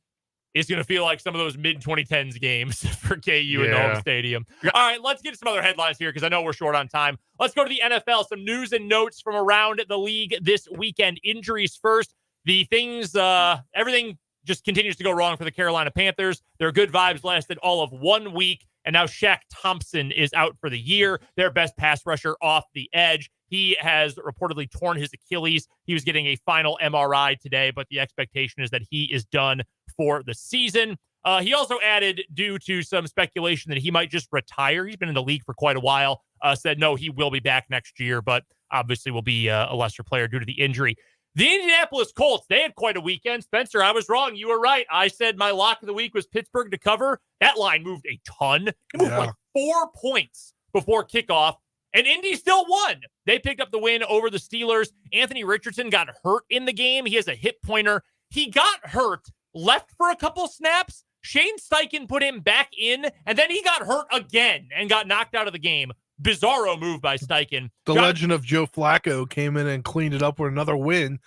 going to feel like some of those mid-2010s games for KU in the home stadium. All right, let's get to some other headlines here because I know we're short on time. Let's go to the NFL. Some news and notes from around the league this weekend. Injuries first. The things, everything just continues to go wrong for the Carolina Panthers. Their good vibes lasted all of 1 week, and now Shaq Thompson is out for the year, their best pass rusher off the edge. He has reportedly torn his Achilles. He was getting a final MRI today, but the expectation is that he is done for the season. He also added, due to some speculation that he might just retire. He's been in the league for quite a while. Said, no, he will be back next year, but obviously will be a lesser player due to the injury. The Indianapolis Colts, they had quite a weekend. Spencer, I was wrong. You were right. I said my lock of the week was Pittsburgh to cover. That line moved a ton. It moved like 4 points before kickoff, and Indy still won. They picked up the win over the Steelers. Anthony Richardson got hurt in the game. He has a hip pointer. He got hurt, left for a couple snaps. Shane Steichen put him back in, and then he got hurt again and got knocked out of the game. Bizarro move by Steichen. The legend of Joe Flacco came in and cleaned it up with another win.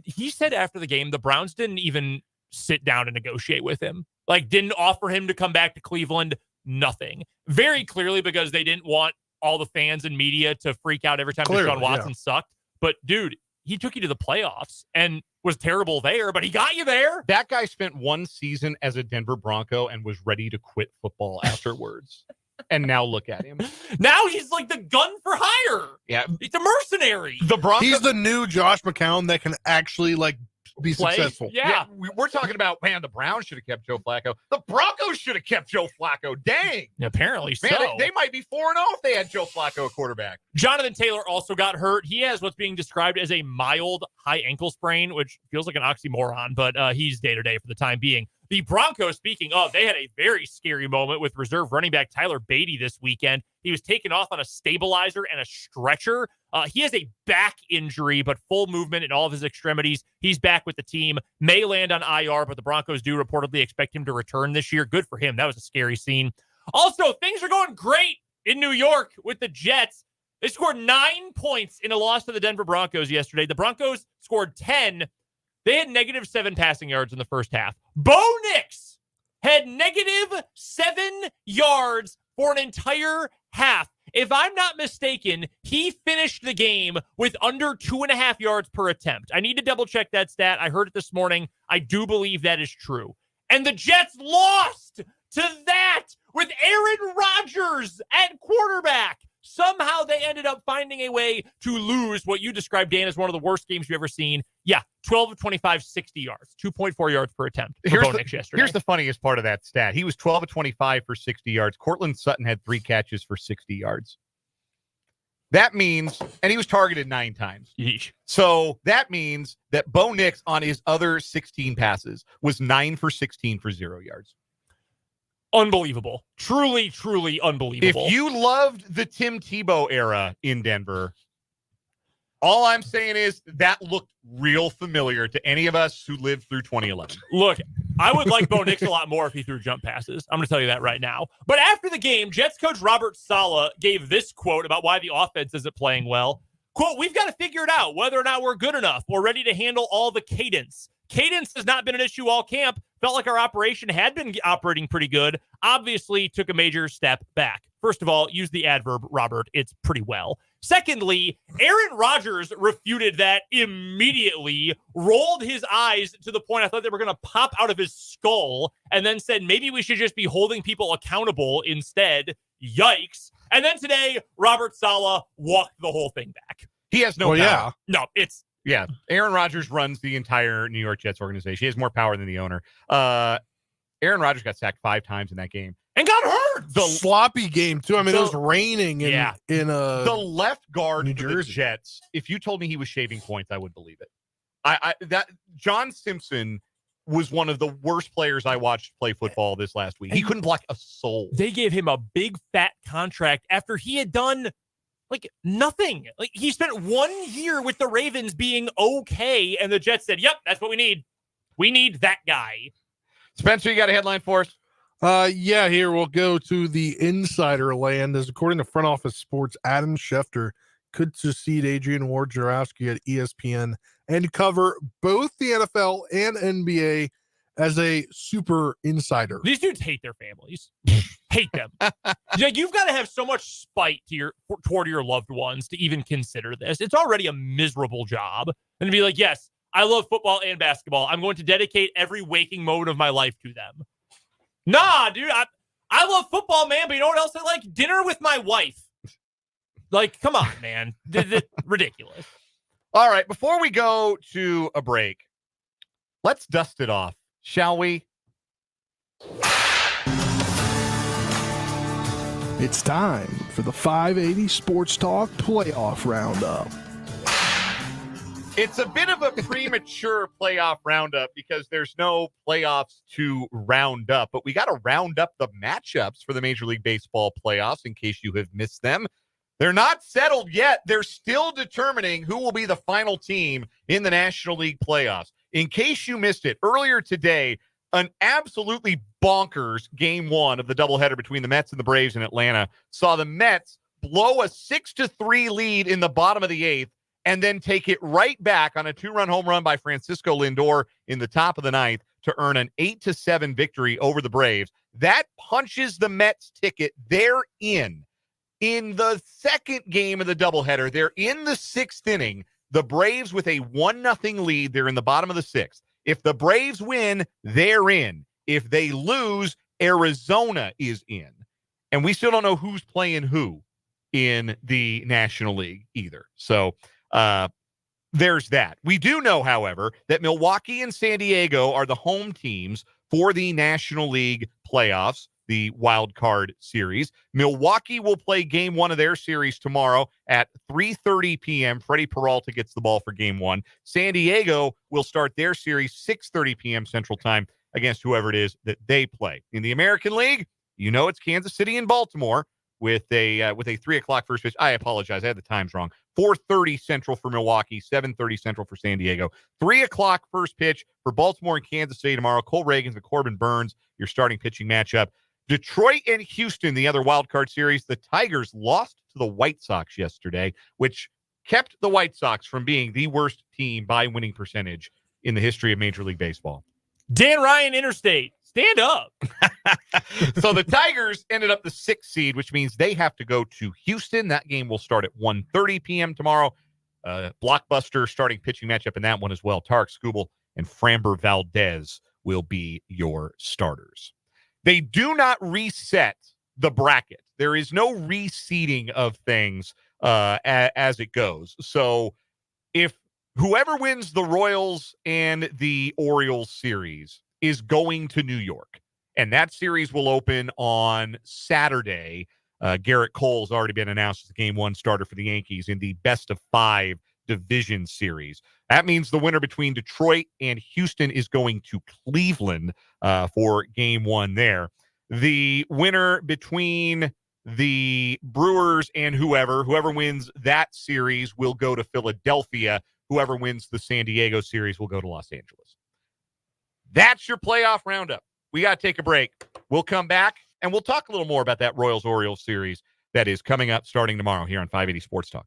He said after the game, the Browns didn't even sit down and negotiate with him. Like, didn't offer him to come back to Cleveland. Nothing. Very clearly because they didn't want all the fans and media to freak out every time Deshaun Watson sucked. But, dude, he took you to the playoffs and was terrible there, but he got you there. That guy spent 1 season as a Denver Bronco and was ready to quit football afterwards. And now look at him. Now he's like the gun for hire. Yeah. He's a mercenary. The Broncos. He's the new Josh McCown that can actually be successful. Yeah. We're talking about, man, the Browns should have kept Joe Flacco. The Broncos should have kept Joe Flacco. Dang. Apparently Man, so. they might be 4-0 if they had Joe Flacco at quarterback. Jonathan Taylor also got hurt. He has what's being described as a mild high ankle sprain, which feels like an oxymoron, but he's day-to-day for the time being. The Broncos, speaking of, they had a very scary moment with reserve running back Tyler Beatty this weekend. He was taken off on a stabilizer and a stretcher. He has a back injury, but full movement in all of his extremities. He's back with the team. May land on IR, but the Broncos do reportedly expect him to return this year. Good for him. That was a scary scene. Also, things are going great in New York with the Jets. They scored 9 points in a loss to the Denver Broncos yesterday. The Broncos scored 10. They had -7 passing yards in the first half. Bo Nix had -7 yards for an entire half. If I'm not mistaken, he finished the game with under 2.5 yards per attempt. I need to double check that stat. I heard it this morning. I do believe that is true. And the Jets lost to that with Aaron Rodgers at quarterback. Somehow they ended up finding a way to lose what you described, Dan, as one of the worst games you've ever seen. Yeah, 12 of 25, 60 yards, 2.4 yards per attempt for Bo Nix yesterday. Here's the funniest part of that stat. He was 12 of 25 for 60 yards. Cortland Sutton had 3 catches for 60 yards. That means, and he was targeted 9 times. Yeesh. So that means that Bo Nix on his other 16 passes was 9 for 16 for 0 yards. Unbelievable. Truly, truly unbelievable. If you loved the Tim Tebow era in Denver, all I'm saying is that looked real familiar to any of us who lived through 2011. Look, I would like Bo Nix a lot more if he threw jump passes. I'm going to tell you that right now. But after the game, Jets coach Robert Saleh gave this quote about why the offense isn't playing well. Quote, "We've got to figure it out, whether or not we're good enough. We're ready to handle all the cadence. Cadence has not been an issue all camp. Felt like our operation had been operating pretty good. Obviously took a major step back. First of all, use the adverb, Robert. It's pretty well. Secondly, Aaron Rodgers refuted that immediately, rolled his eyes to the point I thought they were going to pop out of his skull, and then said maybe we should just be holding people accountable instead. Yikes. And then today, Robert Saleh walked the whole thing back. He has no power. Yeah. No, it's... Yeah, Aaron Rodgers runs the entire New York Jets organization. He has more power than the owner. Aaron Rodgers got sacked 5 times in that game. And got hurt. The sloppy game, too. I mean, it was raining in the left guard New for the Jersey. Jets. If you told me he was shaving points, I would believe it. That John Simpson was one of the worst players I watched play football this last week. He couldn't block a soul. They gave him a big fat contract after he had done Like, nothing. Like, he spent 1 year with the Ravens being okay, and the Jets said, yep, that's what we need. We need that guy. Spencer, you got a headline for us? Yeah, here we'll go to the insider land. As according to Front Office Sports, Adam Schefter could succeed Adrian Wojnarowski at ESPN and cover both the NFL and NBA as a super insider. These dudes hate their families. Hate them. You've got to have so much spite toward your loved ones to even consider this. It's already a miserable job. And to be like, yes, I love football and basketball. I'm going to dedicate every waking moment of my life to them. Nah, dude, I love football, man, but you know what else I like? Dinner with my wife. Like, come on, man. Ridiculous. All right, before we go to a break, let's dust it off, shall we? It's time for the 580 Sports Talk Playoff Roundup. It's a bit of a premature playoff roundup because there's no playoffs to round up, but we got to round up the matchups for the Major League Baseball playoffs in case you have missed them. They're not settled yet. They're still determining who will be the final team in the National League playoffs. In case you missed it, earlier today, an absolutely bonkers game one of the doubleheader between the Mets and the Braves in Atlanta saw the Mets blow a 6-3 lead in the bottom of the eighth and then take it right back on a 2-run home run by Francisco Lindor in the top of the ninth to earn an 8-7 victory over the Braves. That punches the Mets ticket. They're in the second game of the doubleheader. They're in the sixth inning. The Braves with a 1-0 lead. They're in the bottom of the sixth. If the Braves win, they're in. If they lose, Arizona is in. And we still don't know who's playing who in the National League either. So there's that. We do know, however, that Milwaukee and San Diego are the home teams for the National League playoffs, the wild card series. Milwaukee will play game one of their series tomorrow at 3:30 p.m. Freddie Peralta gets the ball for game one. San Diego will start their series 6:30 p.m. Central Time against whoever it is that they play. In the American League, you know it's Kansas City and Baltimore with a 3:00 first pitch. I apologize. I had the times wrong. 4:30 Central for Milwaukee, 7:30 Central for San Diego. 3:00 first pitch for Baltimore and Kansas City tomorrow. Cole Reagans and Corbin Burns, your starting pitching matchup. Detroit and Houston, the other wild card series. The Tigers lost to the White Sox yesterday, which kept the White Sox from being the worst team by winning percentage in the history of Major League Baseball. Dan Ryan Interstate, stand up. So the Tigers ended up the 6th seed, which means they have to go to Houston. That game will start at 1:30 p.m. tomorrow. Blockbuster starting pitching matchup in that one as well. Tarek Skubal and Framber Valdez will be your starters. They do not reset the bracket. There is no reseeding of things as it goes. So if whoever wins the Royals and the Orioles series is going to New York, and that series will open on Saturday. Garrett Cole's already been announced as the game one starter for the Yankees in the best-of-5 division series. That means the winner between Detroit and Houston is going to Cleveland for game one there. The winner between the Brewers and whoever wins that series will go to Philadelphia. Whoever wins the San Diego series will go to Los Angeles. That's your playoff roundup. We got to take a break. We'll come back, and we'll talk a little more about that Royals-Orioles series that is coming up starting tomorrow here on 580 Sports Talk.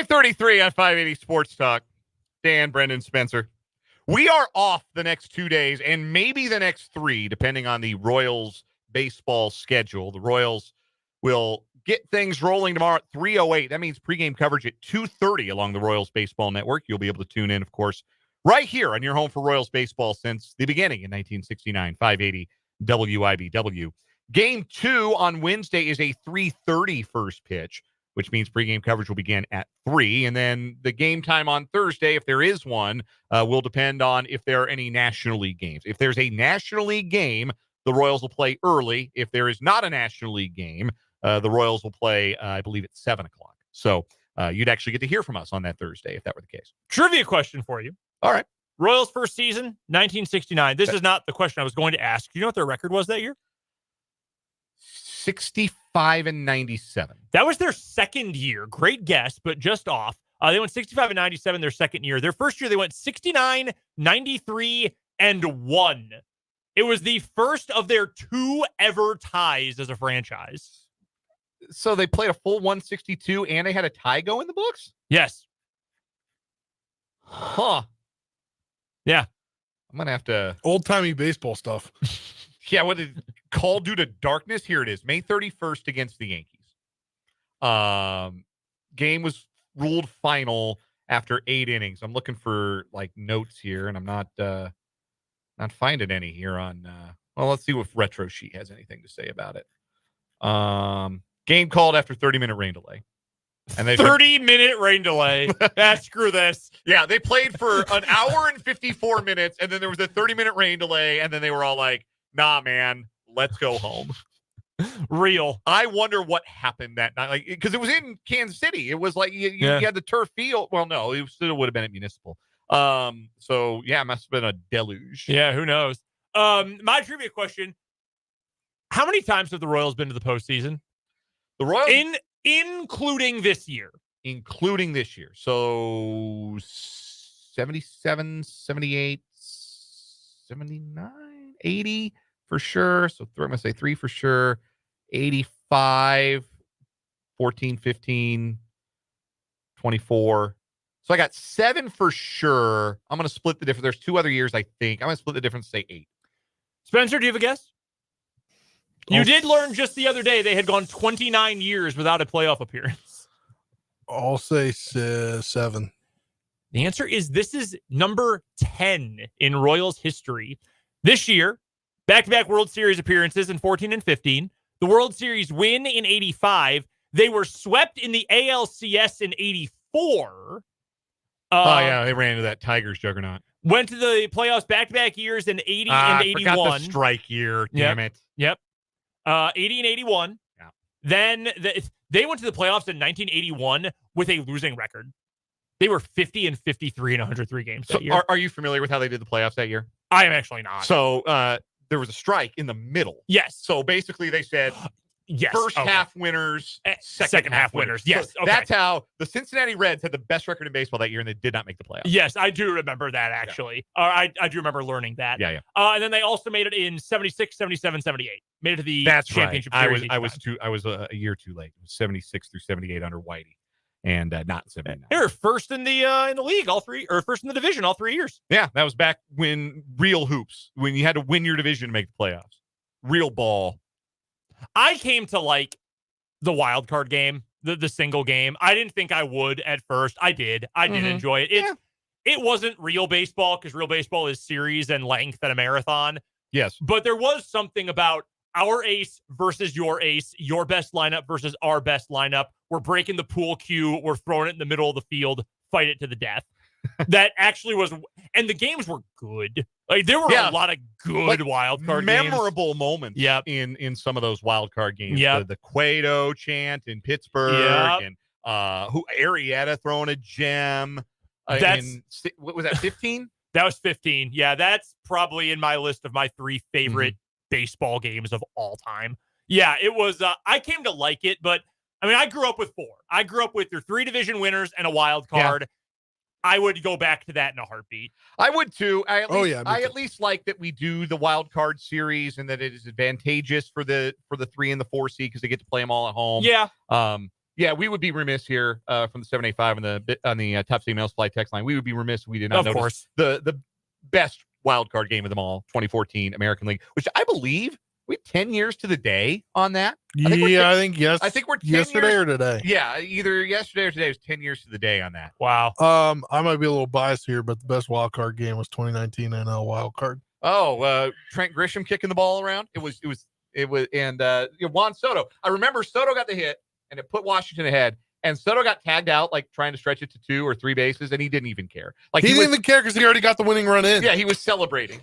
5:33 on 580 Sports Talk. Dan, Brendan, Spencer. We are off the next 2 days and maybe the next 3, depending on the Royals baseball schedule. The Royals will get things rolling tomorrow at 3:08. That means pregame coverage at 2:30 along the Royals Baseball Network. You'll be able to tune in, of course, right here on your home for Royals baseball since the beginning in 1969, 580 WIBW. Game 2 on Wednesday is a 3:30 first pitch, which means pregame coverage will begin at 3. And then the game time on Thursday, if there is one, will depend on if there are any National League games. If there's a National League game, the Royals will play early. If there is not a National League game, the Royals will play, I believe, at 7 o'clock. So you'd actually get to hear from us on that Thursday if that were the case. Trivia question for you. All right. Royals' first season, 1969. This is not the question I was going to ask. Do you know what their record was that year? 65-97. That was their second year. Great guess, but just off. They went 65-97 their second year. Their first year, they went 69, 93, and 1. It was the first of their 2 ever ties as a franchise. So they played a full 162 and they had a tie go in the books? Yes. Huh. Yeah. I'm going to have to... Old-timey baseball stuff. Yeah, what did call due to darkness? Here it is. May 31st against the Yankees. Game was ruled final after 8 innings. I'm looking for like notes here, and I'm not finding any here on well, let's see if Retro Sheet has anything to say about it. Game called after 30-minute rain delay. And they 30-minute rain delay. Screw this. Yeah, they played for an hour and 54 minutes, and then there was a 30-minute rain delay, and then they were all like, nah, man, let's go home. Real. I wonder what happened that night. Like, because it was in Kansas City. It was like you had the turf field. Well, no, it still would have been at Municipal. So yeah, it must have been a deluge. Yeah, who knows? My trivia question: how many times have the Royals been to the postseason? The Royals, including this year. Including this year. So 77, 78, 79, 80 for sure. So I'm going to say 3 for sure. 85, 14, 15, 24. So I got 7 for sure. I'm going to split the difference. There's 2 other years, I think. I'm going to split the difference, say 8. Spencer, do you have a guess? You did learn just the other day they had gone 29 years without a playoff appearance. I'll say 7. The answer is this is number 10 in Royals history. This year, back-to-back World Series appearances in 14 and 15. The World Series win in 85. They were swept in the ALCS in 84. Yeah, they ran into that Tigers juggernaut. Went to the playoffs back-to-back years in 80 and 81. I forgot the strike year. Damn it. Yep. 80 and 81. Yeah. Then they went to the playoffs in 1981 with a losing record. They were 50 and 53 in 103 games that year. Are you familiar with how they did the playoffs that year? I am actually not. So there was a strike in the middle. Yes. So basically they said yes. First half winners, second half winners. Yes. So that's how the Cincinnati Reds had the best record in baseball that year, and they did not make the playoffs. Yes, I do remember that, actually. Yeah. I do remember learning that. Yeah. And then they also made it in 76, 77, 78. Made it to the championship series. I was a year too late. It was 76 through 78 under Whitey, and not 79. They were first in the league first in the division all 3 years. Yeah, that was back when real hoops, when you had to win your division to make the playoffs. Real ball. I came to like the wild card game, the single game. I didn't think I would at first. I did. I did enjoy it. It wasn't real baseball because real baseball is series and length and a marathon. Yes. But there was something about our ace versus your ace, your best lineup versus our best lineup. We're breaking the pool cue. We're throwing it in the middle of the field. Fight it to the death. That actually was, and the games were good. Like there were a lot of good wild card memorable moments. Yep. in some of those wild card games. Yep. The Cueto chant in Pittsburgh, and Arrieta throwing a gem. What was that? 15? That was 15. Yeah, that's probably in my list of my 3 favorite baseball games of all time. Yeah, it was. I came to like it, but I mean, I grew up with 4. I grew up with your 3 division winners and a wild card. Yeah. I would go back to that in a heartbeat. I would too. I at least like that we do the wild card series and that it is advantageous for the 3 and the 4 seed because they get to play them all at home. Yeah. Yeah, we would be remiss here from the 785 on the Top State Mail Supply text line. We would be remiss if we did not notice the best wild card game of them all, 2014 American League, which I believe we have 10 years to the day on that. I think yes. I think we're 10 yesterday years, or today. Yeah, either yesterday or today was 10 years to the day on that. Wow. I might be a little biased here, but the best wild card game was 2019 NL wild card. Oh, Trent Grisham kicking the ball around. It was, and Juan Soto. I remember Soto got the hit, and it put Washington ahead. And Soto got tagged out, like trying to stretch it to 2 or 3 bases, and he didn't even care. Like he didn't even care because he already got the winning run in. Yeah, he was celebrating.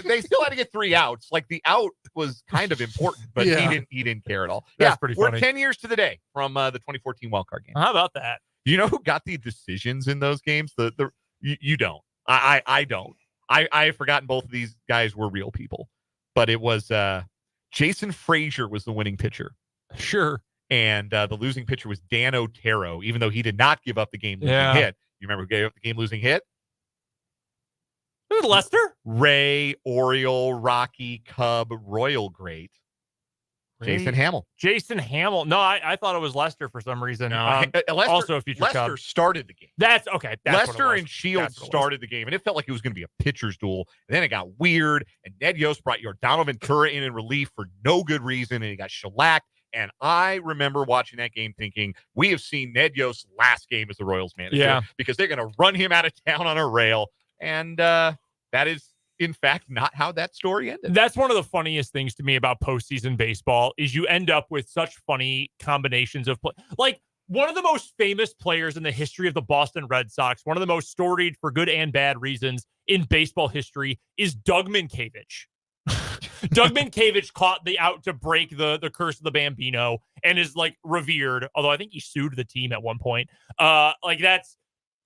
They still had to get 3 outs. Like the out was kind of important, but he didn't care at all. That's pretty funny. We're 10 years to the day from the 2014 wild card game. How about that? You know who got the decisions in those games? You don't. I don't. I've forgotten both of these guys were real people, but it was Jason Frazier was the winning pitcher. Sure. And the losing pitcher was Dan Otero, even though he did not give up the game-losing hit. You remember who gave up the game-losing hit? Was it Lester? Ray, Oriole, Rocky, Cub, Royal great. Jason Hamill. Jason Hamill. No, I thought it was Lester for some reason. No, Lester, also a future Lester Cub. started the game. That's okay. Lester and Shields started the game, and it felt like it was going to be a pitcher's duel. And then it got weird, and Ned Yost brought Yordano Ventura in relief for no good reason, and he got shellacked. And I remember watching that game thinking, we have seen Ned Yost's last game as the Royals manager because they're going to run him out of town on a rail. And that is, in fact, not how that story ended. That's one of the funniest things to me about postseason baseball is you end up with such funny combinations of like one of the most famous players in the history of the Boston Red Sox, one of the most storied for good and bad reasons in baseball history is Doug Minkiewicz. Doug Minkiewicz caught the out to break the curse of the Bambino and is like revered, although I think he sued the team at one point.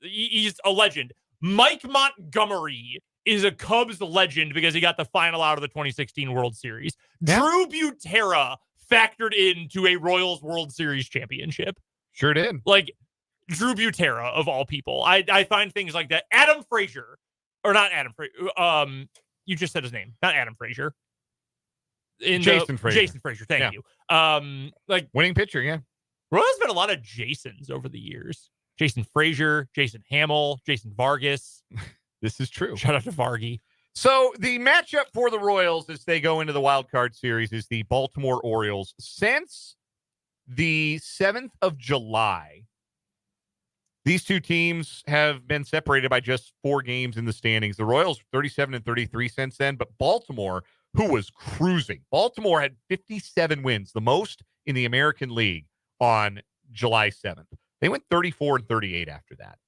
He's a legend. Mike Montgomery is a Cubs legend because he got the final out of the 2016 World Series. Yeah. Drew Butera factored into a Royals World Series championship. Sure did. Like Drew Butera of all people. I find things like that. Adam Frazier, or not Adam Frazier. You just said his name, not Adam Frazier. Jason Frazier. Jason Frazier, thank you. Like winning pitcher, yeah. Royals been a lot of Jasons over the years. Jason Frazier, Jason Hamill, Jason Vargas. This is true. Shout out to Vargy. So the matchup for the Royals as they go into the wild card series is the Baltimore Orioles. Since the 7th of July, these two teams have been separated by just 4 games in the standings. The Royals 37-33 since then, but Baltimore, who was cruising. Baltimore had 57 wins, the most in the American League on July 7th. They went 34-38 after that.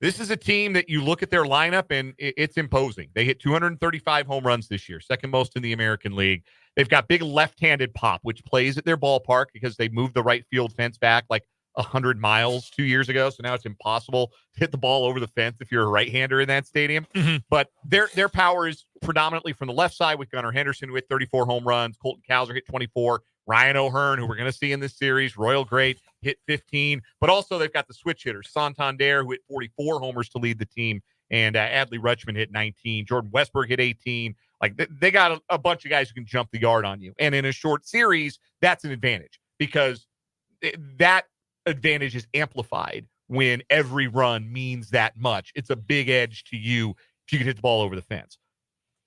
This is a team that you look at their lineup and it's imposing. They hit 235 home runs this year, second most in the American League. They've got big left-handed pop, which plays at their ballpark because they moved the right field fence back like 100 miles 2 years ago. So now it's impossible to hit the ball over the fence if you're a right-hander in that stadium. Mm-hmm. But their power is predominantly from the left side with Gunnar Henderson, who hit 34 home runs. Colton Cowser hit 24. Ryan O'Hearn, who we're going to see in this series, Royal Great, hit 15. But also they've got the switch hitters, Santander, who hit 44 homers to lead the team, and Adley Rutschman hit 19. Jordan Westberg hit 18. Like they got a bunch of guys who can jump the yard on you. And in a short series, that's an advantage because that advantage is amplified when every run means that much. It's a big edge to you if you can hit the ball over the fence.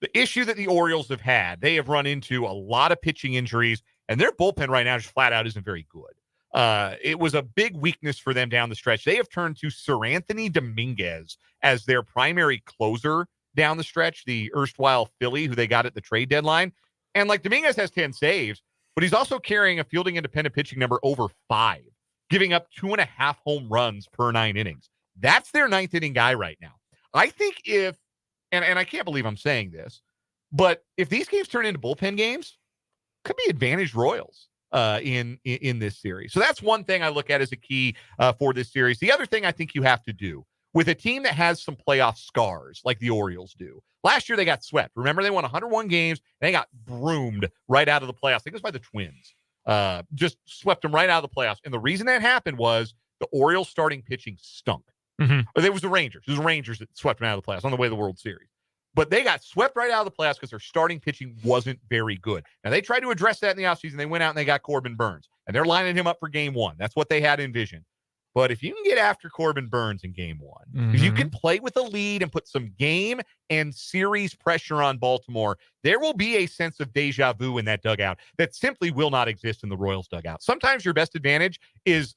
The issue that the Orioles have had, they have run into a lot of pitching injuries, and their bullpen right now just flat out isn't very good. It was a big weakness for them down the stretch. They have turned to Sir Anthony Dominguez as their primary closer down the stretch, the erstwhile Philly who they got at the trade deadline. And like Dominguez has 10 saves, but he's also carrying a fielding independent pitching number over 5, giving up 2.5 home runs per 9 innings. That's their 9th inning guy right now. I think if, and I can't believe I'm saying this, but if these games turn into bullpen games, could be advantaged Royals in this series. So that's one thing I look at as a key for this series. The other thing I think you have to do with a team that has some playoff scars like the Orioles do. Last year they got swept. Remember, they won 101 games and they got broomed right out of the playoffs. I think it was by the Twins. Just swept them right out of the playoffs. And the reason that happened was the Orioles starting pitching stunk. Mm-hmm. It was the Rangers. It was the Rangers that swept them out of the playoffs on the way to the World Series. But they got swept right out of the playoffs because their starting pitching wasn't very good. Now, they tried to address that in the offseason. They went out and they got Corbin Burns. and they're lining him up for game one. That's what they had envisioned. But if you can get after Corbin Burns in game one, if you can play with a lead and put some game and series pressure on Baltimore, there will be a sense of deja vu in that dugout that simply will not exist in the Royals dugout. Sometimes your best advantage is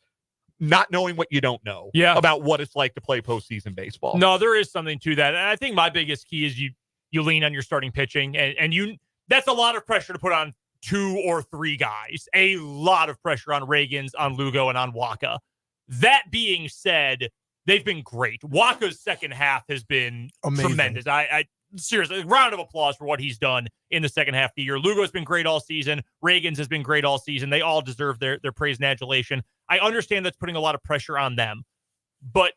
not knowing what you don't know about what it's like to play postseason baseball. No, there is something to that. And I think my biggest key is you lean on your starting pitching, and that's a lot of pressure to put on 2 or 3 guys. A lot of pressure on Reagans, on Lugo, and on Waka. That being said, they've been great. Waka's second half has been tremendous. I seriously, round of applause for what he's done in the second half of the year. Lugo's been great all season. Reagans has been great all season. They all deserve their praise and adulation. I understand that's putting a lot of pressure on them. But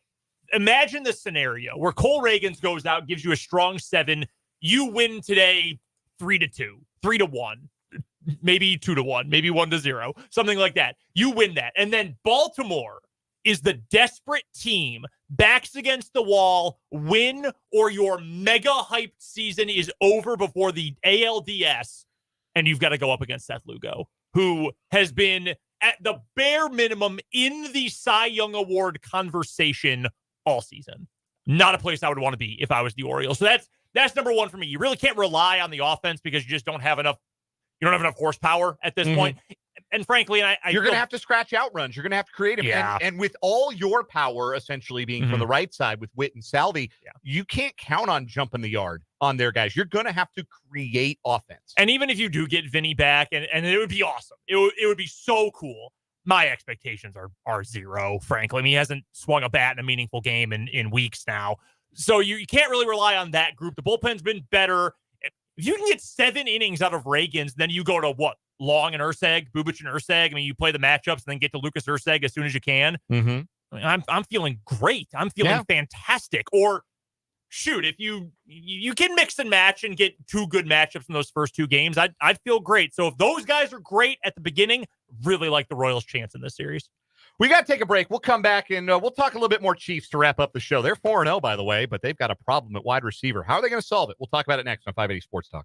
imagine the scenario where Cole Reagans goes out, gives you a strong 7. You win today 3-2, 3-1. Maybe 2-1, maybe 1-0, something like that. You win that. And then Baltimore is the desperate team, backs against the wall, win, or your mega hyped season is over before the ALDS, and you've got to go up against Seth Lugo, who has been at the bare minimum in the Cy Young Award conversation all season. Not a place I would want to be if I was the Orioles. So that's number one for me. You really can't rely on the offense because you just don't have enough. You don't have enough horsepower at this point. And frankly, you're going to have to scratch out runs. You're going to have to create them. Yeah. And with all your power essentially being from the right side with Witt and Salvi, you can't count on jumping the yard on their guys. You're going to have to create offense. And even if you do get Vinny back, and it would be awesome. It would be so cool. My expectations are 0, frankly. I mean, he hasn't swung a bat in a meaningful game in weeks now. So you can't really rely on that group. The bullpen's been better. If you can get 7 innings out of Reagans, then you go to what? Long and Urseg, Bubic and Urseg. I mean, you play the matchups and then get to Lucas Urseg as soon as you can. I mean, I'm feeling great. I'm feeling fantastic. Or shoot, if you can mix and match and get 2 good matchups in those first 2 games, I'd feel great. So if those guys are great at the beginning, really like the Royals' chance in this series. We got to take a break. We'll come back and we'll talk a little bit more Chiefs to wrap up the show. They're 4-0, by the way, but they've got a problem at wide receiver. How are they going to solve it? We'll talk about it next on 580 Sports Talk.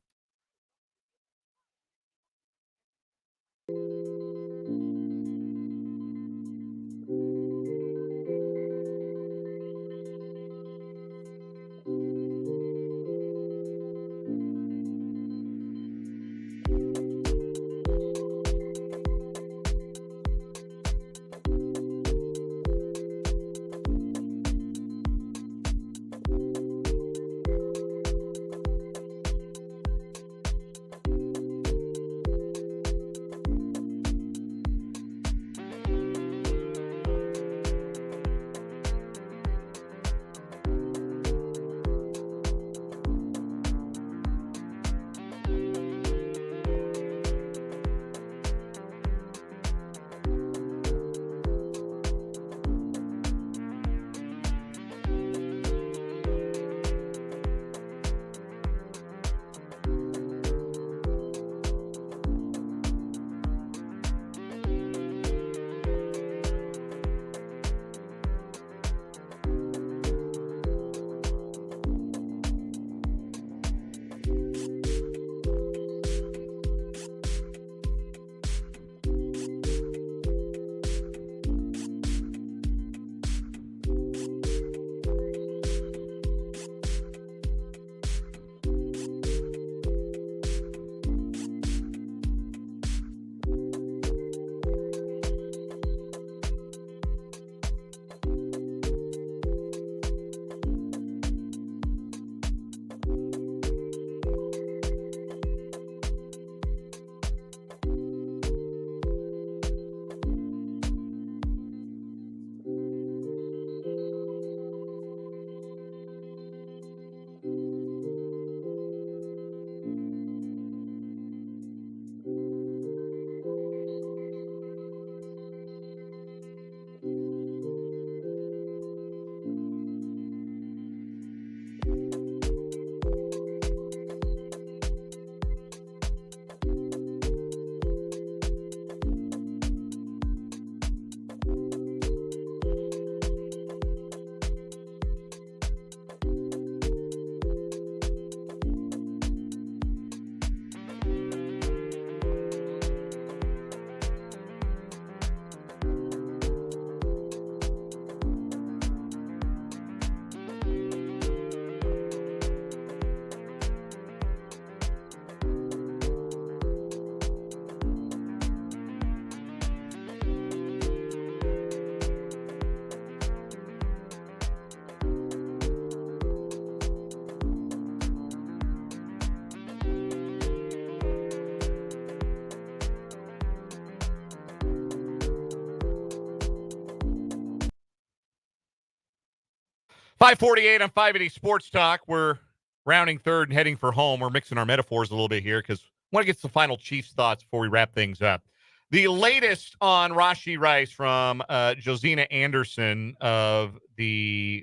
548 on 580 Sports Talk. We're rounding third and heading for home. We're mixing our metaphors a little bit here because I want to get some final Chiefs thoughts before we wrap things up. The latest on Rashee Rice from Josina Anderson of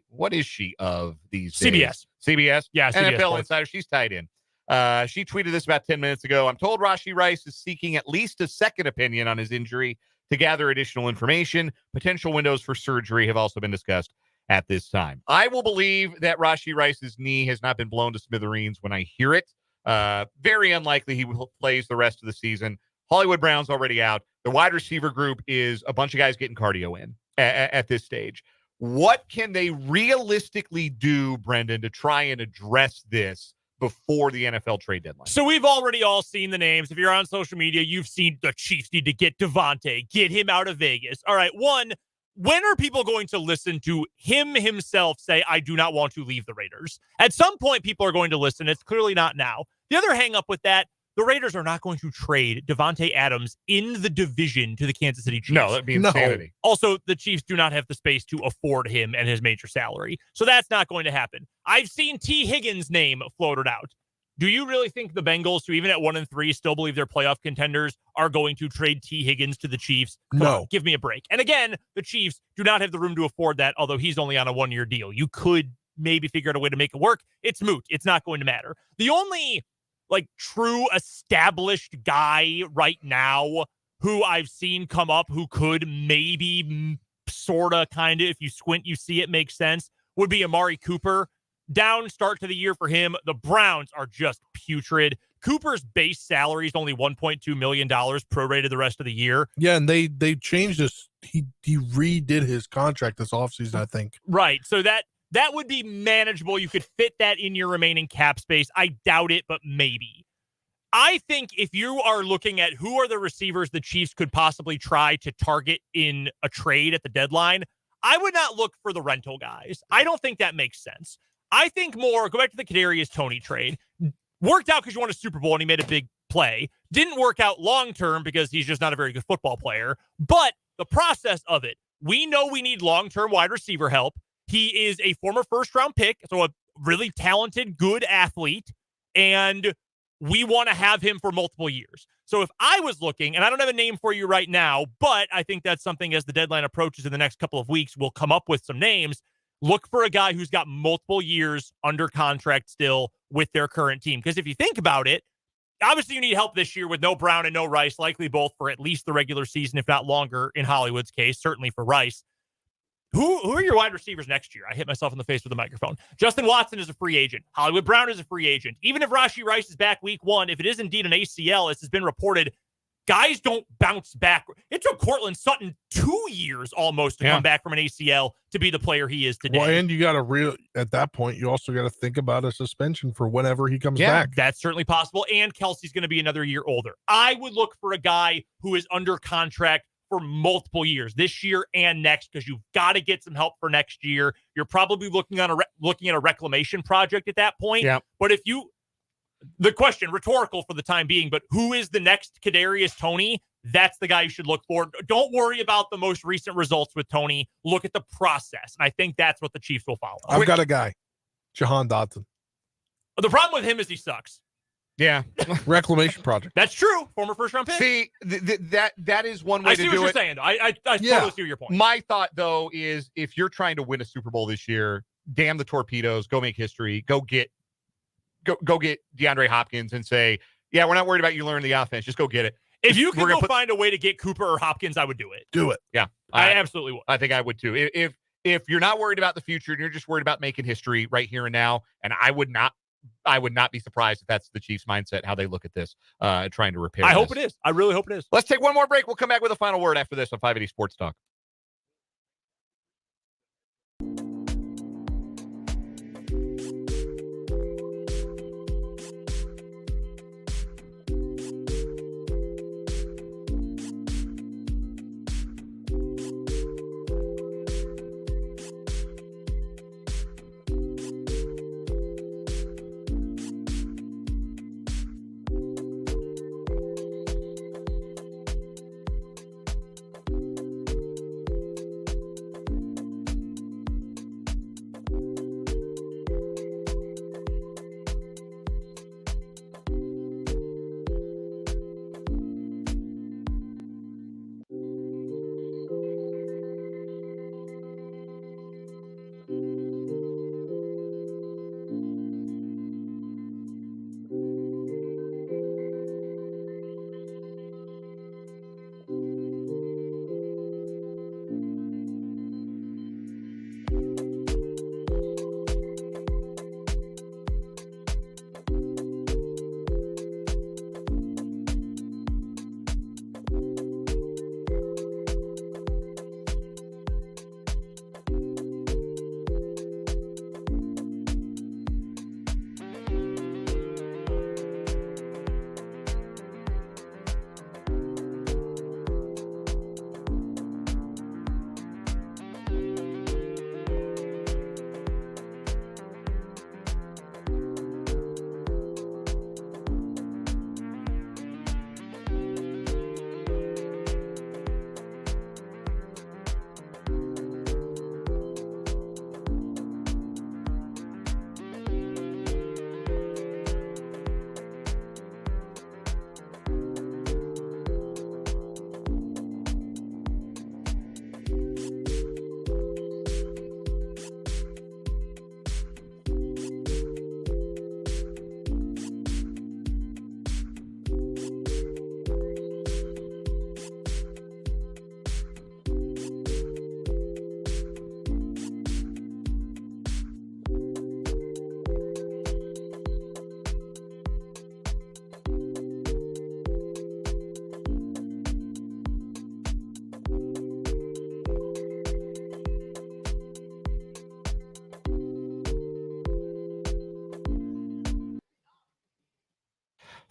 what is she of these days? CBS? Yeah, CBS NFL Sports. Insider. She's tied in. She tweeted this about 10 minutes ago. I'm told Rashee Rice is seeking at least a second opinion on his injury to gather additional information. Potential windows for surgery have also been discussed at this time. I will believe that Rashee Rice's knee has not been blown to smithereens when I hear it. Very unlikely he plays the rest of the season. Hollywood Brown's already out. The wide receiver group is a bunch of guys getting cardio in at this stage. What can they realistically do, Brendan, to try and address this before the NFL trade deadline? So we've already all seen the names. If you're on social media, you've seen the Chiefs need to get Devontae, get him out of Vegas. All right, one, when are people going to listen to him himself say, I do not want to leave the Raiders? At some point, people are going to listen. It's clearly not now. The other hang up with that, the Raiders are not going to trade Devontae Adams in the division to the Kansas City Chiefs. No, that'd be insanity. Also, the Chiefs do not have the space to afford him and his major salary. So that's not going to happen. I've seen T. Higgins' name floated out. Do you really think the Bengals, who even at 1-3 still believe they're playoff contenders, are going to trade T. Higgins to the Chiefs? Come on, give me a break. And again, the Chiefs do not have the room to afford that, although he's only on a 1-year deal. You could maybe figure out a way to make it work. It's moot. It's not going to matter. The only true established guy right now who I've seen come up who could maybe sort of kind of, if you squint, you see it makes sense, would be Amari Cooper. Down start to the year for him. The Browns are just putrid. Cooper's base salary is only $1.2 million prorated the rest of the year. Yeah, and they changed this. He redid his contract this offseason, I think. Right. So that would be manageable. You could fit that in your remaining cap space. I doubt it, but maybe. I think if you are looking at who are the receivers the Chiefs could possibly try to target in a trade at the deadline, I would not look for the rental guys. I don't think that makes sense. I think more, go back to the Kadarius Toney trade. Worked out because you won a Super Bowl and he made a big play. Didn't work out long-term because he's just not a very good football player. But the process of it, we know we need long-term wide receiver help. He is a former first-round pick, so a really talented, good athlete, and we want to have him for multiple years. So if I was looking, and I don't have a name for you right now, but I think that's something as the deadline approaches in the next couple of weeks, we'll come up with some names. Look for a guy who's got multiple years under contract still with their current team. Because if you think about it, obviously you need help this year with no Brown and no Rice, likely both for at least the regular season, if not longer in Hollywood's case, certainly for Rice. Who are your wide receivers next year? I hit myself in the face with a microphone. Justin Watson is a free agent. Hollywood Brown is a free agent. Even if Rashee Rice is back week 1, if it is indeed an ACL, as has been reported, guys don't bounce back. It took Courtland Sutton 2 years almost to come back from an ACL to be the player he is today. Well, and you got to at that point, you also got to think about a suspension for whenever he comes back. That's certainly possible. And Kelsey's going to be another year older. I would look for a guy who is under contract for multiple years, this year and next, because you've got to get some help for next year. You're probably looking at a reclamation project at that point. Yeah. But the question, rhetorical for the time being, but who is the next Kadarius Toney? That's the guy you should look for. Don't worry about the most recent results with Toney. Look at the process. And I think that's what the Chiefs will follow. I've got a guy, Jahan Dotson. The problem with him is he sucks. Yeah. Reclamation project. That's true. Former first-round pick. See, that is one way to do it. I see what you're saying. I totally see your point. My thought, though, is if you're trying to win a Super Bowl this year, damn the torpedoes, go make history, go get DeAndre Hopkins and say, yeah, we're not worried about you learning the offense. Just go get it. If you can find a way to get Cooper or Hopkins, I would do it. Do it. Yeah. I absolutely would. I think I would, too. If you're not worried about the future and you're just worried about making history right here and now, and I would not be surprised if that's the Chiefs' mindset, how they look at this, trying to repair I hope it is. I really hope it is. Let's take one more break. We'll come back with a final word after this on 580 Sports Talk.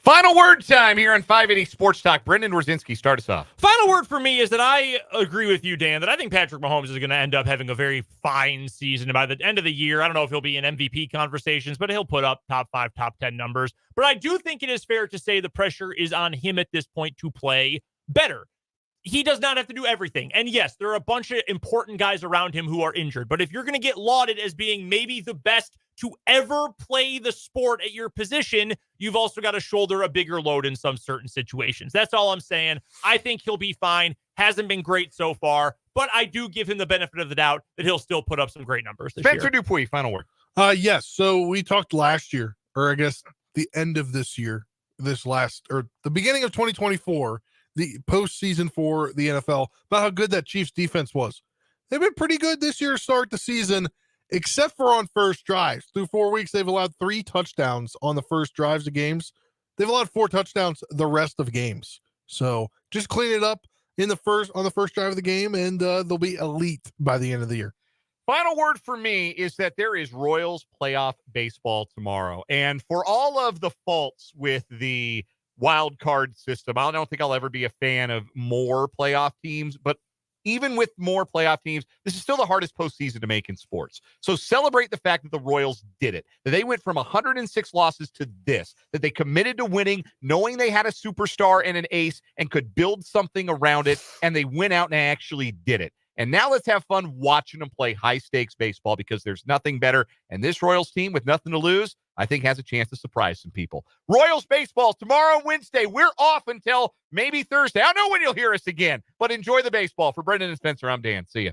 Final word time here on 580 Sports Talk. Brendan Wrzinski, start us off. Final word for me is that I agree with you, Dan, that I think Patrick Mahomes is going to end up having a very fine season. And by the end of the year, I don't know if he'll be in MVP conversations, but he'll put up top 5, top 10 numbers. But I do think it is fair to say the pressure is on him at this point to play better. He does not have to do everything. And yes, there are a bunch of important guys around him who are injured. But if you're going to get lauded as being maybe the best to ever play the sport at your position, you've also got to shoulder a bigger load in some certain situations. That's all I'm saying. I think he'll be fine. Hasn't been great so far, but I do give him the benefit of the doubt that he'll still put up some great numbers this Spencer year. Dupuis, final word. Yes. So we talked last year, or I guess the end of this year, the beginning of 2024, the postseason for the NFL, about how good that Chiefs defense was. They've been pretty good this year to start the season, except for on first drives. Through 4 weeks, they've allowed 3 touchdowns on the first drives of games. They've allowed 4 touchdowns the rest of games. So just clean it up on the first drive of the game, and they'll be elite by the end of the year. Final word for me is that there is Royals playoff baseball tomorrow. And for all of the faults with the wild card system, I don't think I'll ever be a fan of more playoff teams, but even with more playoff teams, this is still the hardest postseason to make in sports. So celebrate the fact that the Royals did it, that they went from 106 losses to this, that they committed to winning, knowing they had a superstar and an ace and could build something around it, and they went out and actually did it. And now let's have fun watching them play high-stakes baseball, because there's nothing better. And this Royals team with nothing to lose, I think, has a chance to surprise some people. Royals baseball tomorrow, Wednesday. We're off until maybe Thursday. I don't know when you'll hear us again, but enjoy the baseball. For Brendan and Spencer, I'm Dan. See ya.